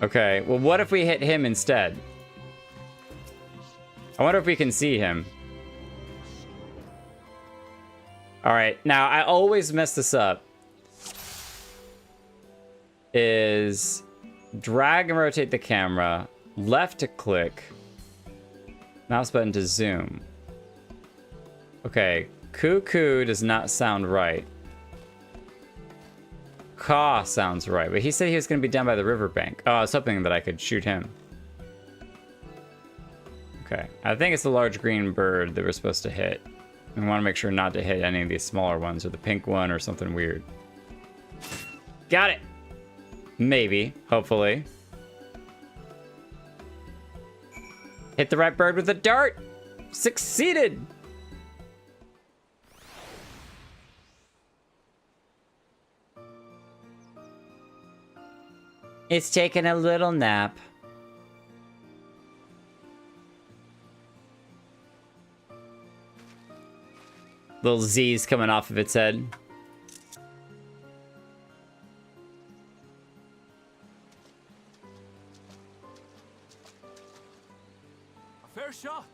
Okay, well what if we hit him instead? I wonder if we can see him. Alright, now I always mess this up. Is drag and rotate the camera, left to click, mouse button to zoom. Okay, cuckoo does not sound right. Caw sounds right, but he said he was going to be down by the riverbank. Oh, I was hoping that I could shoot him. Okay, I think it's the large green bird that we're supposed to hit. We want to make sure not to hit any of these smaller ones, or the pink one, or something weird. Got it! Maybe, hopefully. Hit the right bird with a dart. Succeeded. It's taking a little nap. Little Z's coming off of its head. A fair shot.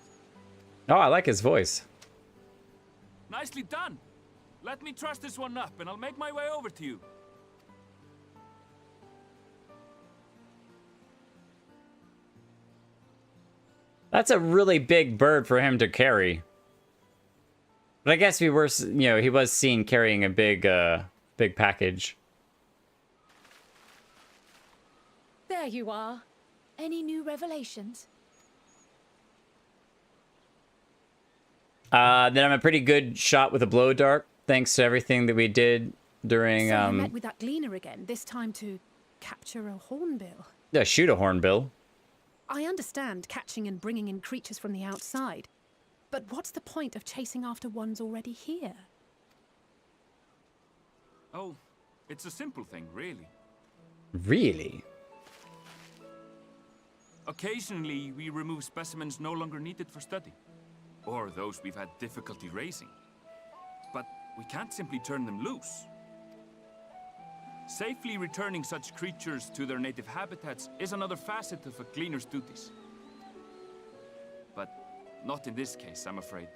Oh, I like his voice. Nicely done. Let me truss this one up and I'll make my way over to you. That's a really big bird for him to carry. But I guess we were, you know, he was seen carrying a big package. There you are. Any new revelations? Then I'm a pretty good shot with a blow dart, thanks to everything that we did during, So you met with that gleaner again, this time to capture a hornbill. yeah, shoot a hornbill. I understand catching and bringing in creatures from the outside, but what's the point of chasing after ones already here? Oh, it's a simple thing, really. Really? Occasionally, we remove specimens no longer needed for study, or those we've had difficulty raising. But we can't simply turn them loose. Safely returning such creatures to their native habitats is another facet of a cleaner's duties. But not in this case, I'm afraid.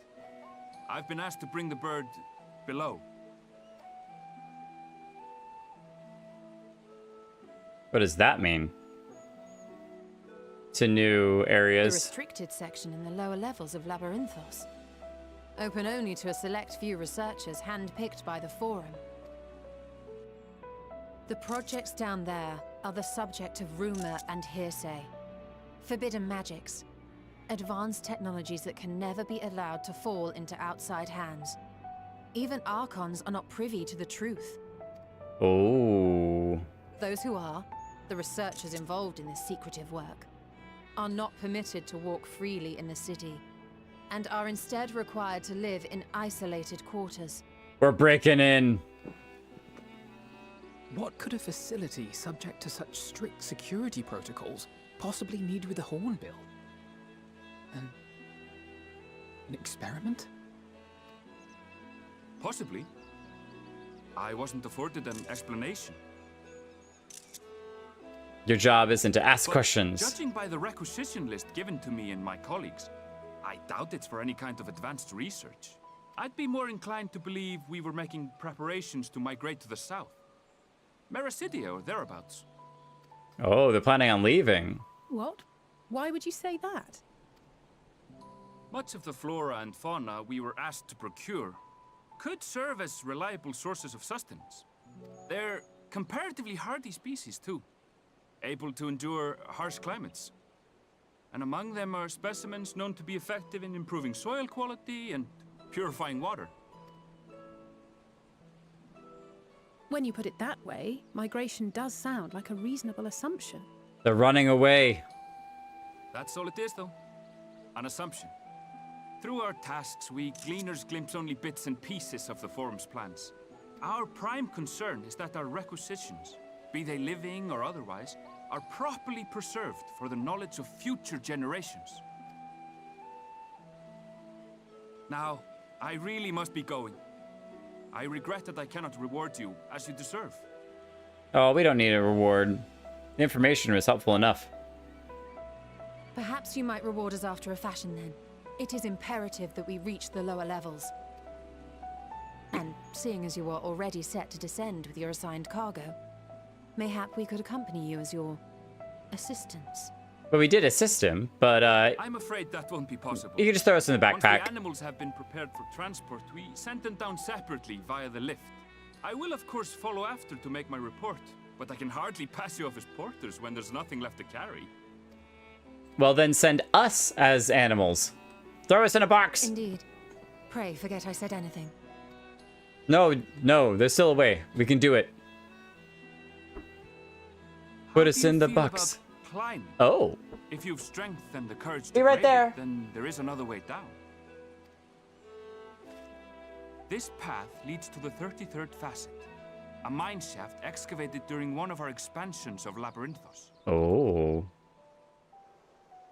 I've been asked to bring the bird below. What does that mean? To new The areas. restricted section in the lower levels of Labyrinthos. Open only to a select few researchers handpicked by the Forum. The projects down there are the subject of rumor and hearsay. Forbidden magics. Advanced technologies that can never be allowed to fall into outside hands. Even Archons are not privy to the truth. Oh. Those who are, the researchers involved in this secretive work, are not permitted to walk freely in the city, and are instead required to live in isolated quarters. We're breaking in. What could a facility subject to such strict security protocols possibly need with a hornbill? An experiment? Possibly. I wasn't afforded an explanation. Your job isn't to ask But questions. judging by the requisition list given to me and my colleagues, I doubt it's for any kind of advanced research. I'd be more inclined to believe we were making preparations to migrate to the south. Mericidia or thereabouts. Oh, they're planning on leaving. What? Why would you say that? Much of the flora and fauna we were asked to procure could serve as reliable sources of sustenance. They're comparatively hardy species too, able to endure harsh climates. And among them are specimens known to be effective in improving soil quality and purifying water. When you put it that way, migration does sound like a reasonable assumption. They're running away. That's all it is, though. An assumption. Through our tasks, we gleaners glimpse only bits and pieces of the Forum's plans. Our prime concern is that our requisitions, be they living or otherwise, are properly preserved for the knowledge of future generations. Now, I really must be going. I regret that I cannot reward you as you deserve. Oh, we don't need a reward. The information was helpful enough. Perhaps you might reward us after a fashion then. It is imperative that we reach the lower levels. And seeing as you are already set to descend with your assigned cargo, mayhap we could accompany you as your assistants. But we did assist him, but I'm afraid that won't be possible. you can just throw us in the Once the backpack. animals have been prepared for transport, we send them down separately via the lift. I will, of course, follow after to make my report, but I can hardly pass you off as porters when there's nothing left to carry. Well, then send us as animals. Throw us in a box. Indeed. Pray forget I said anything. No, there's still a way. We can do it. How Put do us you in the feel box. about climbing? Oh, If you've strength and the courage to Be right brave there. it, then there is another way down. This path leads to the 33rd facet, a mine shaft excavated during one of our expansions of Labyrinthos. Oh.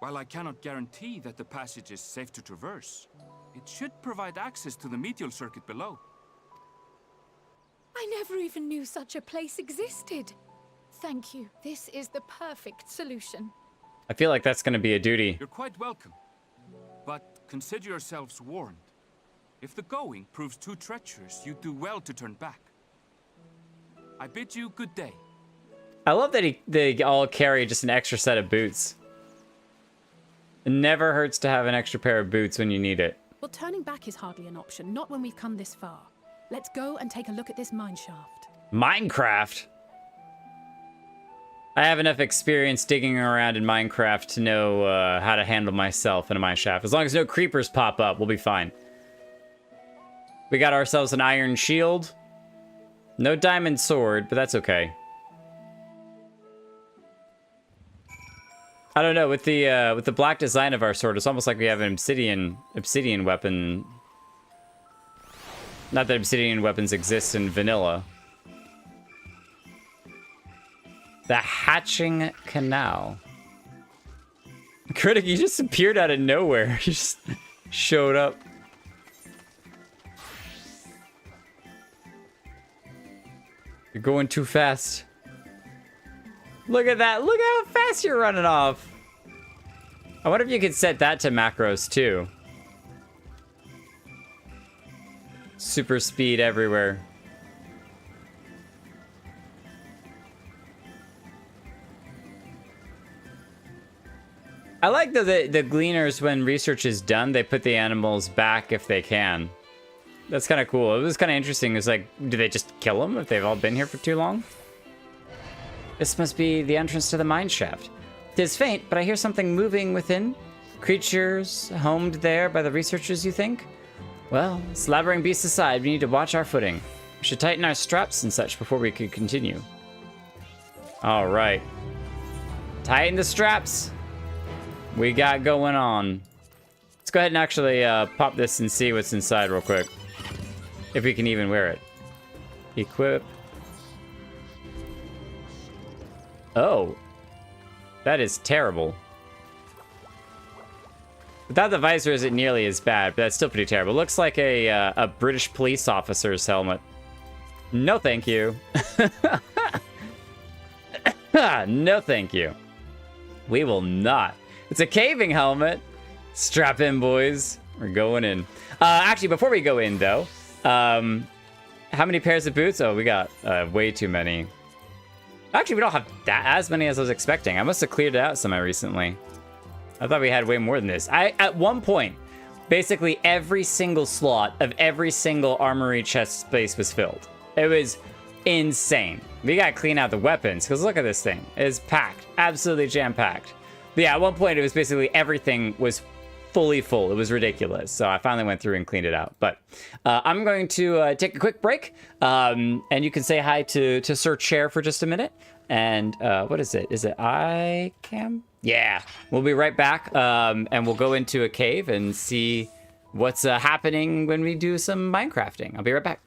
While I cannot guarantee that the passage is safe to traverse, it should provide access to the medial circuit below. I never even knew such a place existed. Thank you. This is the perfect solution. I feel like that's going to be a duty. You're quite welcome, but consider yourselves warned. If the going proves too treacherous, you'd do well to turn back. I bid you good day. I love that they all carry just an extra set of boots. It never hurts to have an extra pair of boots when you need it. Well, turning back is hardly an option, not when we've come this far. Let's go and take a look at this mine shaft. Minecraft? I have enough experience digging around in Minecraft to know how to handle myself in a mine shaft. As long as no creepers pop up, we'll be fine. We got ourselves an iron shield. No diamond sword, but that's okay. I don't know, with the black design of our sword, it's almost like we have an obsidian weapon. Not that obsidian weapons exist in vanilla. The hatching canal. Critic, you just appeared out of nowhere. You just showed up. You're going too fast. Look at that. Look how fast you're running off. I wonder if you could set that to macros too. Super speed everywhere. I like the gleaners, when research is done, they put the animals back if they can. That's kind of cool. It was kind of interesting. It's like, do they just kill them if they've all been here for too long? This must be the entrance to the mine shaft. 'Tis faint, but I hear something moving within. Creatures homed there by the researchers, you think? Well, slabbering beasts aside, we need to watch our footing. We should tighten our straps and such before we could continue. All right. Tighten the straps. We got going on. Let's go ahead and actually pop this and see what's inside real quick. If we can even wear it. Equip. Oh. That is terrible. Without the visor, isn't nearly as bad, but that's still pretty terrible. Looks like a British police officer's helmet. No, thank you. No, thank you. We will not. It's a caving helmet. Strap in, boys. We're going in. Actually, before we go in, though, how many pairs of boots? Oh, we got way too many. Actually, we don't have as many as I was expecting. I must have cleared it out semi recently. I thought we had way more than this. At one point, basically every single slot of every single armory chest space was filled. It was insane. We gotta clean out the weapons, because look at this thing. It's packed. Absolutely jam-packed. But yeah, at one point, it was basically everything was fully full. It was ridiculous. So I finally went through and cleaned it out. But I'm going to take a quick break. And you can say hi to Sir Chair for just a minute. And what is it? Is it iCam? Yeah. We'll be right back. And we'll go into a cave and see what's happening when we do some Minecrafting. I'll be right back.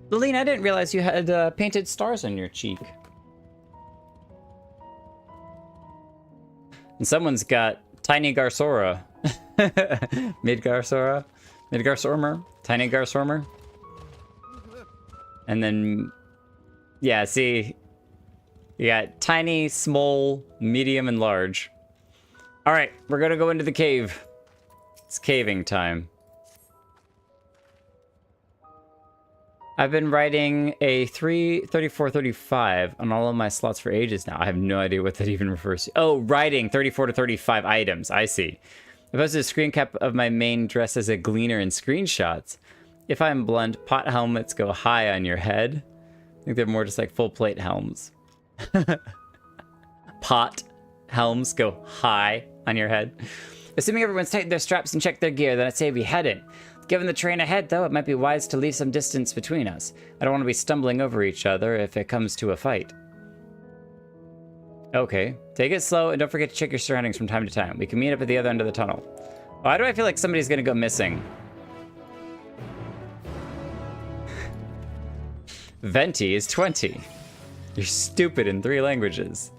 Lilene, I didn't realize you had painted stars on your cheek. And someone's got Tiny Garsora. Midgarsora? Midgarsormer? Tiny Garsormer? And then, yeah, see, you got tiny, small, medium, and large. All right, we're gonna go into the cave. It's caving time. I've been writing a 3435 on all of my slots for ages now. I have no idea what that even refers to. Oh, writing 34 to 35 items. I see. I posted a screen cap of my main dress as a gleaner in screenshots. If I'm blunt, pot helmets go high on your head. I think they're more just like full plate helms. Pot helms go high on your head. Assuming everyone's tightened their straps and checked their gear, then I'd say we head in. Given the terrain ahead, though, it might be wise to leave some distance between us. I don't want to be stumbling over each other if it comes to a fight. Okay, take it slow and don't forget to check your surroundings from time to time. We can meet up at the other end of the tunnel. Why do I feel like somebody's gonna go missing? Venti is 20. You're stupid in 3 languages.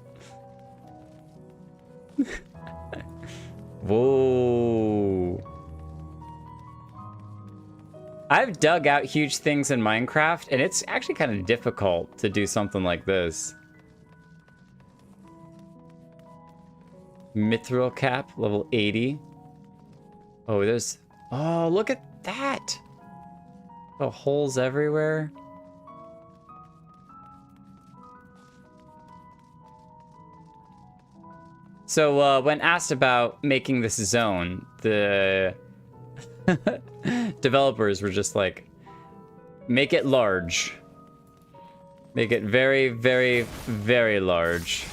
Whoa. I've dug out huge things in Minecraft, and it's actually kind of difficult to do something like this. Mithril cap, level 80. Oh, there's... Oh, look at that! Oh, holes everywhere. So, when asked about making this zone, the developers were just like, make it large. Make it very, very, very large.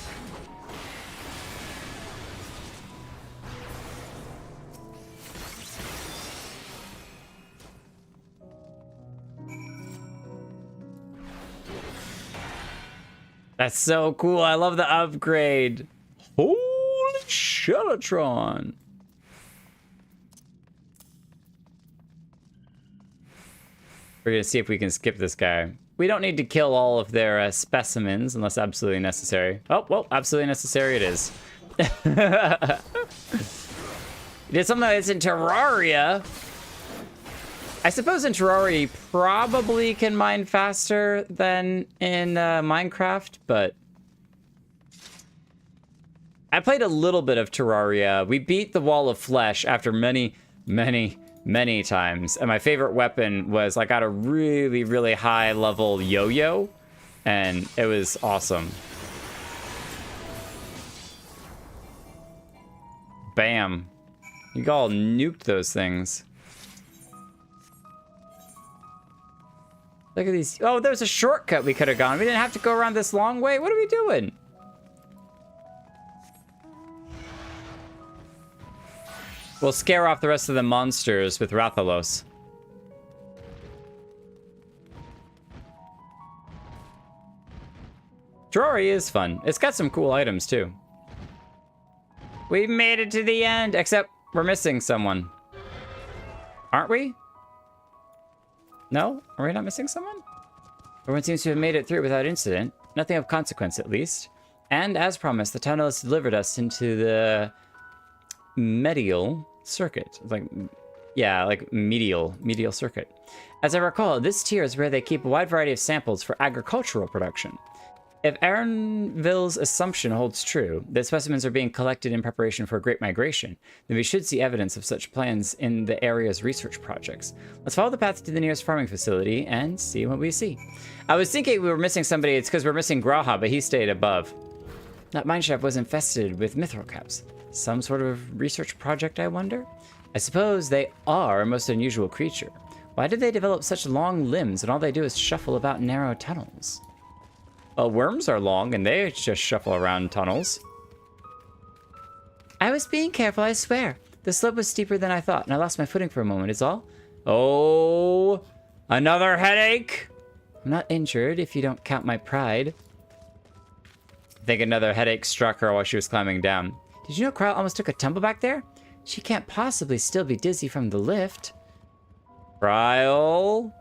That's so cool. I love the upgrade. Holy Shellatron. We're gonna see if we can skip this guy. We don't need to kill all of their specimens unless absolutely necessary. Oh, well, absolutely necessary it is. You did something that's in Terraria. I suppose in Terraria you probably can mine faster than in Minecraft, but I played a little bit of Terraria. We beat the Wall of Flesh after many, many, many times. And my favorite weapon was I got a really, really high level yo-yo, and it was awesome. Bam. You all nuked those things. Look at these. Oh, there's a shortcut we could have gone. We didn't have to go around this long way. What are we doing? We'll scare off the rest of the monsters with Rathalos. Terraria is fun. It's got some cool items, too. We made it to the end, except we're missing someone. Aren't we? No? Are we not missing someone? Everyone seems to have made it through without incident. Nothing of consequence, at least. And, as promised, the tunnel has delivered us into the medial circuit. Like, yeah, like medial circuit. As I recall, this tier is where they keep a wide variety of samples for agricultural production. If Aaronville's assumption holds true, that specimens are being collected in preparation for a great migration, then we should see evidence of such plans in the area's research projects. Let's follow the path to the nearest farming facility and see what we see. I was thinking we were missing somebody. It's because we're missing Graha, but he stayed above. That mineshaft was infested with mithril caps. Some sort of research project, I wonder? I suppose they are a most unusual creature. Why did they develop such long limbs and all they do is shuffle about narrow tunnels? Well, worms are long and they just shuffle around tunnels. I was being careful, I swear. The slope was steeper than I thought and I lost my footing for a moment is all. Oh, another headache? I'm not injured if you don't count my pride. I think another headache struck her while she was climbing down. Did you know Kryle almost took a tumble back there? She can't possibly still be dizzy from the lift. Kryle?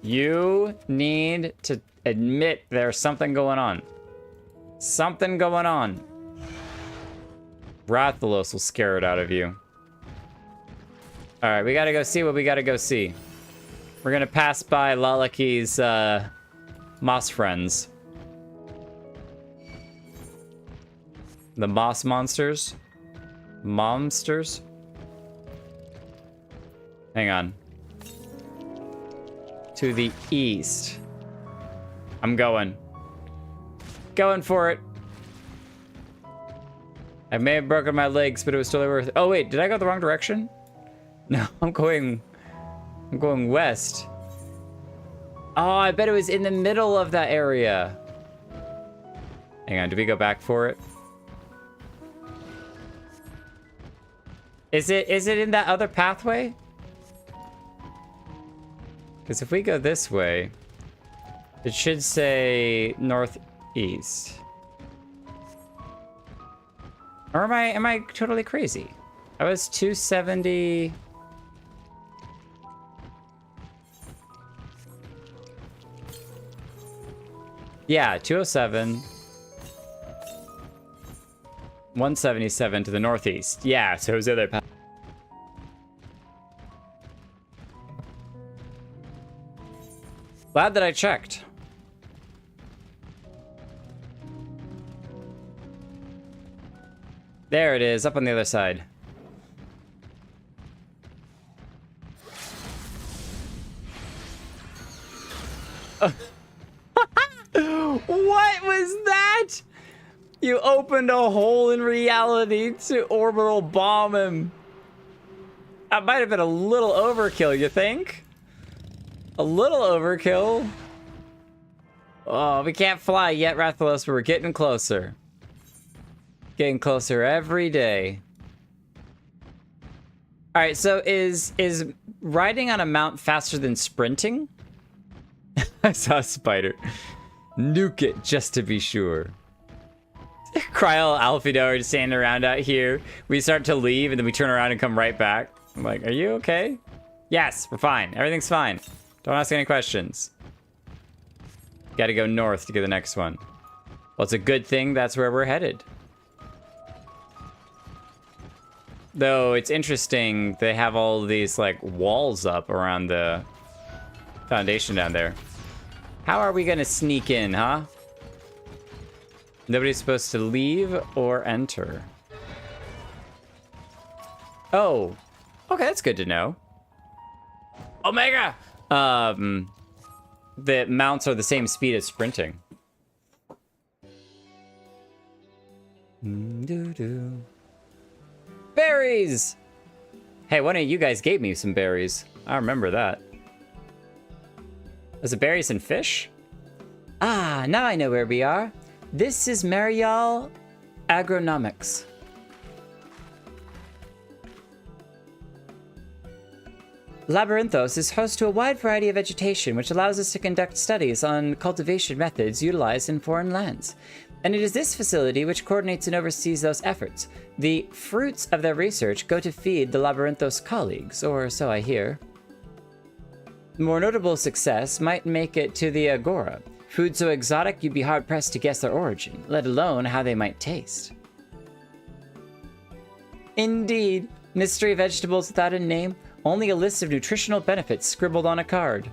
You need to admit there's something going on. Something going on. Rathalos will scare it out of you. Alright, we gotta go see what we gotta go see. We're gonna pass by Lalaki's moss friends. The moss monsters? Monsters? Hang on. To the east. I'm going. Going for it. I may have broken my legs, but it was totally worth it. Oh wait, did I go the wrong direction? No, I'm going west. Oh, I bet it was in the middle of that area. Hang on, do we go back for it? Is it in that other pathway? Because if we go this way, it should say northeast. Or am I totally crazy? I was 270. Yeah, 207. 177 to the northeast. Yeah, so it was the other path. Glad that I checked. There it is, up on the other side. What was that? You opened a hole in reality to orbital bomb him. That might have been a little overkill, you think? A little overkill. Oh, we can't fly yet, Rathalos, but we're getting closer. Getting closer every day. All right, so is riding on a mount faster than sprinting? I saw a spider. Nuke it just to be sure. Cryo, Alfido are just standing around out here. We start to leave and then we turn around and come right back. I'm like, are you okay? Yes, we're fine. Everything's fine. Don't ask any questions. Gotta go north to get the next one. Well, it's a good thing that's where we're headed. Though it's interesting, they have all these like walls up around the foundation down there. How are we gonna sneak in, huh? Nobody's supposed to leave or enter. Oh, okay, that's good to know. Omega! The mounts are the same speed as sprinting. Berries! Hey, one of you guys gave me some berries. I remember that. Was it berries and fish? Ah, now I know where we are. This is Marial Agronomics. Labyrinthos is host to a wide variety of vegetation, which allows us to conduct studies on cultivation methods utilized in foreign lands. And it is this facility which coordinates and oversees those efforts. The fruits of their research go to feed the Labyrinthos colleagues, or so I hear. More notable success might make it to the Agora. Food so exotic you'd be hard-pressed to guess their origin, let alone how they might taste. Indeed, mystery vegetables without a name, only a list of nutritional benefits scribbled on a card.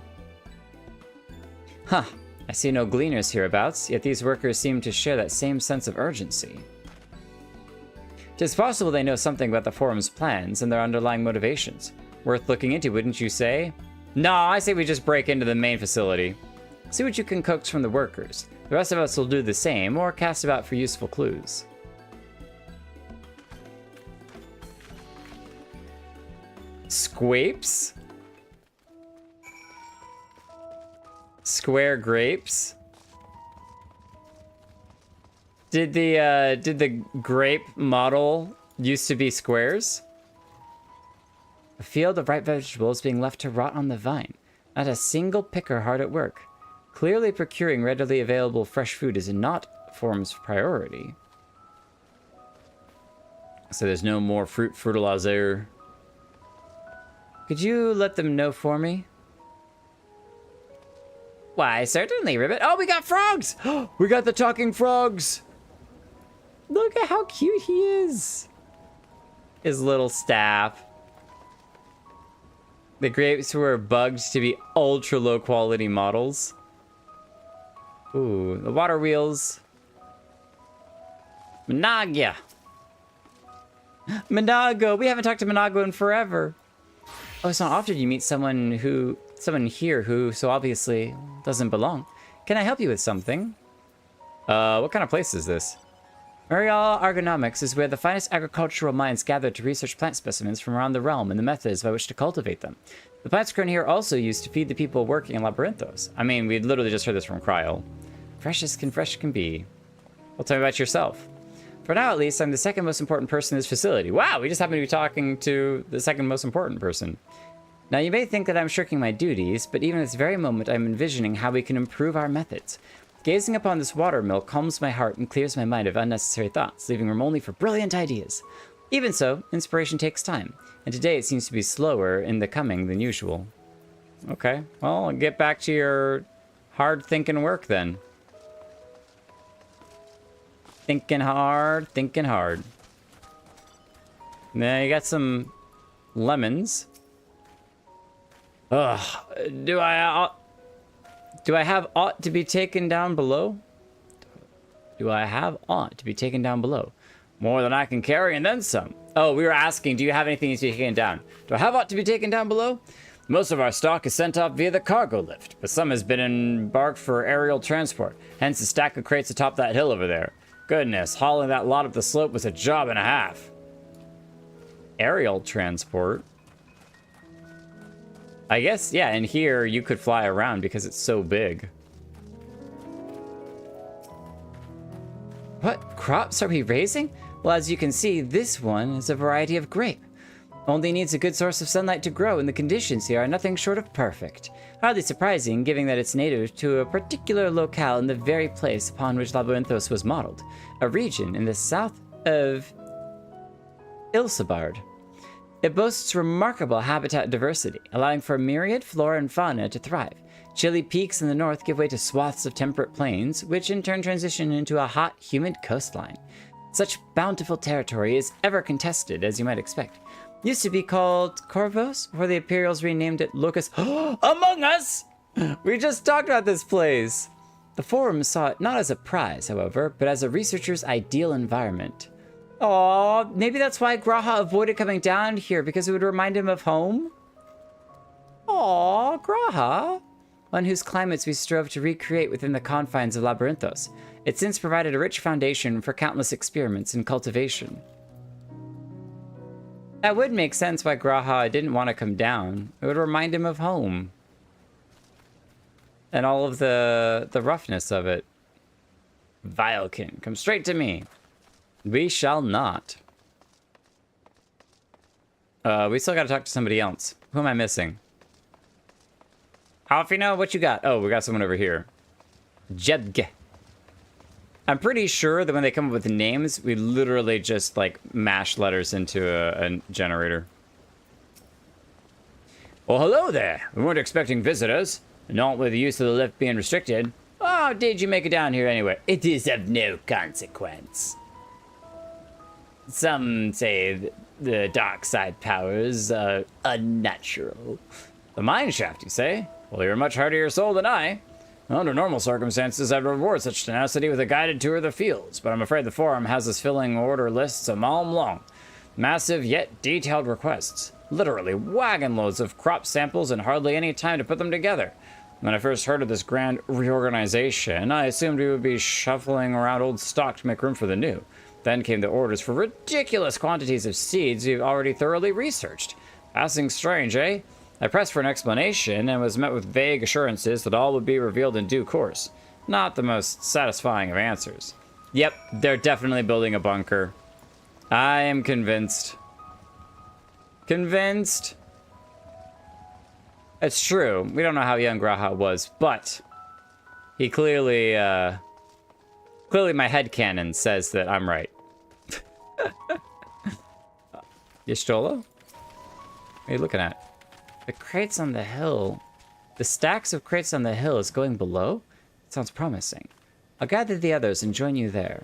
Huh, I see no gleaners hereabouts, yet these workers seem to share that same sense of urgency. 'Tis possible they know something about the forum's plans and their underlying motivations. Worth looking into, wouldn't you say? No, I say we just break into the main facility. See what you can coax from the workers. The rest of us will do the same, or cast about for useful clues. Squapes? Square grapes? Did the grape model used to be squares? A field of ripe vegetables being left to rot on the vine. Not a single picker hard at work. Clearly procuring readily available fresh food is not Forum's priority. So there's no more fruit fertilizer. Could you let them know for me? Why, certainly, Ribbit. Oh, we got frogs! We got the talking frogs! Look at how cute he is. His little staff. The grapes were bugged to be ultra low quality models. Ooh, the water wheels. Managua. Manago. We haven't talked to Manago in forever. Oh, it's not often you meet someone here who so obviously doesn't belong. Can I help you with something? What kind of place is this? Muriel Argonomics is where the finest agricultural minds gather to research plant specimens from around the realm and the methods by which to cultivate them. The plants grown here also used to feed the people working in Labyrinthos. I mean, we literally just heard this from Cryle. Fresh can be. Well, tell me about yourself. For now, at least, I'm the second most important person in this facility. Wow, we just happen to be talking to the second most important person. Now, you may think that I'm shirking my duties, but even at this very moment, I'm envisioning how we can improve our methods. Gazing upon this watermill calms my heart and clears my mind of unnecessary thoughts, leaving room only for brilliant ideas. Even so, inspiration takes time, and today it seems to be slower in the coming than usual. Okay, well, get back to your hard-thinking work then. Thinking hard, thinking hard. Now you got some lemons. Ugh, do I have aught to be taken down below? Do I have aught to be taken down below? More than I can carry and then some. Oh, we were asking, do you have anything to be taken down? Do I have aught to be taken down below? Most of our stock is sent off via the cargo lift, but some has been embarked for aerial transport, hence a stack of crates atop that hill over there. Goodness, hauling that lot up the slope was a job and a half. Aerial transport? I guess, yeah, and here you could fly around because it's so big. What crops are we raising? Well, as you can see, this one is a variety of grape. Only needs a good source of sunlight to grow, and the conditions here are nothing short of perfect. Hardly surprising, given that it's native to a particular locale in the very place upon which Labyrinthos was modeled, a region in the south of Ilsabard. It boasts remarkable habitat diversity, allowing for a myriad flora and fauna to thrive. Chilly peaks in the north give way to swaths of temperate plains, which in turn transition into a hot, humid coastline. Such bountiful territory is ever contested, as you might expect. Used to be called Corvos, before the Imperials renamed it Locus Among Us! We just talked about this place! The Forum saw it not as a prize, however, but as a researcher's ideal environment. Aww, maybe that's why Graha avoided coming down here, because it would remind him of home? Aww, Graha! One whose climates we strove to recreate within the confines of Labyrinthos. It since provided a rich foundation for countless experiments in cultivation. That would make sense why Graha didn't want to come down. It would remind him of home. And all of the roughness of it. Vilekin, come straight to me. We shall not. We still gotta talk to somebody else. Who am I missing? Alfino, what you got? Oh, we got someone over here. Jedge. I'm pretty sure that when they come up with names, we literally just, like, mash letters into a generator. Well, hello there. We weren't expecting visitors. Not with the use of the lift being restricted. Oh, did you make it down here anyway? It is of no consequence. Some say the dark side powers are unnatural. The mine shaft, you say? Well, you're a much hardier soul than I. Under normal circumstances, I'd reward such tenacity with a guided tour of the fields, but I'm afraid the Forum has us filling order lists a mile long. Massive yet detailed requests. Literally wagon loads of crop samples and hardly any time to put them together. When I first heard of this grand reorganization, I assumed we would be shuffling around old stock to make room for the new. Then came the orders for ridiculous quantities of seeds we've already thoroughly researched. Passing strange, eh? I pressed for an explanation and was met with vague assurances that all would be revealed in due course. Not the most satisfying of answers. Yep, they're definitely building a bunker. I am convinced. Convinced? It's true. We don't know how young Graha was, but he clearly, clearly my headcanon says that I'm right. Yashtolo? What are you looking at? The crates on the hill. The stacks of crates on the hill is going below? Sounds promising. I'll gather the others and join you there.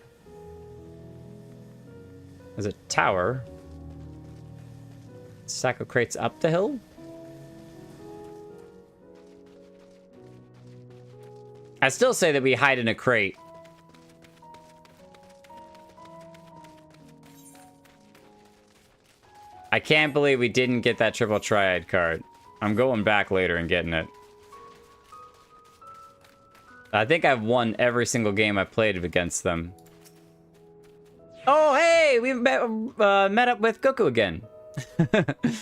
There's a tower. Stack of crates up the hill? I still say that we hide in a crate. I can't believe we didn't get that triple triad card. I'm going back later and getting it. I think I've won every single game I played against them. Oh, hey! We met up with Goku again. The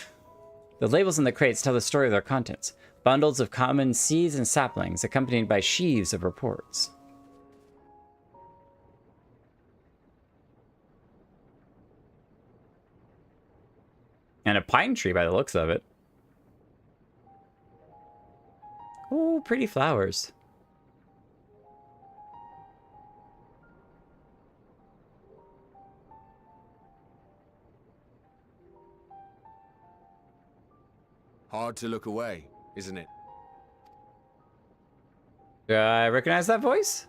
labels in the crates tell the story of their contents. Bundles of common seeds and saplings, accompanied by sheaves of reports. And a pine tree by the looks of it. Oh, pretty flowers. Hard to look away, isn't it? Do I recognize that voice?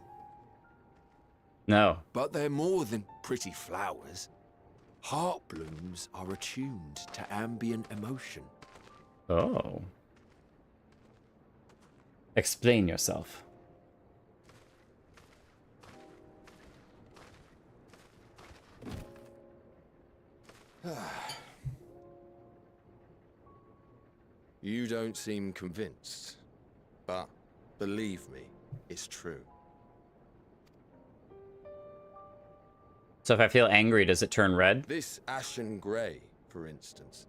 No. But they're more than pretty flowers. Heart blooms are attuned to ambient emotion. Oh. Explain yourself. You don't seem convinced, but believe me, it's true. So if I feel angry, does it turn red? This ashen grey, for instance,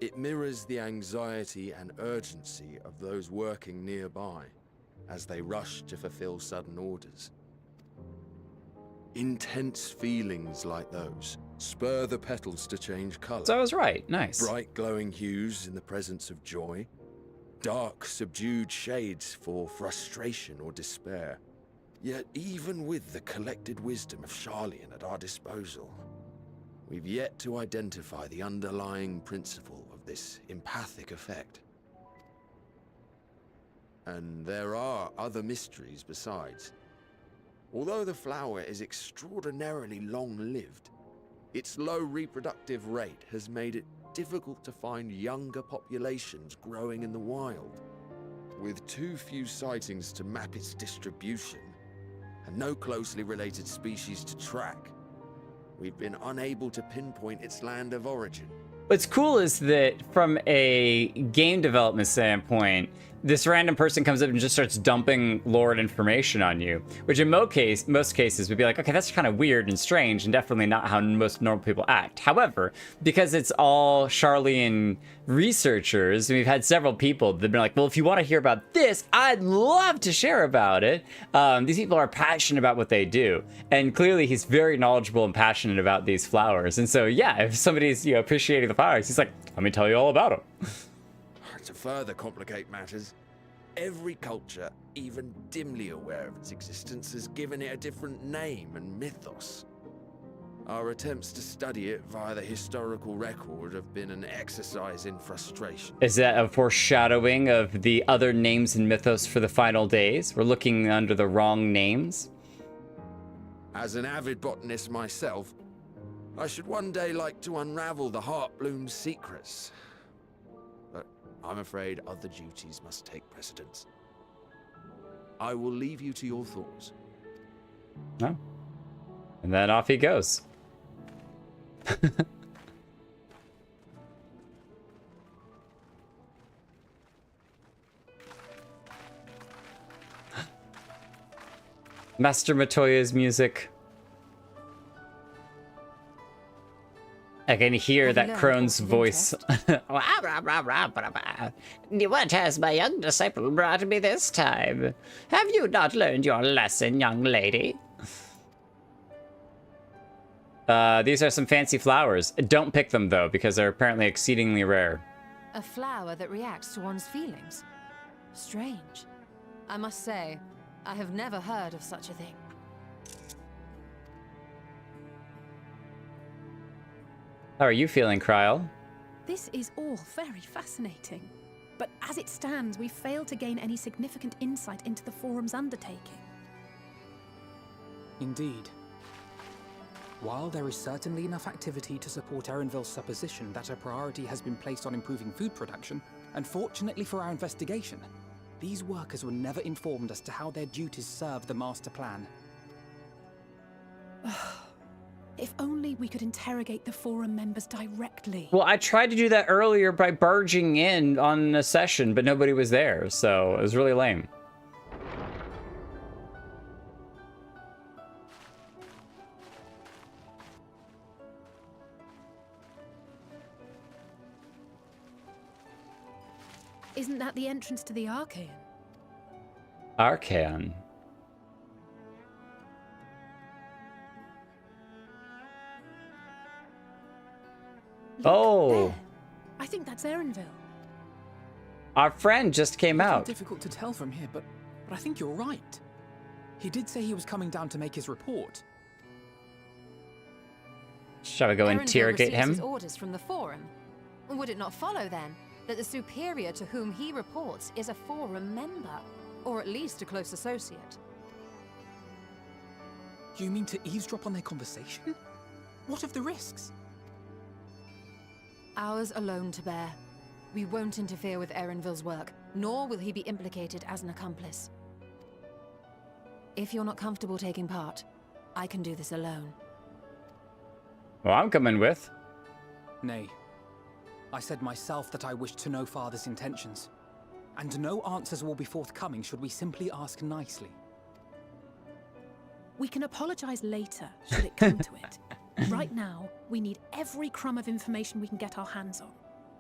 it mirrors the anxiety and urgency of those working nearby as they rush to fulfill sudden orders. Intense feelings like those spur the petals to change colour. So I was right. Nice. Bright glowing hues in the presence of joy. Dark subdued shades for frustration or despair. Yet even with the collected wisdom of Charlian at our disposal, we've yet to identify the underlying principle of this empathic effect. And there are other mysteries besides. Although the flower is extraordinarily long-lived, its low reproductive rate has made it difficult to find younger populations growing in the wild. With too few sightings to map its distribution, and no closely related species to track, we've been unable to pinpoint its land of origin. What's cool is that from a game development standpoint, this random person comes up and just starts dumping lore and information on you, which in most cases would be like, okay, that's kind of weird and strange and definitely not how most normal people act. However, because it's all Charlian researchers, and we've had several people that have been like, well, if you want to hear about this, I'd love to share about it. These people are passionate about what they do. And clearly he's very knowledgeable and passionate about these flowers. And so, yeah, if somebody's appreciating the flowers, he's like, let me tell you all about them. To further complicate matters, every culture, even dimly aware of its existence, has given it a different name and mythos. Our attempts to study it via the historical record have been an exercise in frustration. Is that a foreshadowing of the other names and mythos for the final days? We're looking under the wrong names? As an avid botanist myself, I should one day like to unravel the Heartbloom's secrets. But I'm afraid other duties must take precedence. I will leave you to your thoughts. No. And then off he goes. Master Matoya's music. I can hear that crone's voice. What has my young disciple brought me this time? Have you not learned your lesson, young lady? These are some fancy flowers. Don't pick them, though, because they're apparently exceedingly rare. A flower that reacts to one's feelings. Strange. I must say, I have never heard of such a thing. How are you feeling, Kryl? This is all very fascinating. but as it stands, we've failed to gain any significant insight into the Forum's undertaking. Indeed. While there is certainly enough activity to support Erenville's supposition that a priority has been placed on improving food production, unfortunately for our investigation, these workers were never informed as to how their duties serve the master plan. If only we could interrogate the Forum members directly. Well, I tried to do that earlier by barging in on a session, but nobody was there, so it was really lame. Isn't that the entrance to the Archaean? Archaean. Look, Oh. there. I think that's Erenville. Our friend just came It's out. difficult to tell from here, but I think you're right. He did say he was coming down to make his report. Shall we go Erenville interrogate receives his him? orders from the Forum. Would it not follow, then, that the superior to whom he reports is a Forum member, or at least a close associate? You mean to eavesdrop on their conversation? What of the risks? Ours alone to bear. We won't interfere with Erenville's work, nor will he be implicated as an accomplice. If you're not comfortable taking part, I can do this alone. Well, I'm coming with. Nay. I said myself that I wished to know Father's intentions. And no answers will be forthcoming should we simply ask nicely. We can apologize later, should it come to it. Right now, we need every crumb of information we can get our hands on.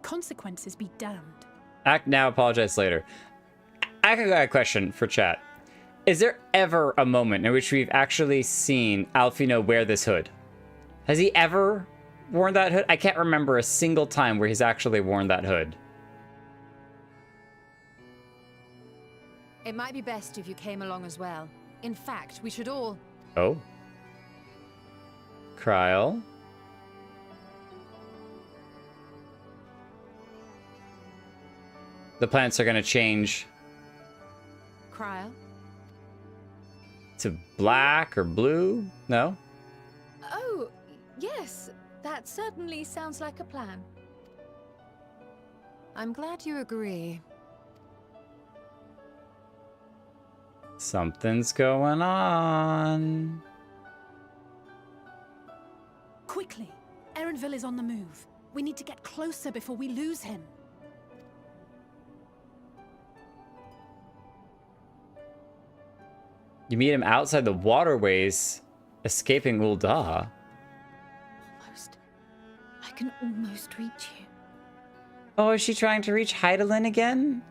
Consequences be damned. Act now, apologize later. I got a question for chat. Is there ever a moment in which we've actually seen Alfino wear this hood? Has he ever worn that hood? I can't remember a single time where he's actually worn that hood. It might be best if you came along as well. In fact, we should all... Oh. Kryl. The plants are going to change Kryl? to black or blue? No? Oh, yes. That certainly sounds like a plan. I'm glad you agree. Something's going on. Quickly! Erenville is on the move. We need to get closer before we lose him. You meet him outside the waterways, escaping Ul'dah. Almost. I can almost reach you. Oh, is she trying to reach Hydaelyn again?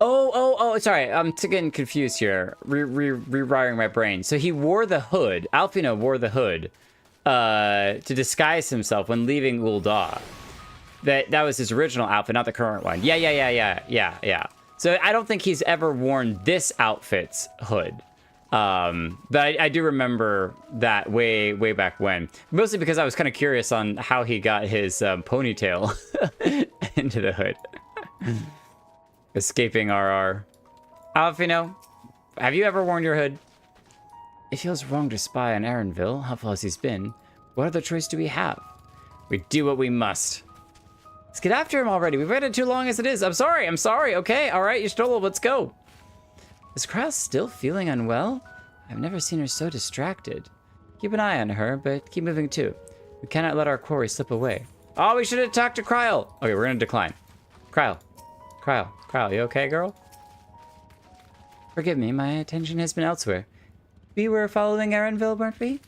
Oh, sorry. I'm getting confused here. Rewiring my brain. So he wore the hood. Alfino wore the hood to disguise himself when leaving Ul'dah. That was his original outfit, not the current one. Yeah. So I don't think he's ever worn this outfit's hood. But I do remember that way back when. Mostly because I was kind of curious on how he got his ponytail into the hood. Escaping RR. Alfino, have you ever worn your hood? It feels wrong to spy on Erenville, how far as he's been. What other choice do we have? We do what we must. Let's get after him already. We've waited too long as it is. I'm sorry. Okay, all right, you stole it. Let's go. Is Kryl still feeling unwell? I've never seen her so distracted. Keep an eye on her, but keep moving too. We cannot let our quarry slip away. Oh, we should have talked to Kryl. Okay, we're gonna decline. Kryl, you okay, girl? Forgive me, my attention has been elsewhere. We were following Erenville, weren't we?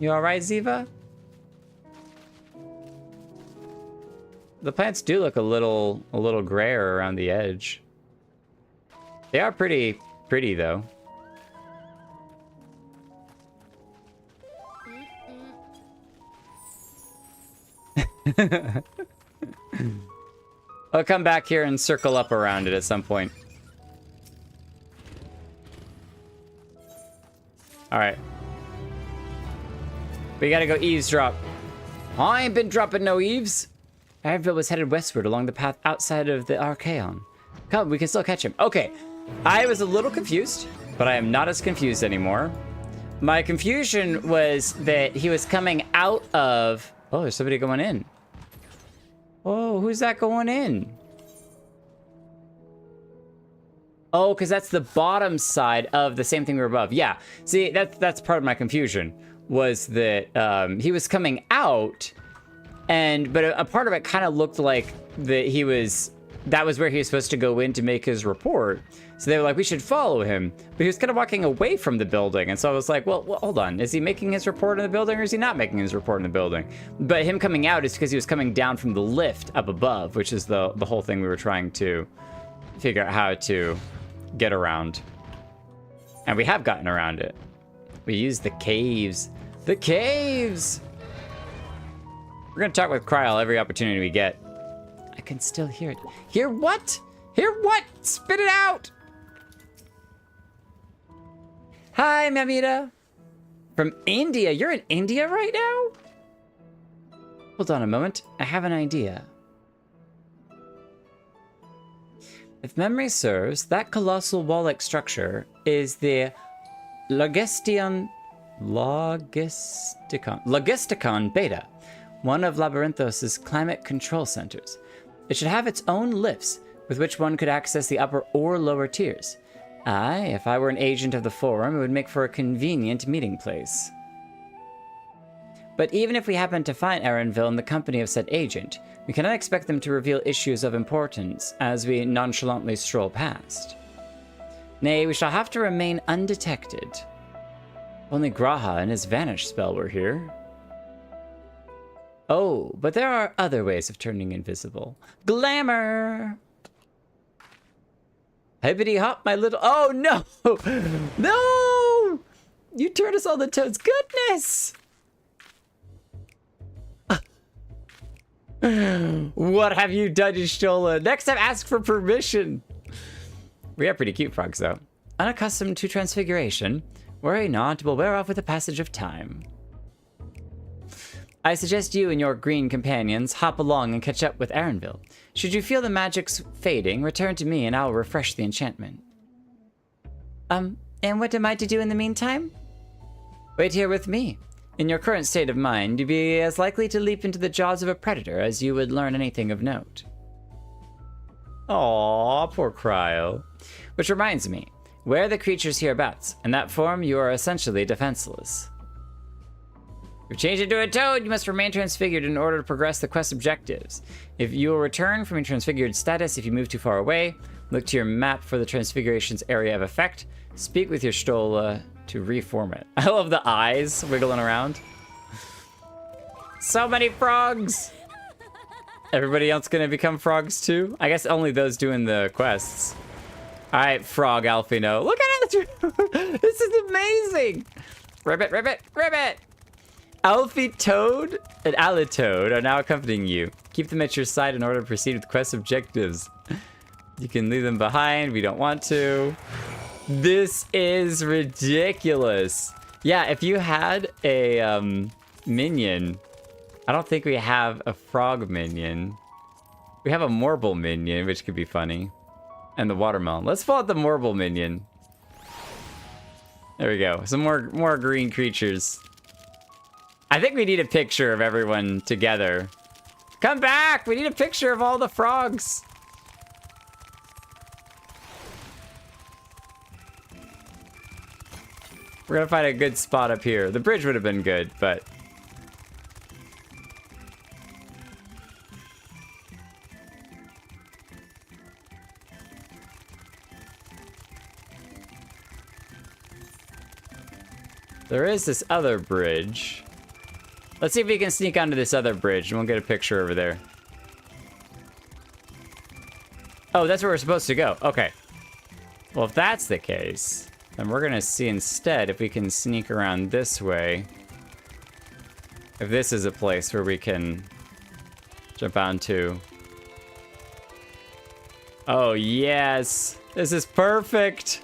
You alright, Ziva? The plants do look a little grayer around the edge. They are pretty though. I'll come back here and circle up around it at some point. Alright. We gotta go eavesdrop. I ain't been dropping no eaves. Erenville was headed westward along the path outside of the Archaon. Come, we can still catch him. Okay, I was a little confused, but I am not as confused anymore. My confusion was that he was coming out of... Oh, there's somebody going in. Oh, who's that going in? Oh, because that's the bottom side of the same thing we were above. Yeah, see, that's part of my confusion, was that he was coming out, but a part of it kind of looked like that was where he was supposed to go in to make his report. So they were like, we should follow him. But he was kind of walking away from the building. And so I was like, well, hold on. Is he making his report in the building or is he not making his report in the building? But him coming out is because he was coming down from the lift up above, which is the whole thing we were trying to figure out how to get around. And we have gotten around it. We used the caves. The caves! We're going to talk with Kryl every opportunity we get. I can still hear it. Hear what? Hear what? Spit it out! Hi, Mamita. From India. You're in India right now? Hold on a moment. I have an idea. If memory serves, that colossal wall-like structure is the Logisticon Beta, one of Labyrinthos' climate control centers. It should have its own lifts, with which one could access the upper or lower tiers. If I were an agent of the Forum, it would make for a convenient meeting place. But even if we happen to find Erenville in the company of said agent, we cannot expect them to reveal issues of importance as we nonchalantly stroll past. Nay, we shall have to remain undetected. Only Graha and his vanish spell were here. Oh, but there are other ways of turning invisible. Glamour! Hippity hop, my little... Oh, no! No! You turned us all to toads. Goodness! What have you done, Y'shtola? Next time, ask for permission. We are pretty cute frogs, though. Unaccustomed to transfiguration, worry not, will wear off with the passage of time. I suggest you and your green companions hop along and catch up with Erenville. Should you feel the magic's fading, return to me and I'll refresh the enchantment. And what am I to do in the meantime? Wait here with me. In your current state of mind, you'd be as likely to leap into the jaws of a predator as you would learn anything of note. Aww, poor Kryl. Which reminds me, where are the creatures hereabouts? In that form, you are essentially defenseless. You've changed into a toad, you must remain transfigured in order to progress the quest objectives. If you will return from your transfigured status if you move too far away, look to your map for the transfiguration's area of effect, speak with your Y'shtola to reform it. I love the eyes wiggling around. So many frogs! Everybody else gonna become frogs too? I guess only those doing the quests. Alright, Frog Alfino. Look at it! This is amazing! Ribbit, ribbit, ribbit! Alfie Toad and Alitoad are now accompanying you. Keep them at your side in order to proceed with quest objectives. You can leave them behind, we don't want to. This is ridiculous. Yeah, if you had a minion, I don't think we have a frog minion. We have a Morble minion, which could be funny. And the watermelon. Let's pull out the Morble minion. There we go. Some more green creatures. I think we need a picture of everyone together. Come back! We need a picture of all the frogs. We're gonna find a good spot up here. The bridge would have been good, but... there is this other bridge. Let's see if we can sneak onto this other bridge and we'll get a picture over there. Oh, that's where we're supposed to go. Okay. Well, if that's the case, then we're gonna see instead if we can sneak around this way. If this is a place where we can Jump on 2. Oh, yes. This is perfect.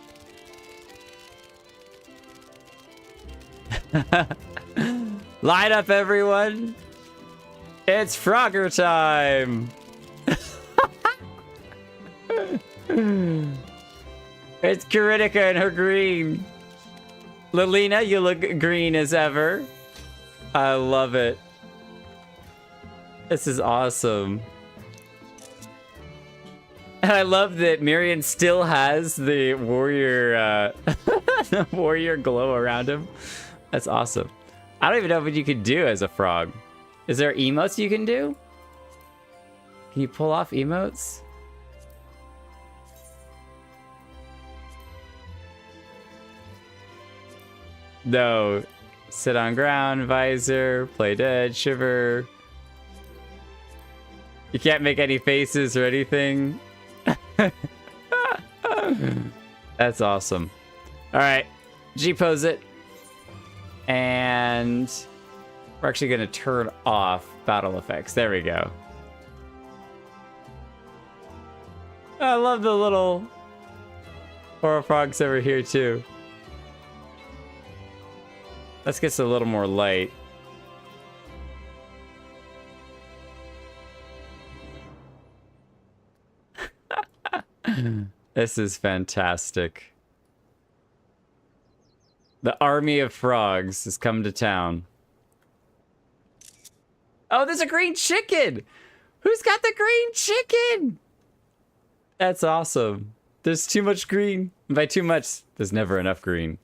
Line up, everyone. It's Frogger time. It's Karinika and her green. Lilina, you look green as ever. I love it. This is awesome. And I love that Miriam still has the warrior, the warrior glow around him. That's awesome. I don't even know what you could do as a frog. Is there emotes you can do? Can you pull off emotes? No. Sit on ground, visor, play dead, shiver. You can't make any faces or anything. That's awesome. All right, G-pose it. And we're actually going to turn off battle effects. There we go. I love the little horror frogs over here too. Let's get a little more light. This is fantastic. The army of frogs has come to town. Oh, there's a green chicken! Who's got the green chicken? That's awesome. There's too much green. And by too much, there's never enough green.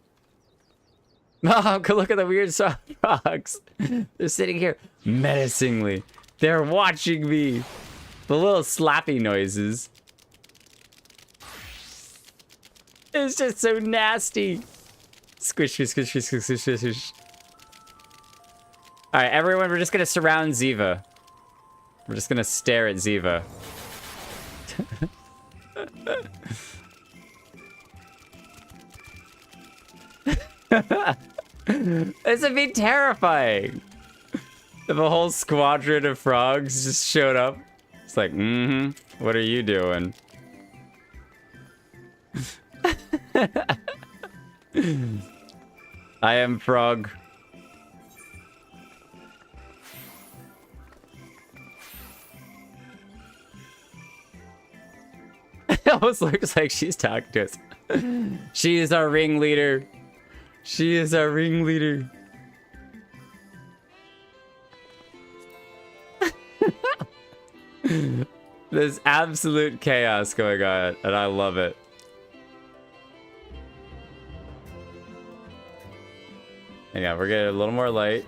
Oh, look at the weird frogs. They're sitting here menacingly. They're watching me. The little slappy noises. It's just so nasty. Squish, squish, squish, squish, squish, squish, squish. All right, everyone, we're just gonna surround Ziva. We're just gonna stare at Ziva. This would be terrifying. If a whole squadron of frogs just showed up. It's like, what are you doing? I am frog. It almost looks like she's talking to us. She is our ringleader. She is our ringleader. There's absolute chaos going on, and I love it. Hang on, we're getting a little more light.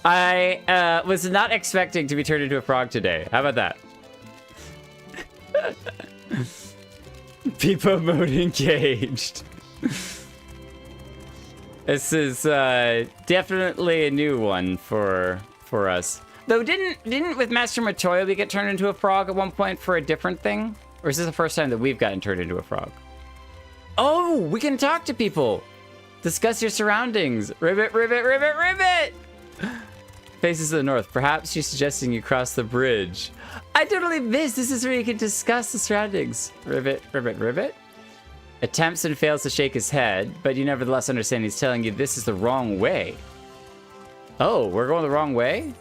I was not expecting to be turned into a frog today. How about that? Peepo mode engaged. This is definitely a new one for us. Though didn't with Master Matoya we get turned into a frog at one point for a different thing? Or is this the first time that we've gotten turned into a frog? Oh, we can talk to people. Discuss your surroundings. Ribbit, ribbit, ribbit, ribbit. Faces to the north. Perhaps she's suggesting you cross the bridge. I totally missed. This is where you can discuss the surroundings. Ribbit, ribbit, ribbit. Attempts and fails to shake his head, but you nevertheless understand he's telling you this is the wrong way. Oh, we're going the wrong way?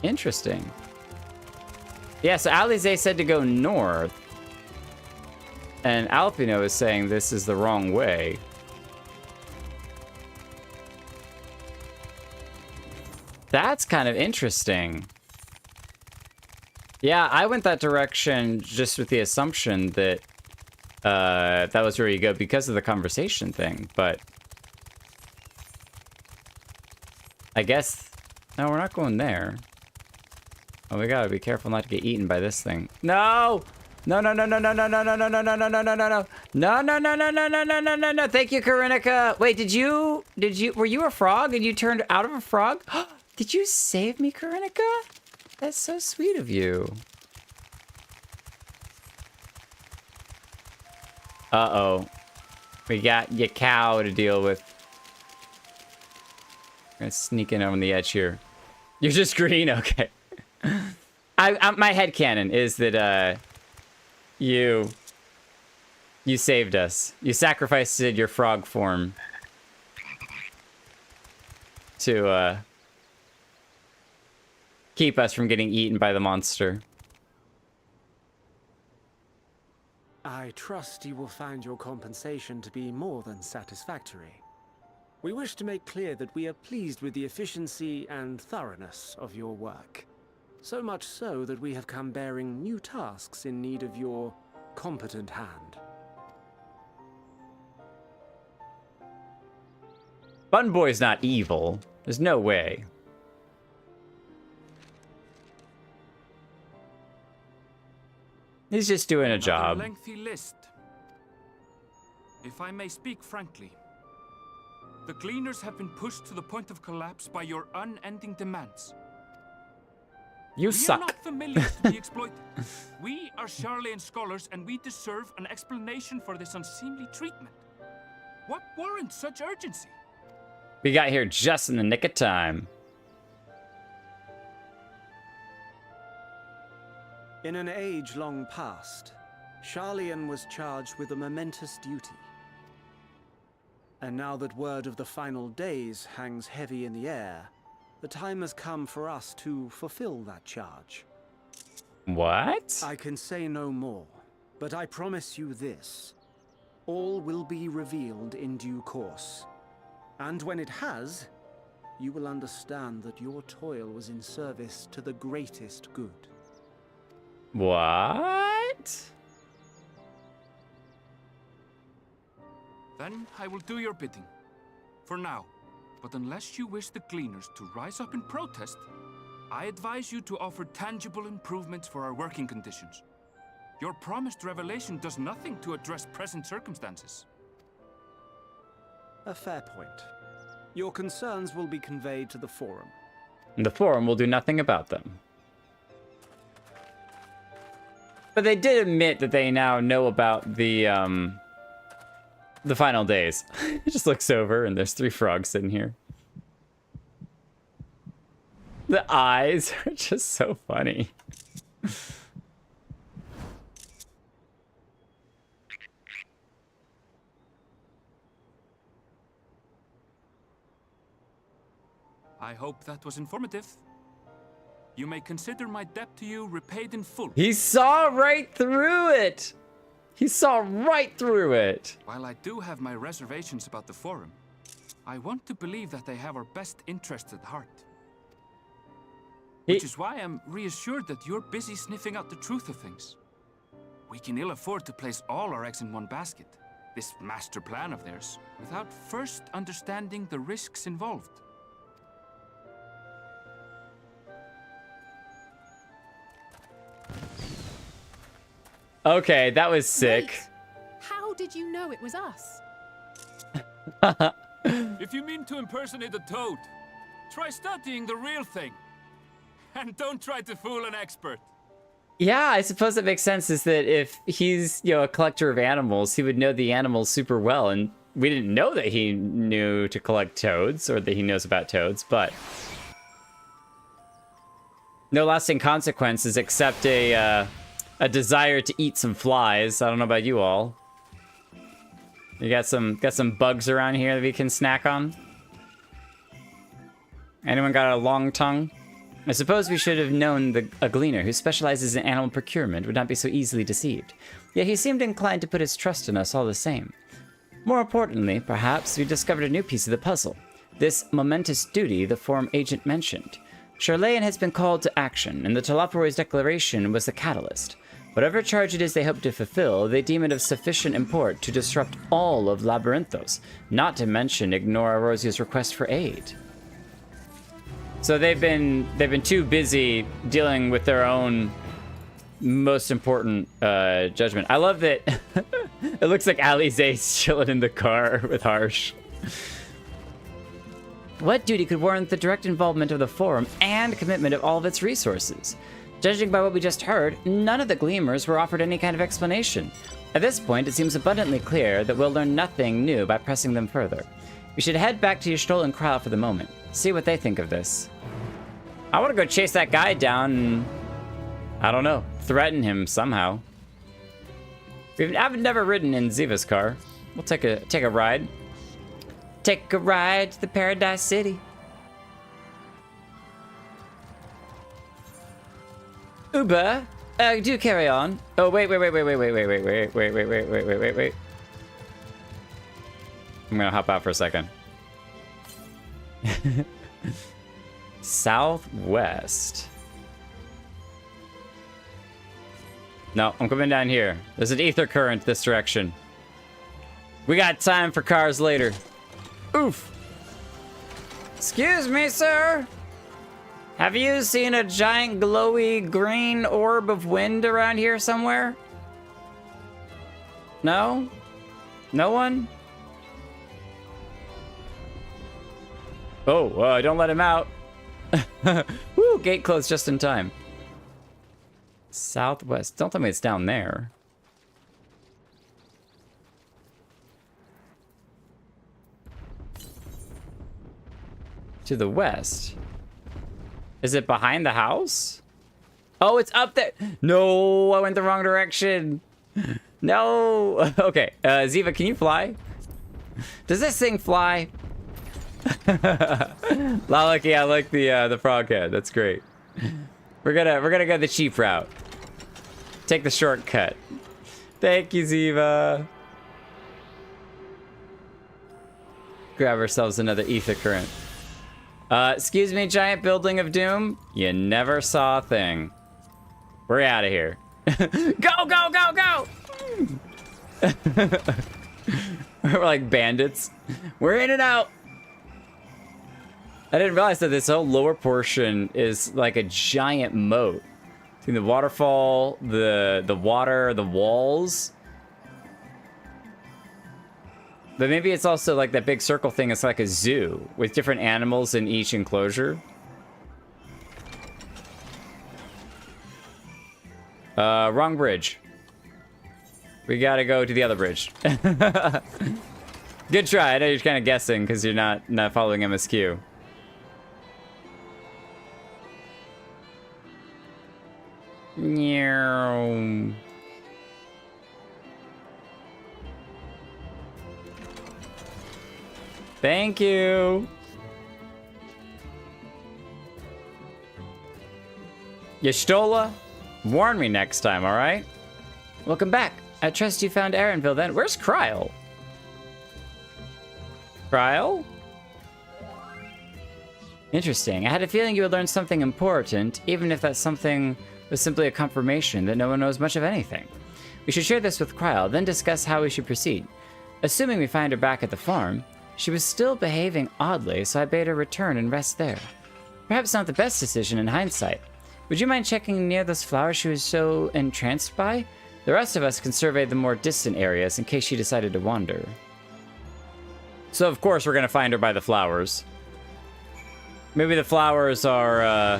Interesting. Yeah, so Alize said to go north. And Alpino is saying this is the wrong way. That's kind of interesting. Yeah, I went that direction just with the assumption that that was where you go because of the conversation thing, but I guess, no, we're not going there. Oh, we gotta be careful not to get eaten by this thing. No! No, no, no, no, no, no, no, no, no, no, no, no, no, no, no, no. No, no, no, no, no, no, no, no, no, no. Thank you, Karinika. Wait, were you a frog and you turned out of a frog? Did you save me, Karinika? That's so sweet of you. Uh-oh. We got your cow to deal with. I'm gonna sneak in on the edge here. You're just green? Okay. My headcanon is that, you saved us. You sacrificed your frog form to, keep us from getting eaten by the monster. I trust you will find your compensation to be more than satisfactory. We wish to make clear that we are pleased with the efficiency and thoroughness of your work. So much so that we have come bearing new tasks in need of your competent hand. Bun Boy's not evil. There's no way. He's just doing a job. Another lengthy list. If I may speak frankly, the Gleaners have been pushed to the point of collapse by your unending demands. You suck. We are not familiars to be exploited. We are Charlayan scholars, and we deserve an explanation for this unseemly treatment. What warrants such urgency? We got here just in the nick of time. In an age long past, Charlayan was charged with a momentous duty. And now that word of the final days hangs heavy in the air, the time has come for us to fulfill that charge. What? I can say no more, but I promise you this. All will be revealed in due course. And when it has, you will understand that your toil was in service to the greatest good. What? Then I will do your bidding. For now. But unless you wish the Gleaners to rise up in protest, I advise you to offer tangible improvements for our working conditions. Your promised revelation does nothing to address present circumstances. A fair point. Your concerns will be conveyed to the Forum. And the Forum will do nothing about them. But they did admit that they now know about the final days. It just looks over and there's 3 frogs sitting here. The eyes are just so funny. I hope that was informative. You may consider my debt to you repaid in full. He saw right through it! He saw right through it! While I do have my reservations about the Forum, I want to believe that they have our best interests at heart. Which is why I'm reassured that you're busy sniffing out the truth of things. We can ill afford to place all our eggs in one basket, this master plan of theirs, without first understanding the risks involved. Okay, that was sick. Wait, how did you know it was us? If you mean to impersonate a toad, try studying the real thing. And don't try to fool an expert. Yeah, I suppose that makes sense, is that if he's, a collector of animals, he would know the animals super well, and we didn't know that he knew to collect toads, or that he knows about toads, but no lasting consequences except a desire to eat some flies. I don't know about you all. You got some bugs around here that we can snack on? Anyone got a long tongue? I suppose we should have known a gleaner who specializes in animal procurement would not be so easily deceived. Yet he seemed inclined to put his trust in us all the same. More importantly, perhaps, we discovered a new piece of the puzzle. This momentous duty the Forum agent mentioned. Charlayan has been called to action, and the Telophoro's declaration was the catalyst. Whatever charge it is they hope to fulfill, they deem it of sufficient import to disrupt all of Labyrinthos, not to mention ignore Aurosia's request for aid. So they've been too busy dealing with their own most important judgment. I love that it looks like Alize's chilling in the car with Harsh. What duty could warrant the direct involvement of the Forum and commitment of all of its resources? Judging by what we just heard, none of the Gleamers were offered any kind of explanation. At this point, it seems abundantly clear that we'll learn nothing new by pressing them further. We should head back to Y'shtola and Krile for the moment. See what they think of this. I want to go chase that guy down and, I don't know, threaten him somehow. I've never ridden in Ziva's car. We'll take a ride. Take a ride to the Paradise City. Uber, do carry on. Oh, wait. I'm gonna hop out for a second. Southwest. No, I'm coming down here. There's an ether current this direction. We got time for cars later. Oof. Excuse me, sir. Have you seen a giant glowy green orb of wind around here somewhere? No? No one? Oh, don't let him out. Woo, gate closed just in time. Southwest. Don't tell me it's down there. To the west. Is it behind the house? Oh, it's up there. No, I went the wrong direction. No. Okay, Ziva, can you fly? Does this thing fly? Lalaki, I like the frog head. That's great. We're gonna go the cheap route. Take the shortcut. Thank you, Ziva. Grab ourselves another ether current. Excuse me, giant building of doom. You never saw a thing. We're out of here. Go, go, go, go! We're like bandits. We're in and out. I didn't realize that this whole lower portion is like a giant moat. Between the waterfall, the water, the walls. But maybe it's also like that big circle thing. It's like a zoo with different animals in each enclosure. Wrong bridge. We gotta go to the other bridge. Good try. I know you're kind of guessing because you're not following MSQ. Meow. Thank you. Y'shtola, warn me next time, all right? Welcome back. I trust you found Erenville then. Where's Krile? Krile? Interesting. I had a feeling you would learn something important, even if that something was simply a confirmation that no one knows much of anything. We should share this with Krile, then discuss how we should proceed. Assuming we find her back at the farm, she was still behaving oddly, so I bade her return and rest there. Perhaps not the best decision in hindsight. Would you mind checking near those flowers she was so entranced by? The rest of us can survey the more distant areas in case she decided to wander. So of course we're gonna find her by the flowers. Maybe the flowers are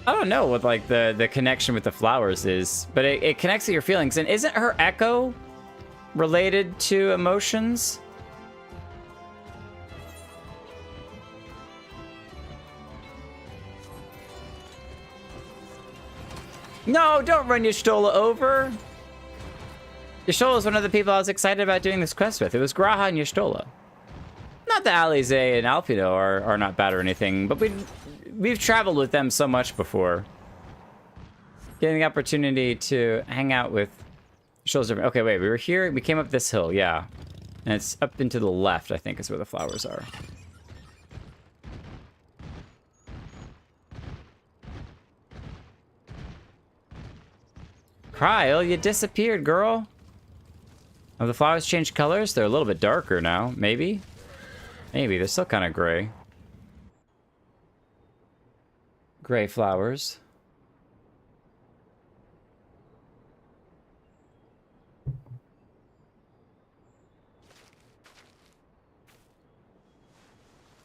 I don't know what like the connection with the flowers is, but it connects to your feelings. And isn't her echo related to emotions? No, don't run Y'shtola over. Y'shtola is one of the people I was excited about doing this quest with. It was G'raha and Y'shtola. Not that Alize and Alpino are not bad or anything, but we've traveled with them so much before. Getting the opportunity to hang out with Y'shtola's different. Okay, wait, we were here. We came up this hill, yeah. And it's up and to the left, I think, is where the flowers are. Krile, you disappeared, girl. Have the flowers changed colors? They're a little bit darker now, maybe? Maybe, they're still kind of gray. Gray flowers.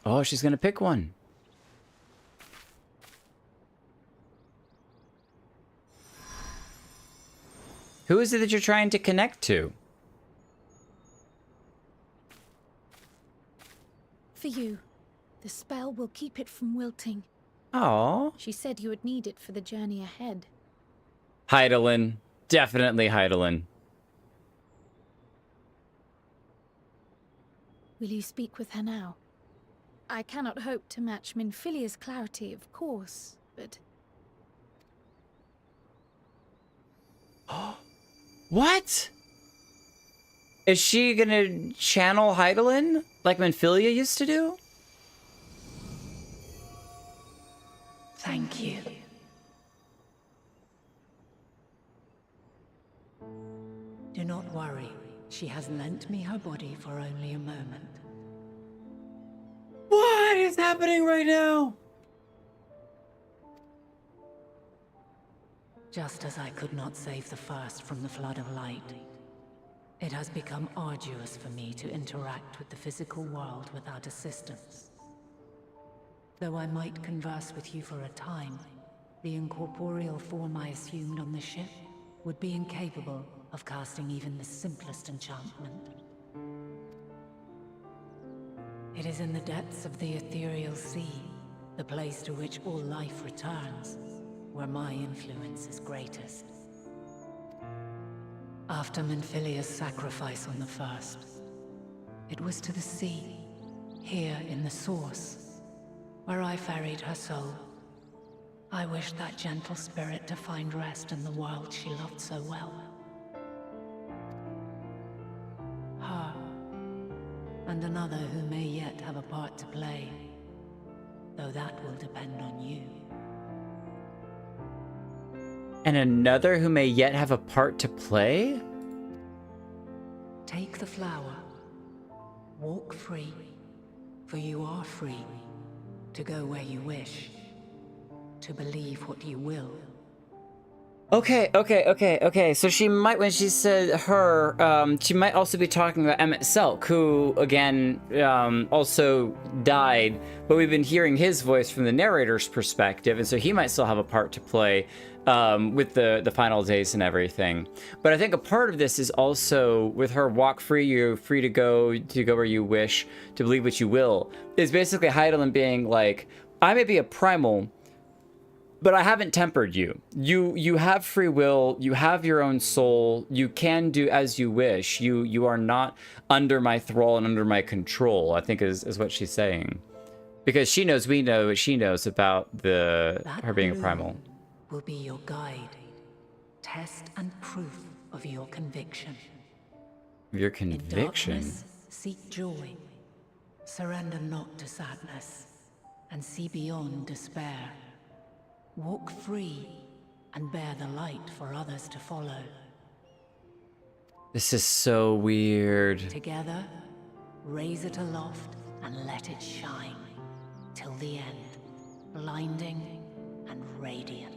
Oh, she's gonna pick one. Who is it that you're trying to connect to? For you. The spell will keep it from wilting. Oh, She said you would need it for the journey ahead. Heidelin. Definitely Heidelin. Will you speak with her now? I cannot hope to match Minfilia's clarity, of course, but... What? Is she gonna channel Heidelin like Minfilia used to do? Thank you. Do not worry. She has lent me her body for only a moment. What is happening right now? Just as I could not save the first from the flood of light, it has become arduous for me to interact with the physical world without assistance. Though I might converse with you for a time, the incorporeal form I assumed on the ship would be incapable of casting even the simplest enchantment. It is in the depths of the ethereal sea, the place to which all life returns, where my influence is greatest. After Minfilia's sacrifice on the first, it was to the sea, here in the source, where I ferried her soul. I wished that gentle spirit to find rest in the world she loved so well. Her, and another who may yet have a part to play, though that will depend on you. And another who may yet have a part to play? Take the flower. Walk free, for you are free to go where you wish, to believe what you will. Okay. So she might, when she said her, she might also be talking about Emmett Selk, who, again, also died, but we've been hearing his voice from the narrator's perspective, and so he might still have a part to play with the final days and everything. But I think a part of this is also, with her walk free, you're free to go where you wish, to believe what you will, is basically Heidelin being like, I may be a primal, but I haven't tempered you. You have free will. You have your own soul. You can do as you wish. You are not under my thrall and under my control, I think is what she's saying. Because she knows we know what she knows about her being a primal. Will be your guide, test and proof of your conviction. Your conviction? In darkness, seek joy. Surrender not to sadness, and see beyond despair. Walk free and bear the light for others to follow. This is so weird. Together, raise it aloft and let it shine till the end, blinding and radiant.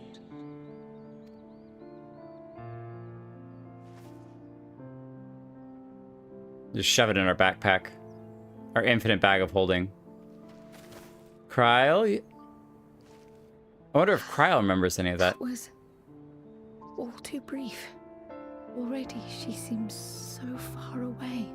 Just shove it in our backpack. Our infinite bag of holding. Kryl? I wonder if Kryl remembers any of that. That was all too brief. Already she seems so far away.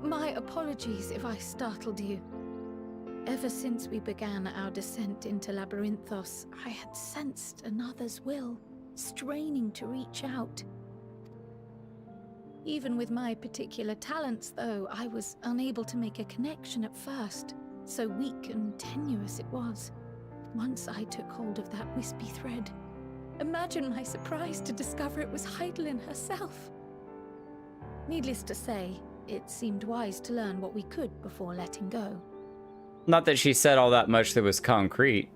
My apologies if I startled you. Ever since we began our descent into Labyrinthos, I had sensed another's will, straining to reach out. Even with my particular talents, though, I was unable to make a connection at first, so weak and tenuous it was. Once I took hold of that wispy thread. Imagine my surprise to discover it was Heidelin herself. Needless to say, it seemed wise to learn what we could before letting go. Not that she said all that much that was concrete.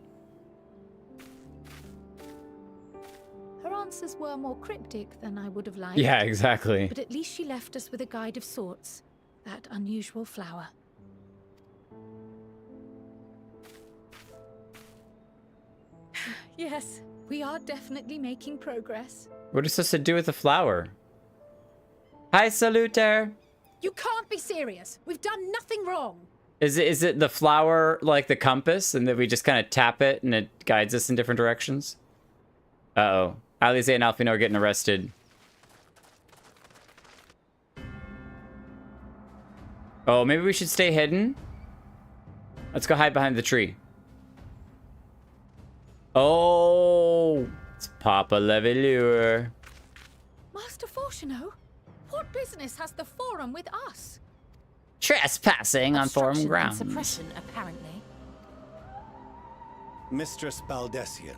Her answers were more cryptic than I would have liked. Yeah, exactly. But at least she left us with a guide of sorts, that unusual flower. Yes, We are definitely making progress. What are you supposed to do with the flower? Hi, Salutaire. You can't be serious. We've done nothing wrong. Is it the flower like the compass, and then we just kind of tap it and it guides us in different directions? Uh-oh. Alize and Alfino are getting arrested. Oh, maybe we should stay hidden? Let's go hide behind the tree. Oh, it's Papa Levelure. Master Fortuno, what business has the Forum with us? Trespassing on forum Obstruction and grounds. suppression, apparently. Mistress Baldessian,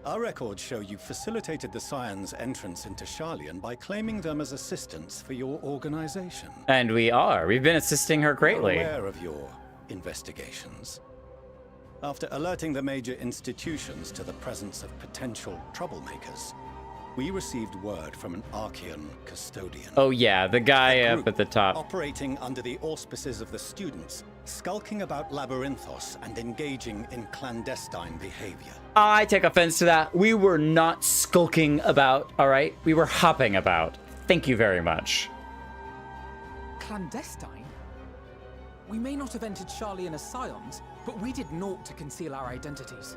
our records show you facilitated the Scions' entrance into Sharlayan by claiming them as assistants for your organization. And we are. We've been assisting her greatly. We're aware of your investigations. After alerting the major institutions to the presence of potential troublemakers, we received word from an Archean custodian. Oh yeah, the guy up at the top. Operating under the auspices of the students, skulking about Labyrinthos and engaging in clandestine behavior. I take offense to that. We were not skulking about, all right? We were hopping about. Thank you very much. Clandestine? We may not have entered Sharlayan as Scions, but we did naught to conceal our identities.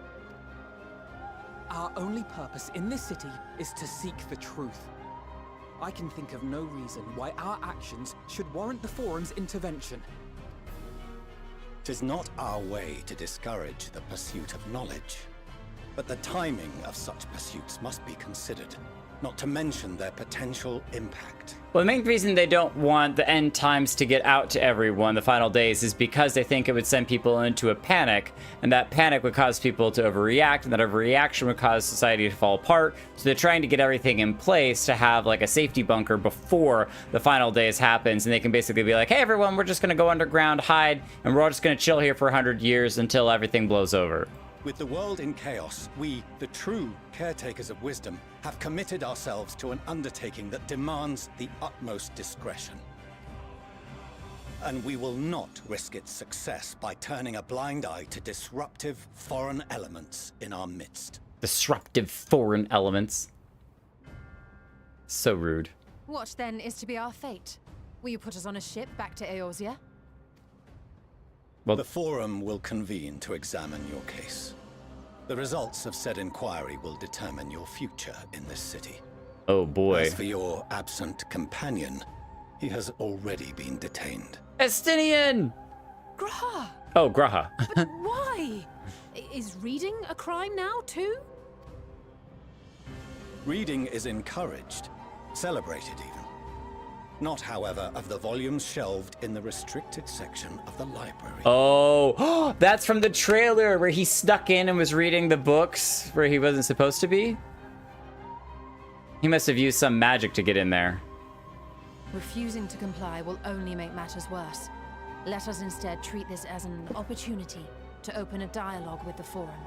Our only purpose in this city is to seek the truth. I can think of no reason why our actions should warrant the Forum's intervention. 'Tis not our way to discourage the pursuit of knowledge, but the timing of such pursuits must be considered, not to mention their potential impact. Well, the main reason they don't want the end times to get out to everyone, the final days, is because they think it would send people into a panic, and that panic would cause people to overreact, and that overreaction would cause society to fall apart. So they're trying to get everything in place to have like a safety bunker before the final days happens, and they can basically be like, hey everyone, we're just gonna go underground, hide, and we're all just gonna chill here for 100 years until everything blows over. With the world in chaos, we, the true caretakers of wisdom, have committed ourselves to an undertaking that demands the utmost discretion. And we will not risk its success by turning a blind eye to disruptive foreign elements in our midst. Disruptive foreign elements. So rude. What then is to be our fate? Will you put us on a ship back to Eorzea? Well, the Forum will convene to examine your case. The results of said inquiry will determine your future in this city. Oh boy. As for your absent companion, he has already been detained. Estinian! Graha! Oh, Graha. But why? Is reading a crime now, too? Reading is encouraged, celebrated even. Not, however, of the volumes shelved in the restricted section of the library. Oh, that's from the trailer where he snuck in and was reading the books where he wasn't supposed to be. He must have used some magic to get in there. Refusing to comply will only make matters worse. Let us instead treat this as an opportunity to open a dialogue with the Forum.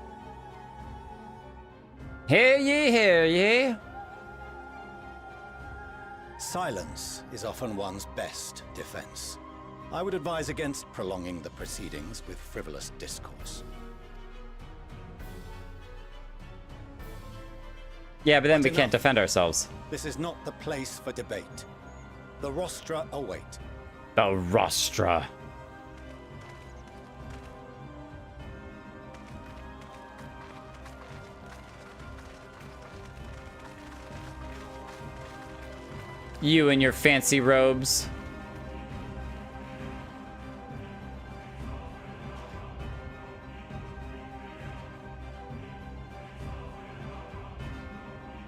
Hear ye, hear ye. Silence is often one's best defense. I would advise against prolonging the proceedings with frivolous discourse. Yeah, but then we can't defend ourselves. This is not the place for debate. The rostra await. The rostra. You and your fancy robes.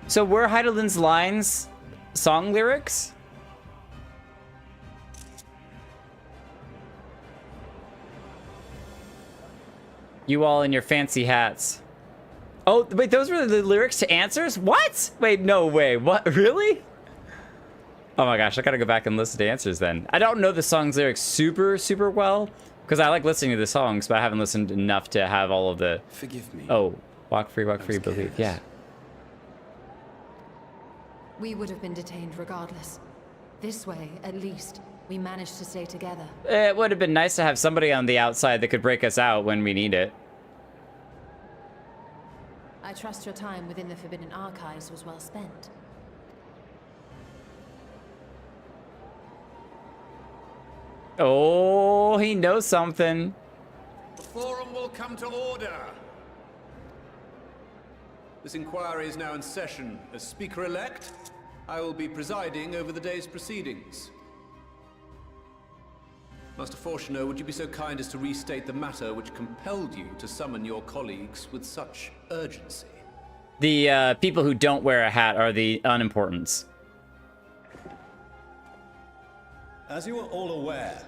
So were Heidelin's lines song lyrics? You all in your fancy hats. Oh, wait, those were the lyrics to Answers? What? Wait, no way. What? Really? Oh my gosh, I gotta go back and listen to Answers then. I don't know the song's lyrics super well, because I like listening to the songs, but I haven't listened enough to have all of the... Forgive me. Oh, walk free, believe. Yeah. We would have been detained regardless. This way, at least, we managed to stay together. It would have been nice to have somebody on the outside that could break us out when we need it. I trust your time within the Forbidden Archives was well spent. Oh, he knows something. The forum will come to order. This inquiry is now in session. As Speaker-elect, I will be presiding over the day's proceedings. Master Fortuner, would you be so kind as to restate the matter which compelled you to summon your colleagues with such urgency? The people who don't wear a hat are the unimportants. As you are all aware,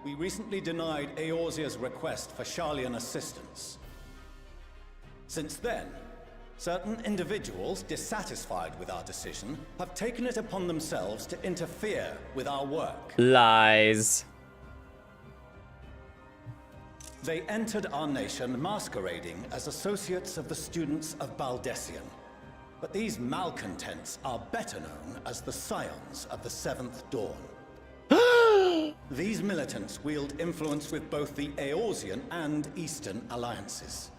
we recently denied Eorzea's request for Sharlayan assistance. Since then, certain individuals dissatisfied with our decision have taken it upon themselves to interfere with our work. Lies. They entered our nation masquerading as associates of the students of Baldessian. But these malcontents are better known as the Scions of the Seventh Dawn. These militants wield influence with both the Eorzean and Eastern alliances,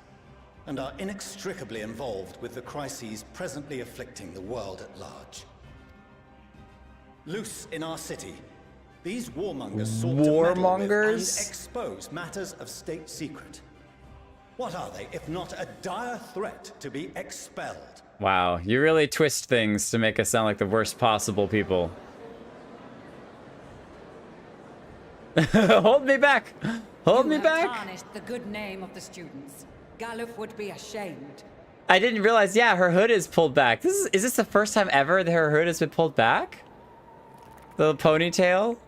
and are inextricably involved with the crises presently afflicting the world at large. Loose in our city, these warmongers sought to meddle with and expose matters of state secret. What are they, if not a dire threat to be expelled? Wow, you really twist things to make us sound like the worst possible people. Hold me back! Hold me back! You have tarnished the good name of the students. Galuf would be ashamed. I didn't realize, yeah, her hood is pulled back. Is this the first time ever that her hood has been pulled back? The ponytail?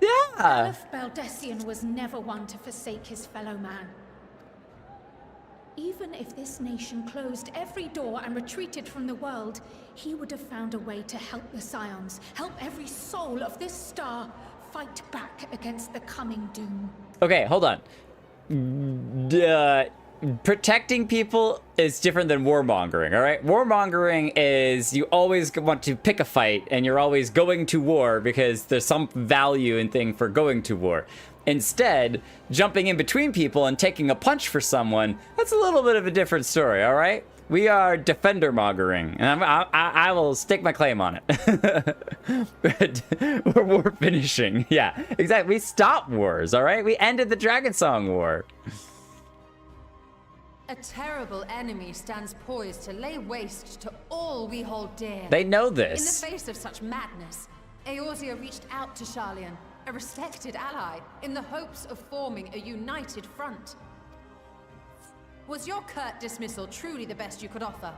Yeah! Galuf Baldessian was never one to forsake his fellow man. Even if this nation closed every door and retreated from the world, he would have found a way to help the Scions, help every soul of this star fight back against the coming doom. Okay, hold on. Protecting people is different than warmongering, all right? Warmongering is you always want to pick a fight and you're always going to war because there's some value in thing for going to war. Instead, jumping in between people and taking a punch for someone, that's a little bit of a different story, all right? We are defender mongering, and I will stake my claim on it. We're war finishing. Yeah, exactly. We stopped wars, all right? We ended the Dragon Song War. A terrible enemy stands poised to lay waste to all we hold dear. They know this. In the face of such madness, Eorzea reached out to Sharlayan, a respected ally, in the hopes of forming a united front. Was your curt dismissal truly the best you could offer?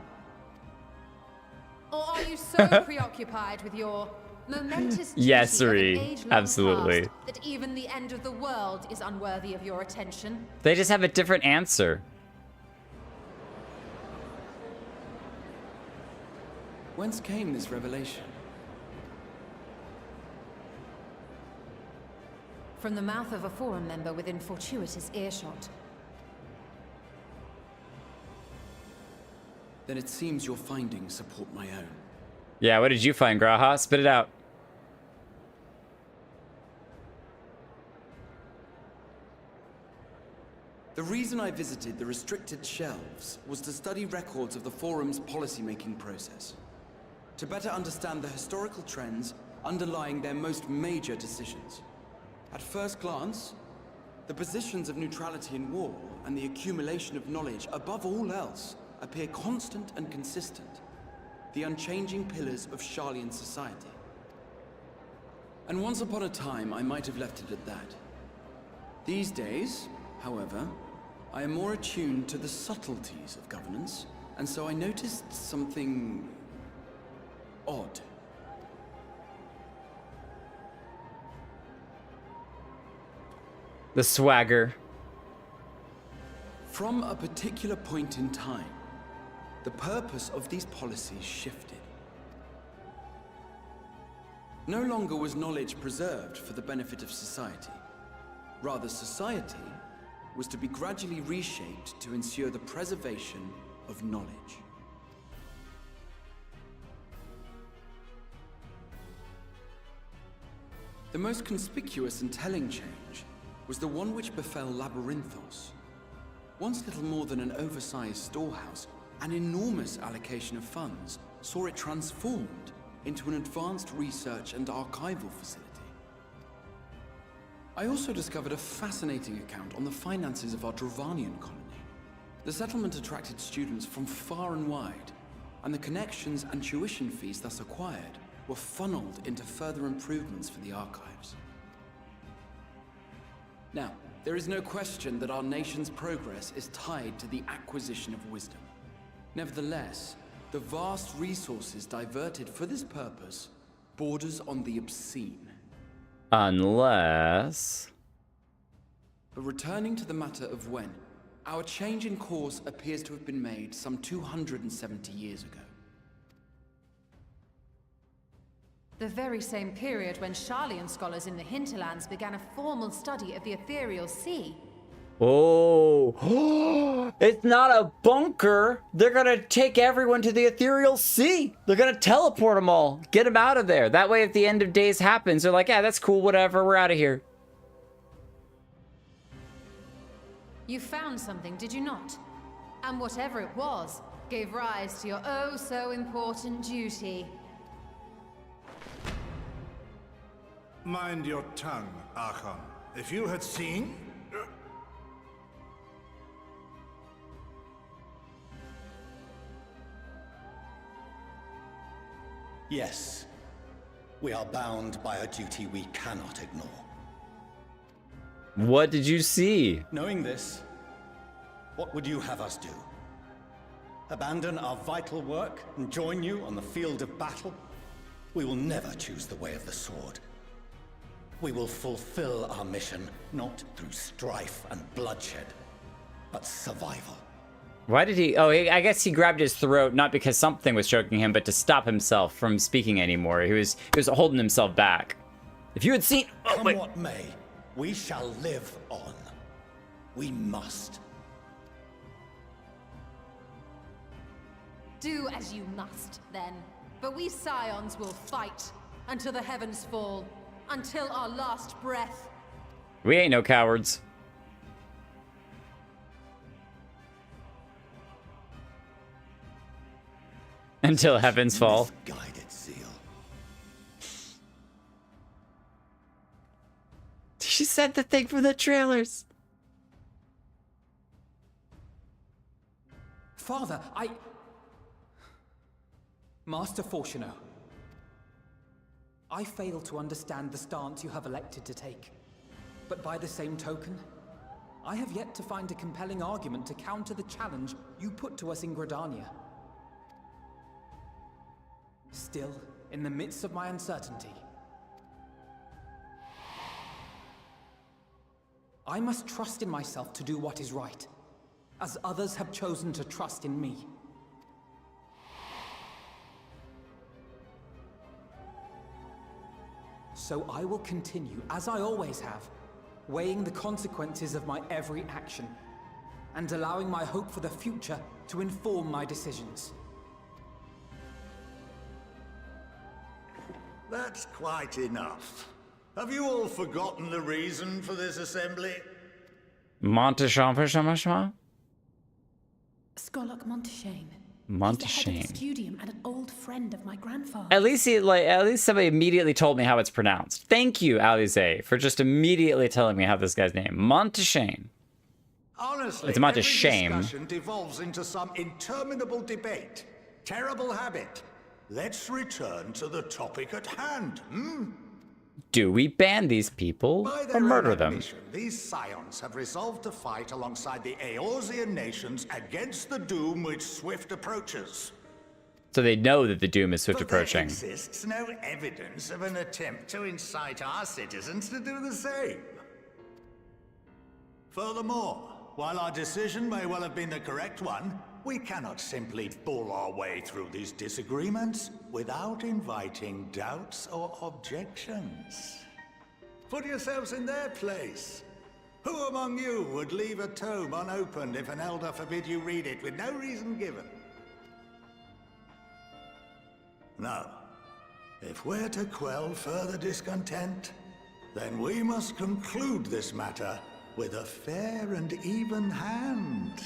Or are you so preoccupied with your momentous duty yes, of an Ree. age-long Absolutely. past that even the end of the world is unworthy of your attention? They just have a different answer. Whence came this revelation? From the mouth of a forum member within fortuitous earshot. Then it seems your findings support my own. Yeah, what did you find, Graha? Spit it out. The reason I visited the restricted shelves was to study records of the forum's policymaking process, to better understand the historical trends underlying their most major decisions. At first glance, the positions of neutrality in war and the accumulation of knowledge above all else appear constant and consistent, the unchanging pillars of Sharlayan society. And once upon a time, I might have left it at that. These days, however, I am more attuned to the subtleties of governance, and so I noticed something odd. The swagger. From a particular point in time, the purpose of these policies shifted. No longer was knowledge preserved for the benefit of society. Rather, society was to be gradually reshaped to ensure the preservation of knowledge. The most conspicuous and telling change was the one which befell Labyrinthos. once little more than an oversized storehouse, an enormous allocation of funds saw it transformed into an advanced research and archival facility. I also discovered a fascinating account on the finances of our Dravanian colony. The settlement attracted students from far and wide, and the connections and tuition fees thus acquired were funneled into further improvements for the archives. Now, there is no question that our nation's progress is tied to the acquisition of wisdom. Nevertheless, the vast resources diverted for this purpose borders on the obscene. Unless... But returning to the matter of when, our change in course appears to have been made some 270 years ago. The very same period when Sharlayan scholars in the hinterlands began a formal study of the ethereal sea. Oh, it's not a bunker. They're gonna take everyone to the ethereal sea. They're gonna teleport them all, get them out of there. That way, if the end of days happens, they're like, yeah, that's cool, whatever, we're out of here. You found something, did you not? And whatever it was, gave rise to your oh-so-important duty. Mind your tongue, Archon. If you had seen... Yes. We are bound by a duty we cannot ignore. What did you see? Knowing this, what would you have us do? Abandon our vital work and join you on the field of battle? We will never choose the way of the sword. We will fulfill our mission, not through strife and bloodshed, but survival. Why did he... Oh, I guess he grabbed his throat, not because something was choking him, but to stop himself from speaking anymore. He was holding himself back. If you had seen... Oh, come wait. what may, we shall live on. We must. Do as you must, then. But we Scions will fight until the heavens fall, until our last breath. We ain't no cowards. Until heavens fall. Misguided zeal. She said the thing from the trailers. Father, Master Fortuno, I fail to understand the stance you have elected to take. But by the same token, I have yet to find a compelling argument to counter the challenge you put to us in Gridania. Still, in the midst of my uncertainty, I must trust in myself to do what is right, as others have chosen to trust in me. So I will continue, as I always have, weighing the consequences of my every action, and allowing my hope for the future to inform my decisions. That's quite enough. Have you all forgotten the reason for this assembly? Monteshane? Skolok Monteshane. Monteshane. He's the head of the studium and an old friend of my grandfather. At least somebody immediately told me how it's pronounced. Thank you, Alize, for just immediately telling me how this guy's name. Monteshane. Honestly, It's Monteshane. every discussion devolves into some interminable debate. Terrible habit. Let's return to the topic at hand, Do we ban these people By or their murder own them? admission, these Scions have resolved to fight alongside the Eorzean nations against the doom which swift approaches. So they know that the doom is swift approaching. There exists no evidence of an attempt to incite our citizens to do the same. Furthermore, while our decision may well have been the correct one, we cannot simply bull our way through these disagreements without inviting doubts or objections. Put yourselves in their place. Who among you would leave a tome unopened if an elder forbid you read it with no reason given? No. If we're to quell further discontent, then we must conclude this matter with a fair and even hand.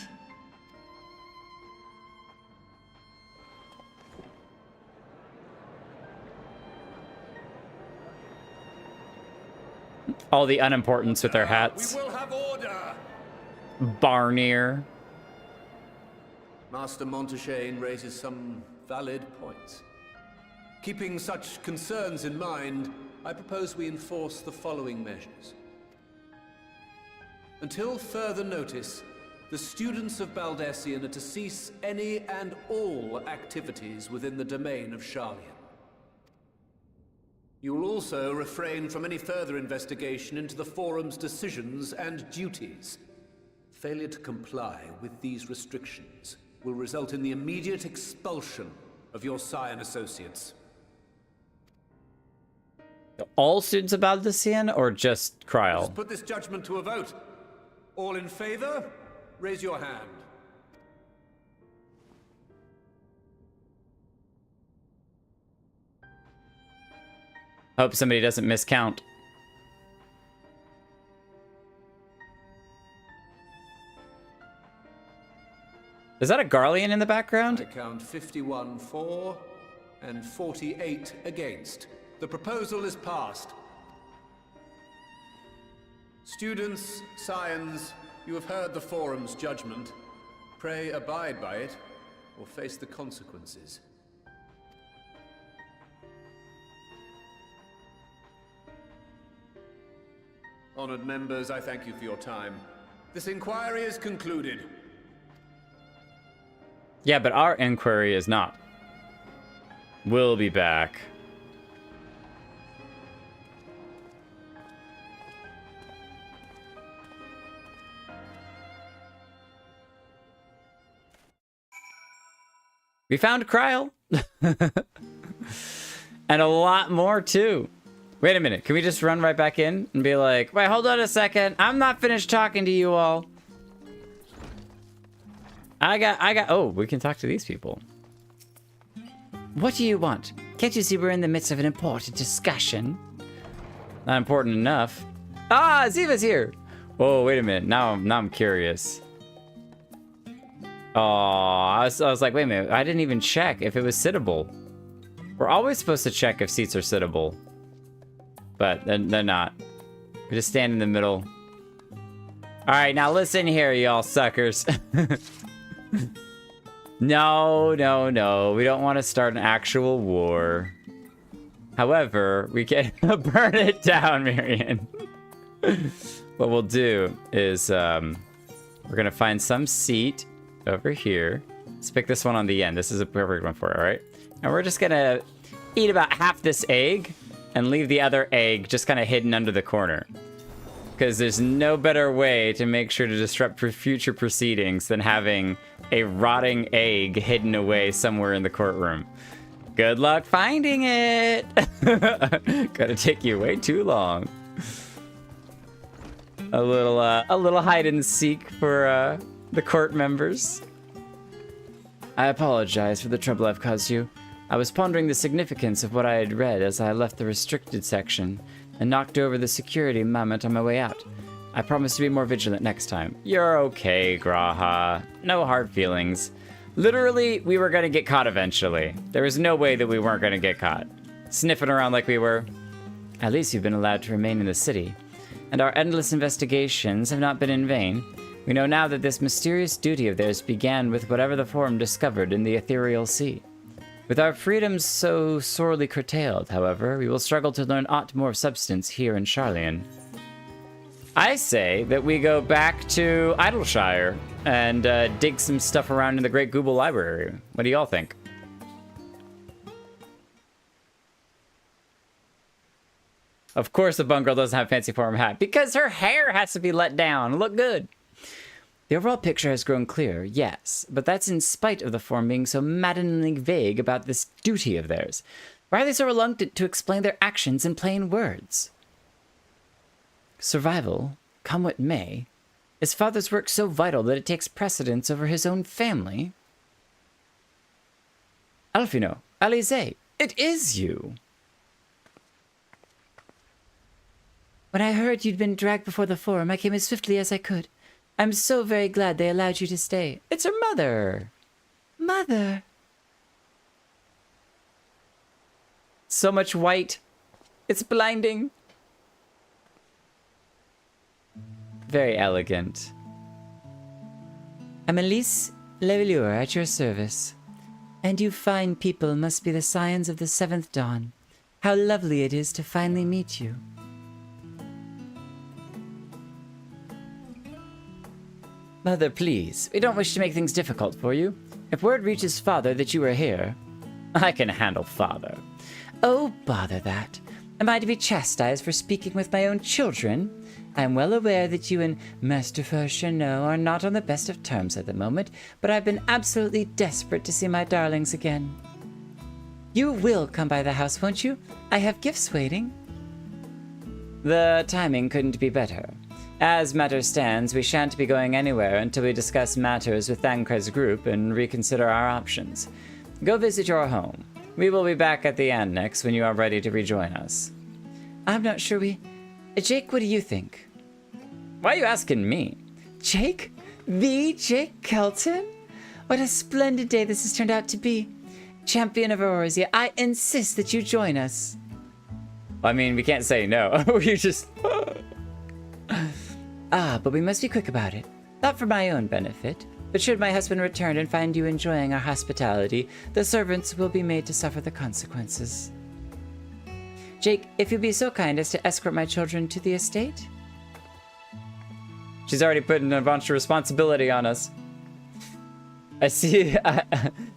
All the unimportants with their hats. We will have order. Barnier. Master Montaigne raises some valid points. Keeping such concerns in mind, I propose we enforce the following measures. Until further notice, the students of Baldessian are to cease any and all activities within the domain of Sharlayan. You will also refrain from any further investigation into the Forum's decisions and duties. Failure to comply with these restrictions will result in the immediate expulsion of your Scion associates. All students of Baldessian or just Kryl? Let's put this judgment to a vote. All in favor, raise your hand. Hope somebody doesn't miscount. Is that a Garlean in the background? I count 51 for and 48 against. The proposal is passed. Students, Scions, you have heard the Forum's judgment. Pray abide by it, or face the consequences. Honored members, I thank you for your time. This inquiry is concluded. Yeah, but our inquiry is not. We'll be back. We found Kryl. And a lot more, too. Wait a minute. Can we just run right back in and be like, wait, hold on a second. I'm not finished talking to you all. Oh, we can talk to these people. What do you want? Can't you see we're in the midst of an important discussion? Not important enough. Ah, Ziva's here. Whoa, wait a minute. Now I'm curious. Oh, I was like, wait a minute. I didn't even check if it was sittable. We're always supposed to check if seats are sittable. But they're not. We just stand in the middle. All right, now listen here, y'all suckers. No. We don't want to start an actual war. However, we can burn it down, Marion. What we'll do is we're going to find some seat over here. Let's pick this one on the end. This is a perfect one for it, all right? And we're just going to eat about half this egg and leave the other egg just kind of hidden under the corner. Because there's no better way to make sure to disrupt future proceedings than having a rotting egg hidden away somewhere in the courtroom. Good luck finding it! Gonna take you way too long. A little hide and seek for the court members. I apologize for the trouble I've caused you. I was pondering the significance of what I had read as I left the restricted section and knocked over the security mammoth on my way out. I promise to be more vigilant next time. You're okay, Graha. No hard feelings. Literally, we were gonna get caught eventually. There was no way that we weren't gonna get caught. Sniffing around like we were. At least you've been allowed to remain in the city. And our endless investigations have not been in vain. We know now that this mysterious duty of theirs began with whatever the Forum discovered in the ethereal sea. With our freedoms so sorely curtailed, however, we will struggle to learn aught more of substance here in Sharlayan. I say that we go back to Idleshire and dig some stuff around in the Great Google Library. What do y'all think? Of course the bum girl doesn't have a fancy Forum hat, because her hair has to be let down and look good. The overall picture has grown clearer, yes, but that's in spite of the Forum being so maddeningly vague about this duty of theirs. Why are they so reluctant to explain their actions in plain words? Survival, come what may, is Father's work so vital that it takes precedence over his own family? Alfino, Alize, it is you! When I heard you'd been dragged before the Forum, I came as swiftly as I could. I'm so very glad they allowed you to stay. It's her mother. Mother. So much white. It's blinding. Very elegant. I'm Elise Levelure at your service. And you fine people must be the scions of the 7th Dawn. How lovely it is to finally meet you. Mother, please. We don't wish to make things difficult for you. If word reaches Father that you are here, I can handle Father. Oh, bother that. Am I to be chastised for speaking with my own children? I am well aware that you and Master Chanot are not on the best of terms at the moment, but I've been absolutely desperate to see my darlings again. You will come by the house, won't you? I have gifts waiting. The timing couldn't be better. As matters stands, we shan't be going anywhere until we discuss matters with Thancred's group and reconsider our options. Go visit your home. We will be back at the Annex when you are ready to rejoin us. I'm not sure we... Jake, what do you think? Why are you asking me? Jake? The Jake Kelton? What a splendid day this has turned out to be. Champion of Aurorsia, I insist that you join us. I mean, we can't say no. We just... but we must be quick about it. Not for my own benefit, but should my husband return and find you enjoying our hospitality, the servants will be made to suffer the consequences. Jake, if you'd be so kind as to escort my children to the estate? She's already putting a bunch of responsibility on us. I see. I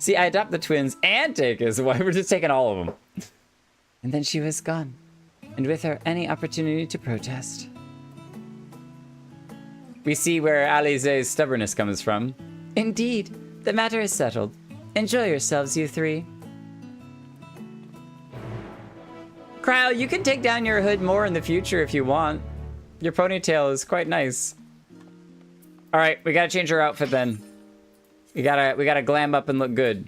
adopt the twins and take his wife. We're just taking all of them. And then she was gone, and with her any opportunity to protest. We see where Alize's stubbornness comes from. Indeed, the matter is settled. Enjoy yourselves, you three. Kryle, you can take down your hood more in the future if you want. Your ponytail is quite nice. All right, we gotta change our outfit then. We gotta glam up and look good.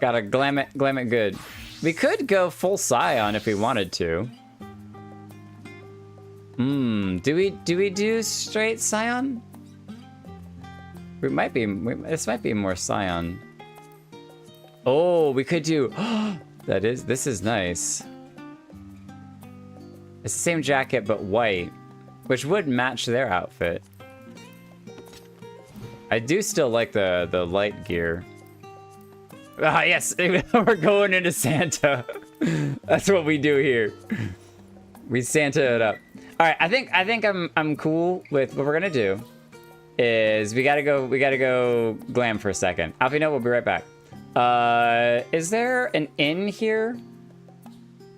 Gotta glam it good. We could go full Scion if we wanted to. Do we do straight Scion? This might be more Scion. Oh, we could do, this is nice. It's the same jacket, but white, which would match their outfit. I do still like the light gear. Ah, yes, we're going into Santa. That's what we do here. We Santa it up. All right, I think I'm cool with what we're gonna do. Is we gotta go glam for a second. Alfino, we'll be right back. Is there an inn here?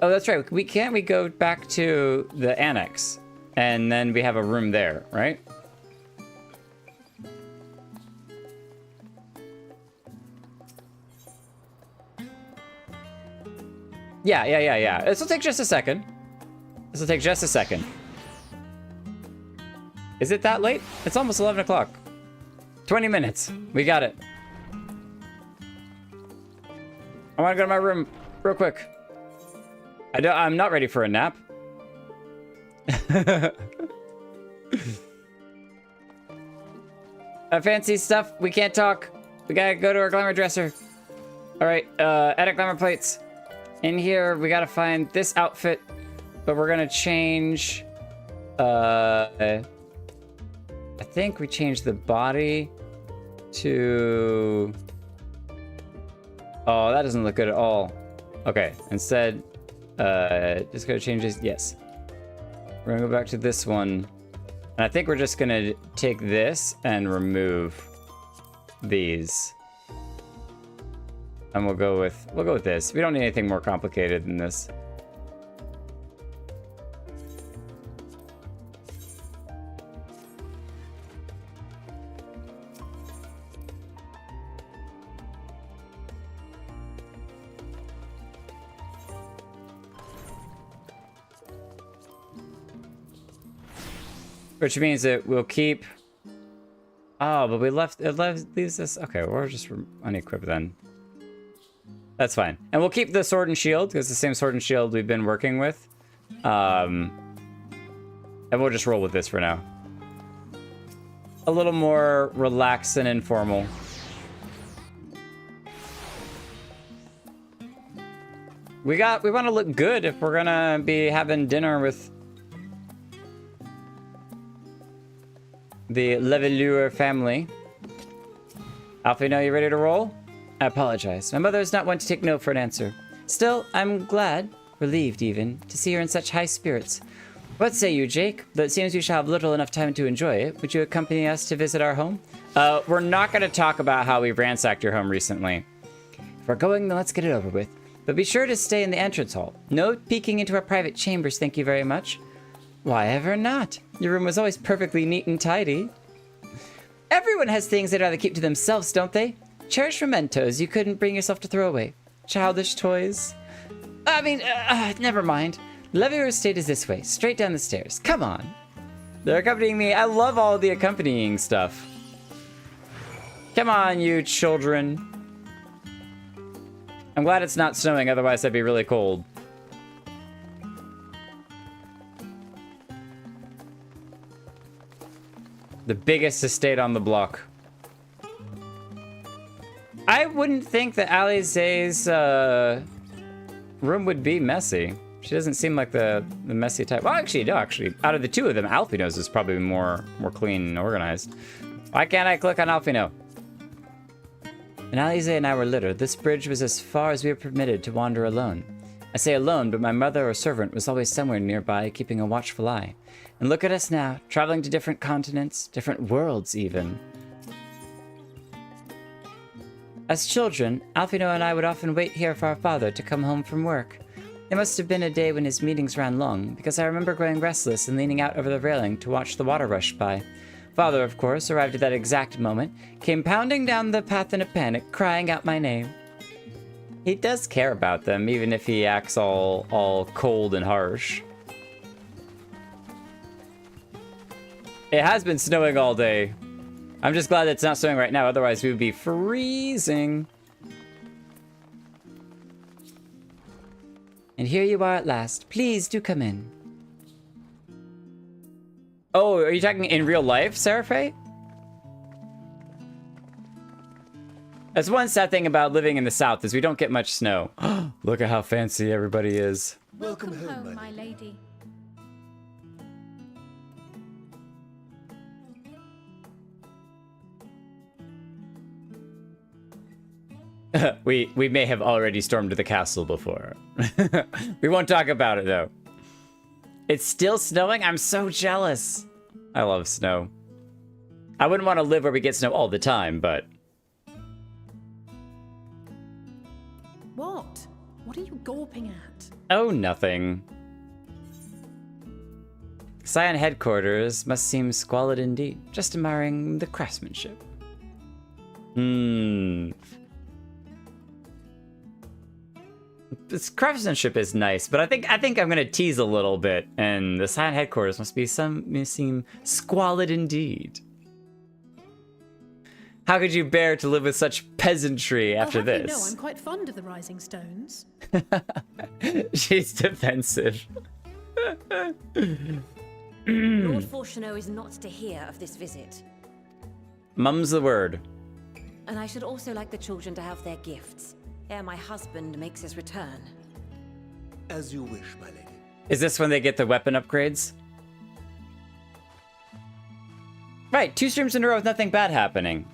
Oh, that's right. Can't we go back to the Annex, and then we have a room there, right? Yeah. This will take just a second. Is it that late? It's almost 11 o'clock. 20 minutes. We got it. I want to go to my room real quick. I'm not ready for a nap. Fancy stuff. We can't talk. We gotta go to our glamour dresser. All right, edit glamour plates. In here, we gotta find this outfit, but we're gonna change. I think we changed the body to. Oh, that doesn't look good at all. Okay, instead, just gonna change this. Yes. We're gonna go back to this one. And I think we're just gonna take this and remove these. And we'll go with this. We don't need anything more complicated than this. Which means that we'll keep... Oh, but it leaves us... Okay, we'll just unequip then. That's fine. And we'll keep the sword and shield, because it's the same sword and shield we've been working with. And we'll just roll with this for now. A little more relaxed and informal. We want to look good if we're gonna be having dinner with the Levelure family. Alfino, you ready to roll? I apologize. My mother is not one to take no for an answer. Still, I'm glad, relieved even, to see her in such high spirits. What say you, Jake? Though it seems you shall have little enough time to enjoy it, would you accompany us to visit our home? We're not going to talk about how we've ransacked your home recently. If we're going, then let's get it over with. But be sure to stay in the entrance hall. No peeking into our private chambers, thank you very much. Why ever not? Your room was always perfectly neat and tidy. Everyone has things they'd rather keep to themselves, don't they? Cherished mementos you couldn't bring yourself to throw away. Childish toys. I mean, never mind. Levier Estate is this way, straight down the stairs. Come on. They're accompanying me. I love all the accompanying stuff. Come on, you children. I'm glad it's not snowing, otherwise I'd be really cold. The biggest estate on the block. I wouldn't think that Alize's room would be messy. She doesn't seem like the messy type. Well, actually, no, actually. Out of the two of them, Alfino's is probably more clean and organized. Why can't I click on Alfino? When Alize and I were little, this bridge was as far as we were permitted to wander alone. I say alone, but my mother or servant was always somewhere nearby, keeping a watchful eye. And look at us now, traveling to different continents, different worlds even. As children, Alfino and I would often wait here for our father to come home from work. There must have been a day when his meetings ran long, because I remember growing restless and leaning out over the railing to watch the water rush by. Father, of course, arrived at that exact moment, came pounding down the path in a panic, crying out my name. He does care about them, even if he acts all cold and harsh. It has been snowing all day. I'm just glad it's not snowing right now, otherwise we would be freezing. And here you are at last. Please do come in. Oh, are you talking in real life, Seraphe? That's one sad thing about living in the South is we don't get much snow. Look at how fancy everybody is. Welcome home, my lady. We may have already stormed the castle before. We won't talk about it though. It's still snowing? I'm so jealous. I love snow. I wouldn't want to live where we get snow all the time, but... What? What are you gawping at? Oh, nothing. Scion headquarters must seem squalid indeed. Just admiring the craftsmanship. This craftsmanship is nice, but I think I'm gonna tease a little bit, and the Scion headquarters must seem squalid indeed. How could you bear to live with such peasantry after this? No, I'm quite fond of the Rising Stones. She's defensive. Lord Fortuneau is not to hear of this visit. Mum's the word. And I should also like the children to have their gifts, ere my husband makes his return. As you wish, my lady. Is this when they get the weapon upgrades? Right, 2 streams in a row with nothing bad happening.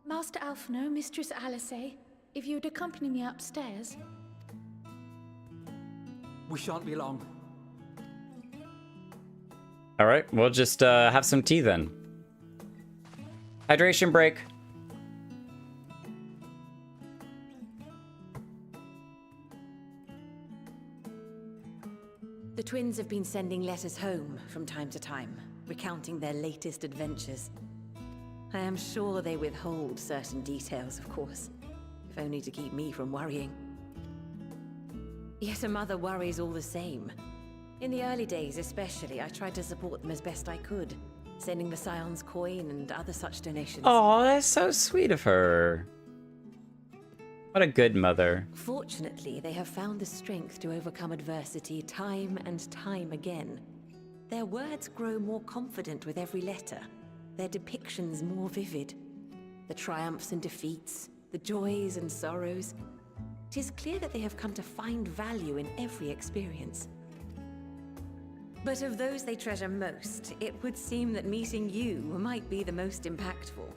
Master Alfino, Mistress Alice, if you would accompany me upstairs. We shan't be long. All right, we'll just have some tea then. Hydration break. The twins have been sending letters home from time to time, recounting their latest adventures. I am sure they withhold certain details, of course, if only to keep me from worrying. Yet a mother worries all the same. In the early days especially, I tried to support them as best I could. sending the Scion's coin and other such donations. Oh, that's so sweet of her. What a good mother. Fortunately, they have found the strength to overcome adversity time and time again. Their words grow more confident with every letter, their depictions more vivid. The triumphs and defeats, the joys and sorrows. It is clear that they have come to find value in every experience. But of those they treasure most, it would seem that meeting you might be the most impactful.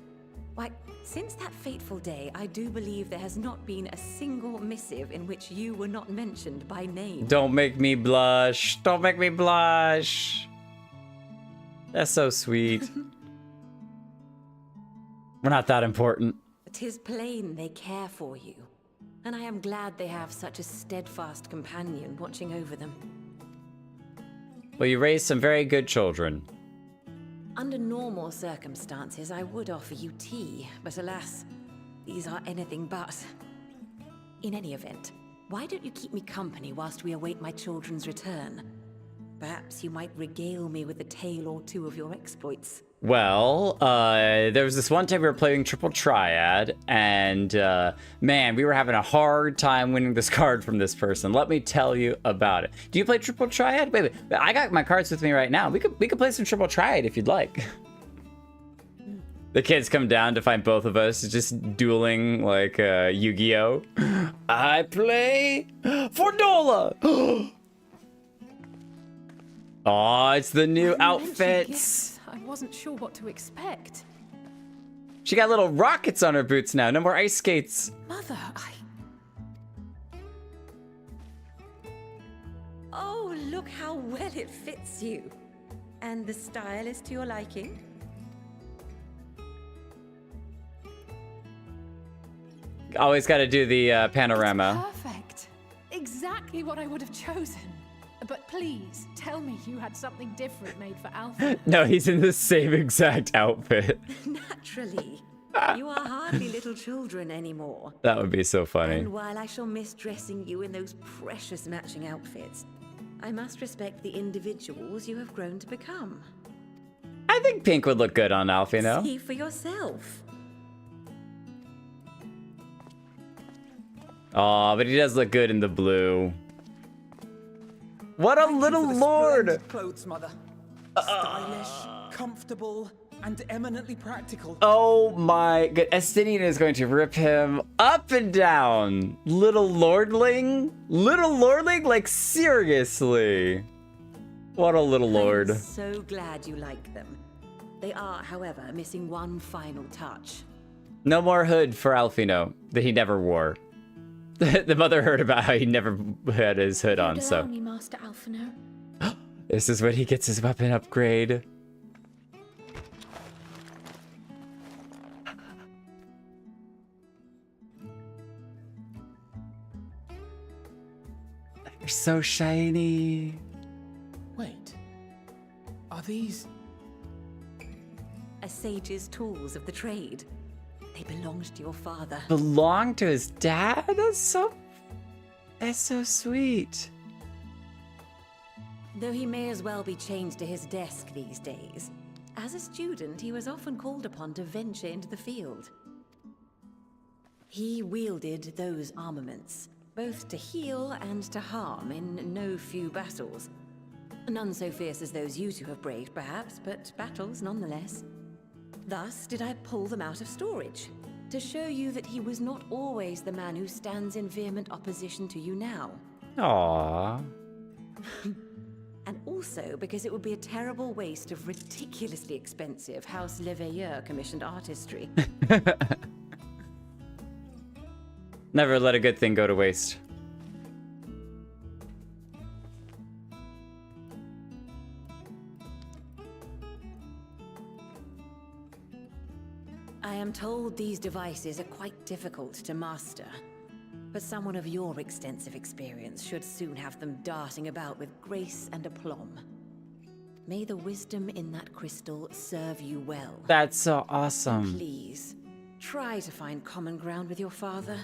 Why, since that fateful day, I do believe there has not been a single missive in which you were not mentioned by name. Don't make me blush. Don't make me blush. That's so sweet. We're not that important. 'Tis plain they care for you, and I am glad they have such a steadfast companion watching over them. Well, you raised some very good children. Under normal circumstances, I would offer you tea, but alas, these are anything but. In any event, why don't you keep me company whilst we await my children's return? Perhaps you might regale me with a tale or two of your exploits. Well, there was this one time we were playing Triple Triad, and man, we were having a hard time winning this card from this person. Let me tell you about it. Do you play Triple Triad? Wait, I got my cards with me right now. We could play some Triple Triad if you'd like. The kids come down to find both of us just dueling like Yu-Gi-Oh! I play for Dola! Oh, it's the new outfits. I wasn't sure what to expect. She got little rockets on her boots now. No more ice skates. Mother, Oh, look how well it fits you. And the style is to your liking? Always got to do the panorama. Perfect. Exactly what I would have chosen. But please, tell me you had something different made for Alpha. No, he's in the same exact outfit. Naturally. You are hardly little children anymore. That would be so funny. And while I shall miss dressing you in those precious matching outfits, I must respect the individuals you have grown to become. I think pink would look good on Alfino. See for yourself. Aw, but he does look good in the blue. What a little lord! Clothes, Mother. Stylish, comfortable, and eminently practical. Oh my god, Estinian is going to rip him up and down. Little lordling? Little lordling? Like, seriously. What a little lord. I'm so glad you like them. They are, however, missing one final touch. No more hood for Alfino that he never wore. The mother heard about how he never had his hood on, so. Allow me, Master Alphino. This is when he gets his weapon upgrade. They're so shiny. Wait. Are these... A sage's tools of the trade. They belonged to your father. Belong to his dad? That's so sweet. Though he may as well be chained to his desk these days, as a student he was often called upon to venture into the field. He wielded those armaments, both to heal and to harm in no few battles. None so fierce as those you two have braved, perhaps, but battles nonetheless. Thus did I pull them out of storage, to show you that he was not always the man who stands in vehement opposition to you now. Aww. And also because it would be a terrible waste of ridiculously expensive House Leveilleur commissioned artistry. Never let a good thing go to waste. I am told these devices are quite difficult to master, but someone of your extensive experience should soon have them darting about with grace and aplomb. May the wisdom in that crystal serve you well. That's so awesome. Please, try to find common ground with your father.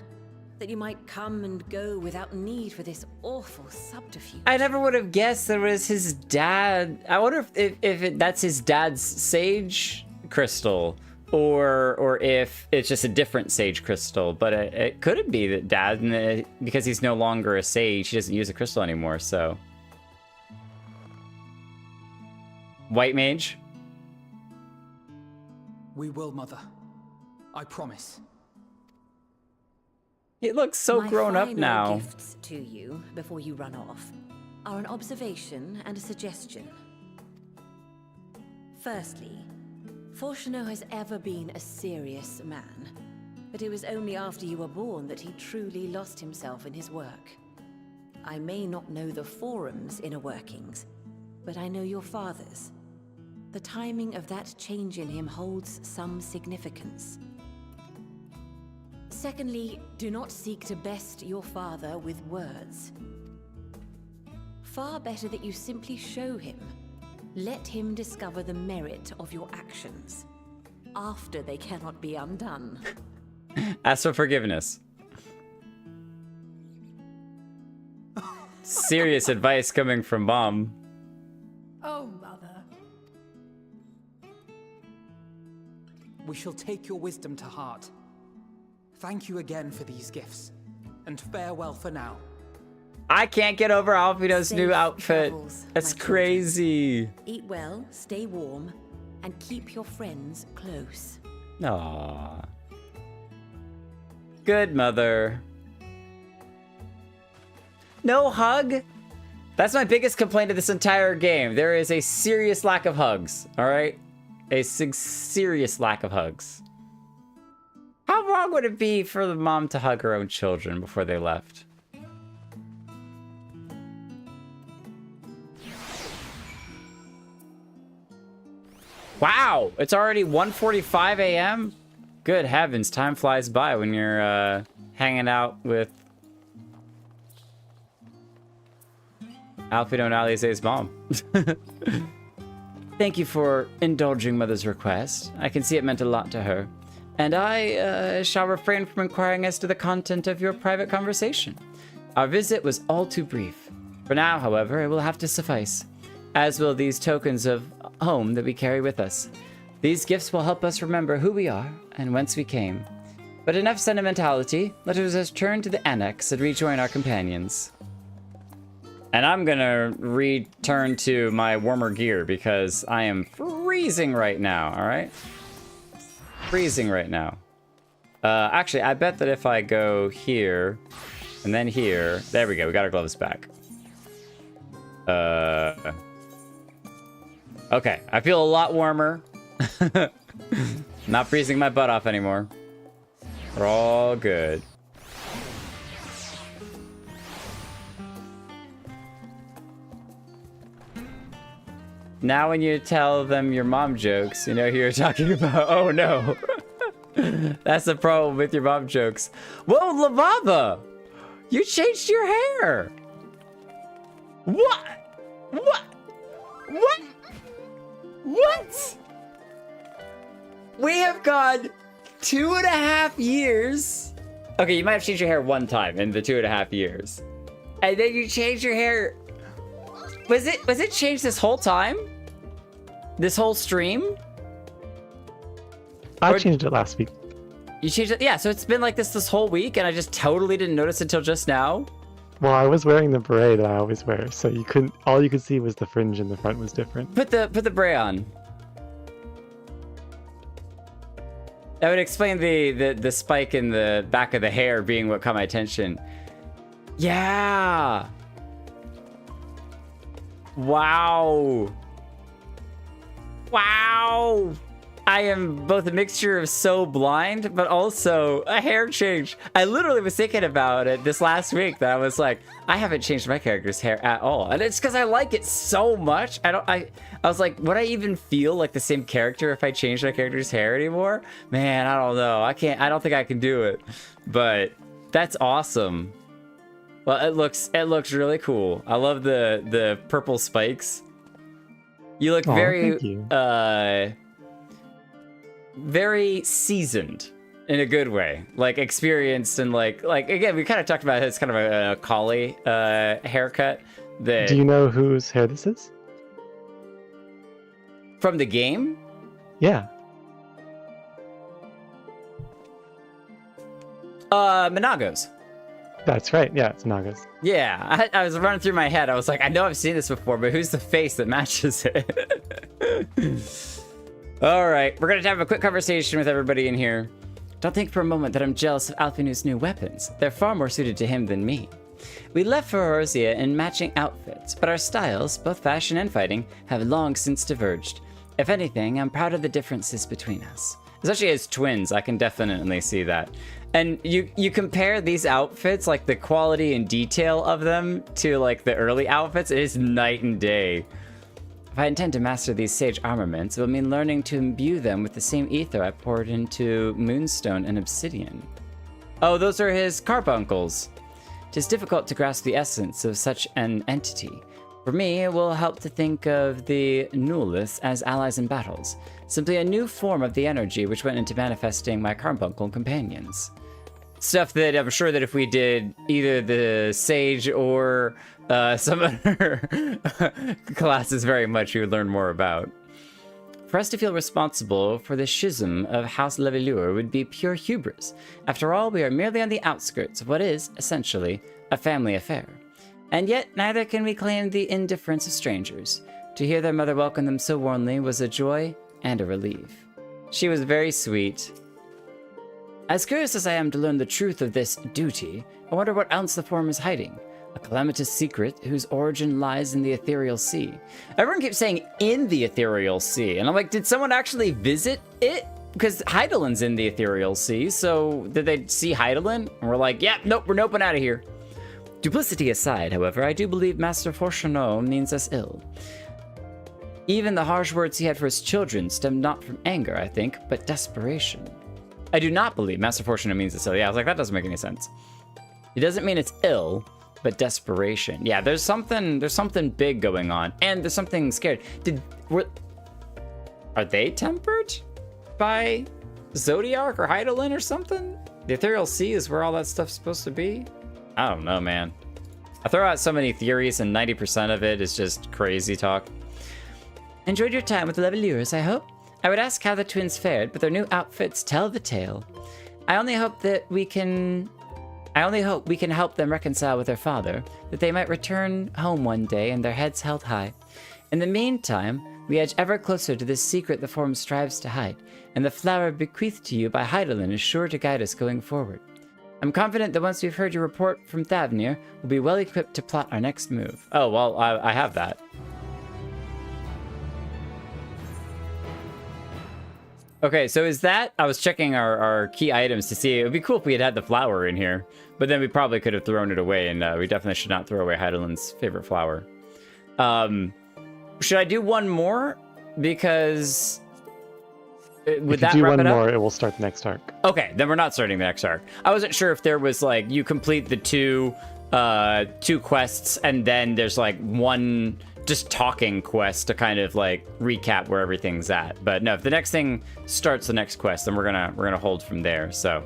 That you might come and go without need for this awful subterfuge. I never would have guessed that it was his dad. I wonder if that's his dad's sage crystal, or if it's just a different sage crystal. But it could be that dad, because he's no longer a sage, he doesn't use a crystal anymore. So, white mage. We will, Mother. I promise. He looks so grown up now. My gifts to you before you run off are an observation and a suggestion. Firstly, Fortuno has ever been a serious man, but it was only after you were born that he truly lost himself in his work. I may not know the Forum's inner workings, but I know your father's. The timing of that change in him holds some significance. Secondly, do not seek to best your father with words. Far better that you simply show him. Let him discover the merit of your actions, after they cannot be undone. Ask for forgiveness. Serious advice coming from Mom. Oh, Mother. We shall take your wisdom to heart. Thank you again for these gifts, and farewell for now. I can't get over Alfredo's new outfit. That's crazy. Eat well, stay warm, and keep your friends close. Aww. Good mother. No hug? That's my biggest complaint of this entire game. There is a serious lack of hugs, all right? A serious lack of hugs. How wrong would it be for the mom to hug her own children before they left? Wow, it's already 1:45 a.m.? Good heavens, time flies by when you're hanging out with Alfredo and Alize's mom. Thank you for indulging Mother's request. I can see it meant a lot to her. And I shall refrain from inquiring as to the content of your private conversation. Our visit was all too brief. For now, however, it will have to suffice, as will these tokens of home that we carry with us. These gifts will help us remember who we are and whence we came. But enough sentimentality. Let us return to the annex and rejoin our companions. And I'm gonna return to my warmer gear because I am freezing right now, all right? Freezing right now. Actually, I bet that if I go here and then here, there we go. We got our gloves back. Okay, I feel a lot warmer. Not freezing my butt off anymore. We're all good. Now when you tell them your mom jokes, you know who you're talking about. Oh no. That's the problem with your mom jokes. Whoa, Lavava! You changed your hair! What? What? What? What? We have gone 2.5 years. Okay, you might have changed your hair one time in the 2.5 years. And then you changed your hair. Was it changed this whole time? This whole stream? I changed it last week. You changed it? Yeah, so it's been like this whole week and I just totally didn't notice until just now? Well, I was wearing the beret that I always wear, so you couldn't. All you could see was the fringe in the front was different. Put the beret on. That would explain the spike in the back of the hair being what caught my attention. Yeah. Wow. Wow. I am both a mixture of so blind, but also a hair change. I literally was thinking about it this last week that I was like, I haven't changed my character's hair at all. And it's because I like it so much. I was like, would I even feel like the same character if I changed my character's hair anymore? Man, I don't know. I don't think I can do it. But that's awesome. Well, it looks really cool. I love the purple spikes. You look very thank you. Very seasoned. in a good way, like experienced and like again, we kind of talked about it. It's kind of a collie haircut. That Do you know whose hair this is? From the game? Yeah. Minago's. That's right. Yeah, it's Naga's. Yeah, I was running through my head. I was like, I know I've seen this before, but who's the face that matches it? All right, we're gonna have a quick conversation with everybody in here. Don't think for a moment that I'm jealous of Alfinu's new weapons. They're far more suited to him than me. We left for Eorzea in matching outfits, but our styles, both fashion and fighting, have long since diverged. If anything, I'm proud of the differences between us. Especially as twins, I can definitely see that. And you compare these outfits, like the quality and detail of them, to like the early outfits, it is night and day. If I intend to master these sage armaments, it will mean learning to imbue them with the same ether I poured into Moonstone and Obsidian. Oh, those are his carbuncles. It is difficult to grasp the essence of such an entity. For me, it will help to think of the Nulliths as allies in battles, simply a new form of the energy which went into manifesting my carbuncle companions. Stuff that I'm sure that if we did either the Sage or some other classes very much, we would learn more about. For us to feel responsible for the schism of House Levelure would be pure hubris. After all, we are merely on the outskirts of what is, essentially, a family affair. And yet, neither can we claim the indifference of strangers. To hear their mother welcome them so warmly was a joy and a relief. She was very sweet. As curious as I am to learn the truth of this duty, I wonder what else the Forum is hiding. A calamitous secret whose origin lies in the Ethereal Sea. Everyone keeps saying in the Ethereal Sea, and I'm like, did someone actually visit it? Because Heidelin's in the Ethereal Sea, so did they see Heidelin? And we're like, yeah, nope, we're noping out of here. Duplicity aside, however, I do believe Master Fourcheneau means us ill. Even the harsh words he had for his children stemmed not from anger, I think, but desperation. I do not believe Master Fourcheneau means us ill. Yeah, I was like, that doesn't make any sense. It doesn't mean it's ill, but desperation. Yeah, there's something big going on, and there's something scared. Are they tempered by Zodiac or Heidelin or something? The Ethereal Sea is where all that stuff's supposed to be? I don't know, man. I throw out so many theories, and 90% of it is just crazy talk. Enjoyed your time with the Levelures, I hope? I would ask how the twins fared, but their new outfits tell the tale. I only hope we can help them reconcile with their father, that they might return home one day and their heads held high. In the meantime, we edge ever closer to this secret the Forum strives to hide, and the flower bequeathed to you by Heidelin is sure to guide us going forward. I'm confident that once we've heard your report from Thavnir, we'll be well equipped to plot our next move. Oh, well, I have that. Okay, so is that... I was checking our key items to see... It would be cool if we had had the flower in here. But then we probably could have thrown it away, and we definitely should not throw away Heidelin's favorite flower. Should I do one more? Because... Would that wrap it up? If you do one more, it will start the next arc. Okay, then we're not starting the next arc. I wasn't sure if there was, like, you complete the two quests, and then there's, like, one... just talking quest to kind of like recap where everything's at. But no, if the next thing starts the next quest, then we're gonna hold from there. So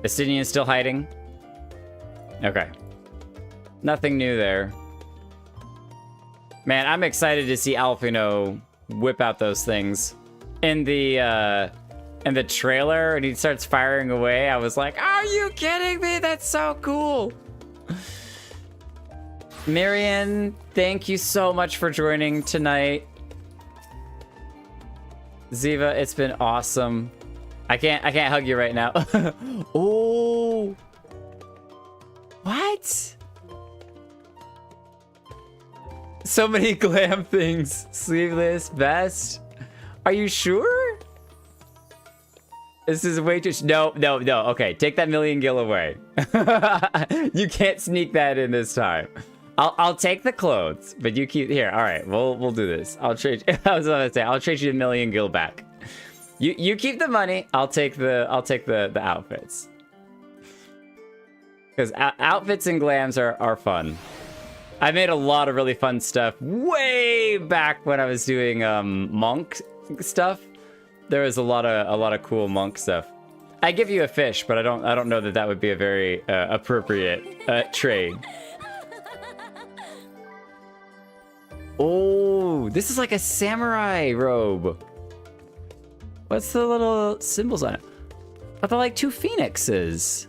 Obsidian is still hiding. Okay, nothing new there. Man, I'm excited to see Alfino whip out those things in the trailer, and he starts firing away. I was like, are you kidding me? That's so cool. Marianne, thank you so much for joining tonight. Ziva, it's been awesome. I can't hug you right now. Oh. What? So many glam things. Sleeveless, vest. Are you sure? This is way too... No. Okay, take that million gil away. You can't sneak that in this time. I'll take the clothes, but you keep here. All right, we'll do this. I'll trade. I was gonna say I'll trade you a million gil back. You keep the money. I'll take the outfits. Because outfits and glams are fun. I made a lot of really fun stuff way back when I was doing monk stuff. There was a lot of cool monk stuff. I give you a fish, but I don't know that that would be a very appropriate trade. Oh, this is like a samurai robe. What's the little symbols on it? Oh, they're like 2 phoenixes.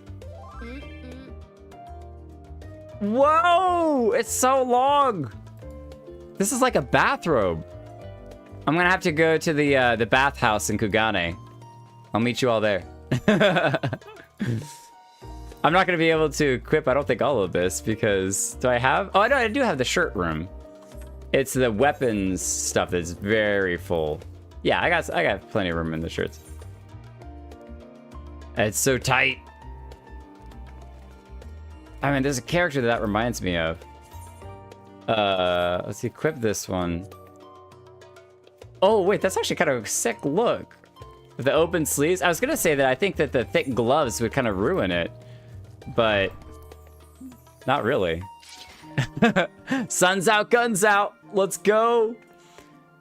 Whoa, it's so long. This is like a bathrobe. I'm gonna have to go to the bathhouse in Kugane. I'll meet you all there. I'm not gonna be able to equip, I don't think, all of this because do I have? Oh, no, I do have the shirt room. It's the weapons stuff that's very full. Yeah, I got plenty of room in the shirts. It's so tight. I mean, there's a character that reminds me of. Let's equip this one. Oh, wait, that's actually kind of a sick look. With the open sleeves. I was gonna say that I think that the thick gloves would kind of ruin it, but not really. Sun's out, guns out. Let's go.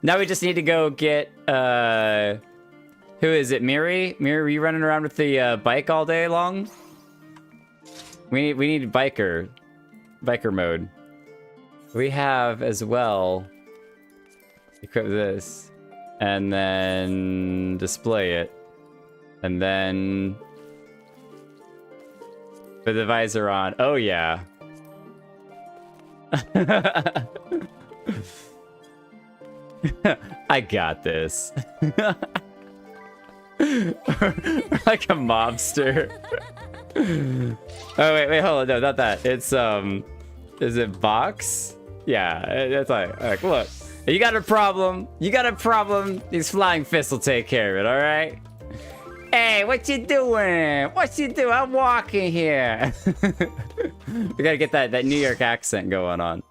Now we just need to go get, who is it? Miri? Miri, are you running around with the bike all day long? We need biker mode. We have as well, equip this, and then display it, and then put the visor on. Oh yeah. I got this. Like a mobster. Oh wait, hold on, no, not that. It's is it box? Yeah, it's like look, you got a problem. You got a problem. These flying fists will take care of it. All right. Hey, what you doing? What you doing? I'm walking here. We gotta get that New York accent going on.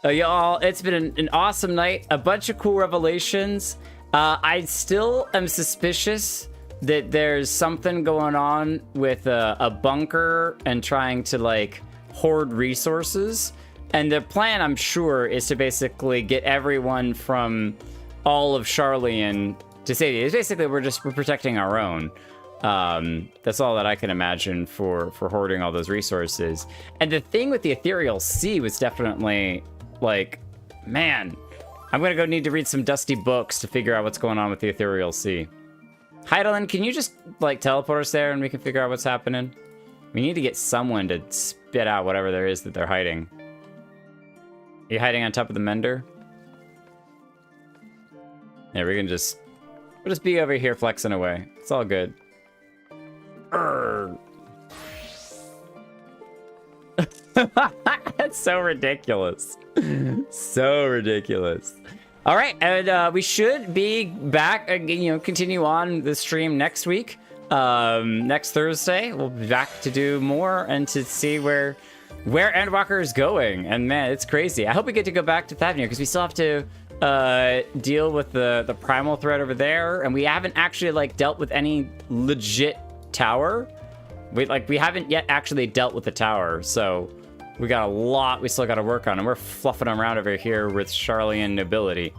Y'all, it's been an awesome night. A bunch of cool revelations. I still am suspicious that there's something going on with a bunker and trying to like hoard resources. And the plan, I'm sure, is to basically get everyone from all of Charlian to safety. It's basically we're protecting our own. That's all that I can imagine for hoarding all those resources. And the thing with the Ethereal Sea was definitely like, man, I'm gonna go need to read some dusty books to figure out what's going on with the Ethereal Sea. Heidelin, can you just like teleport us there and we can figure out what's happening? We need to get someone to spit out whatever there is that they're hiding. Are you hiding on top of the mender? Yeah, we'll just be over here flexing away. It's all good. That's so ridiculous. So ridiculous. All right, and we should be back, continue on the stream next week. Next Thursday, we'll be back to do more and to see where Endwalker is going. And man, it's crazy. I hope we get to go back to Thavnir because we still have to deal with the primal threat over there, and we haven't actually like dealt with any legit tower. We haven't yet actually dealt with the tower, so we got a lot we still got to work on, and we're fluffing around over here with Charlian nobility.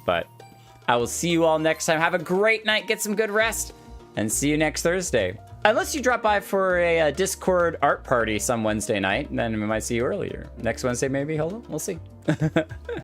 But I will see you all next time. Have a great night, get some good rest, and see you next Thursday. Unless you drop by for a Discord art party some Wednesday night, then we might see you earlier. Next Wednesday maybe, hold on, we'll see.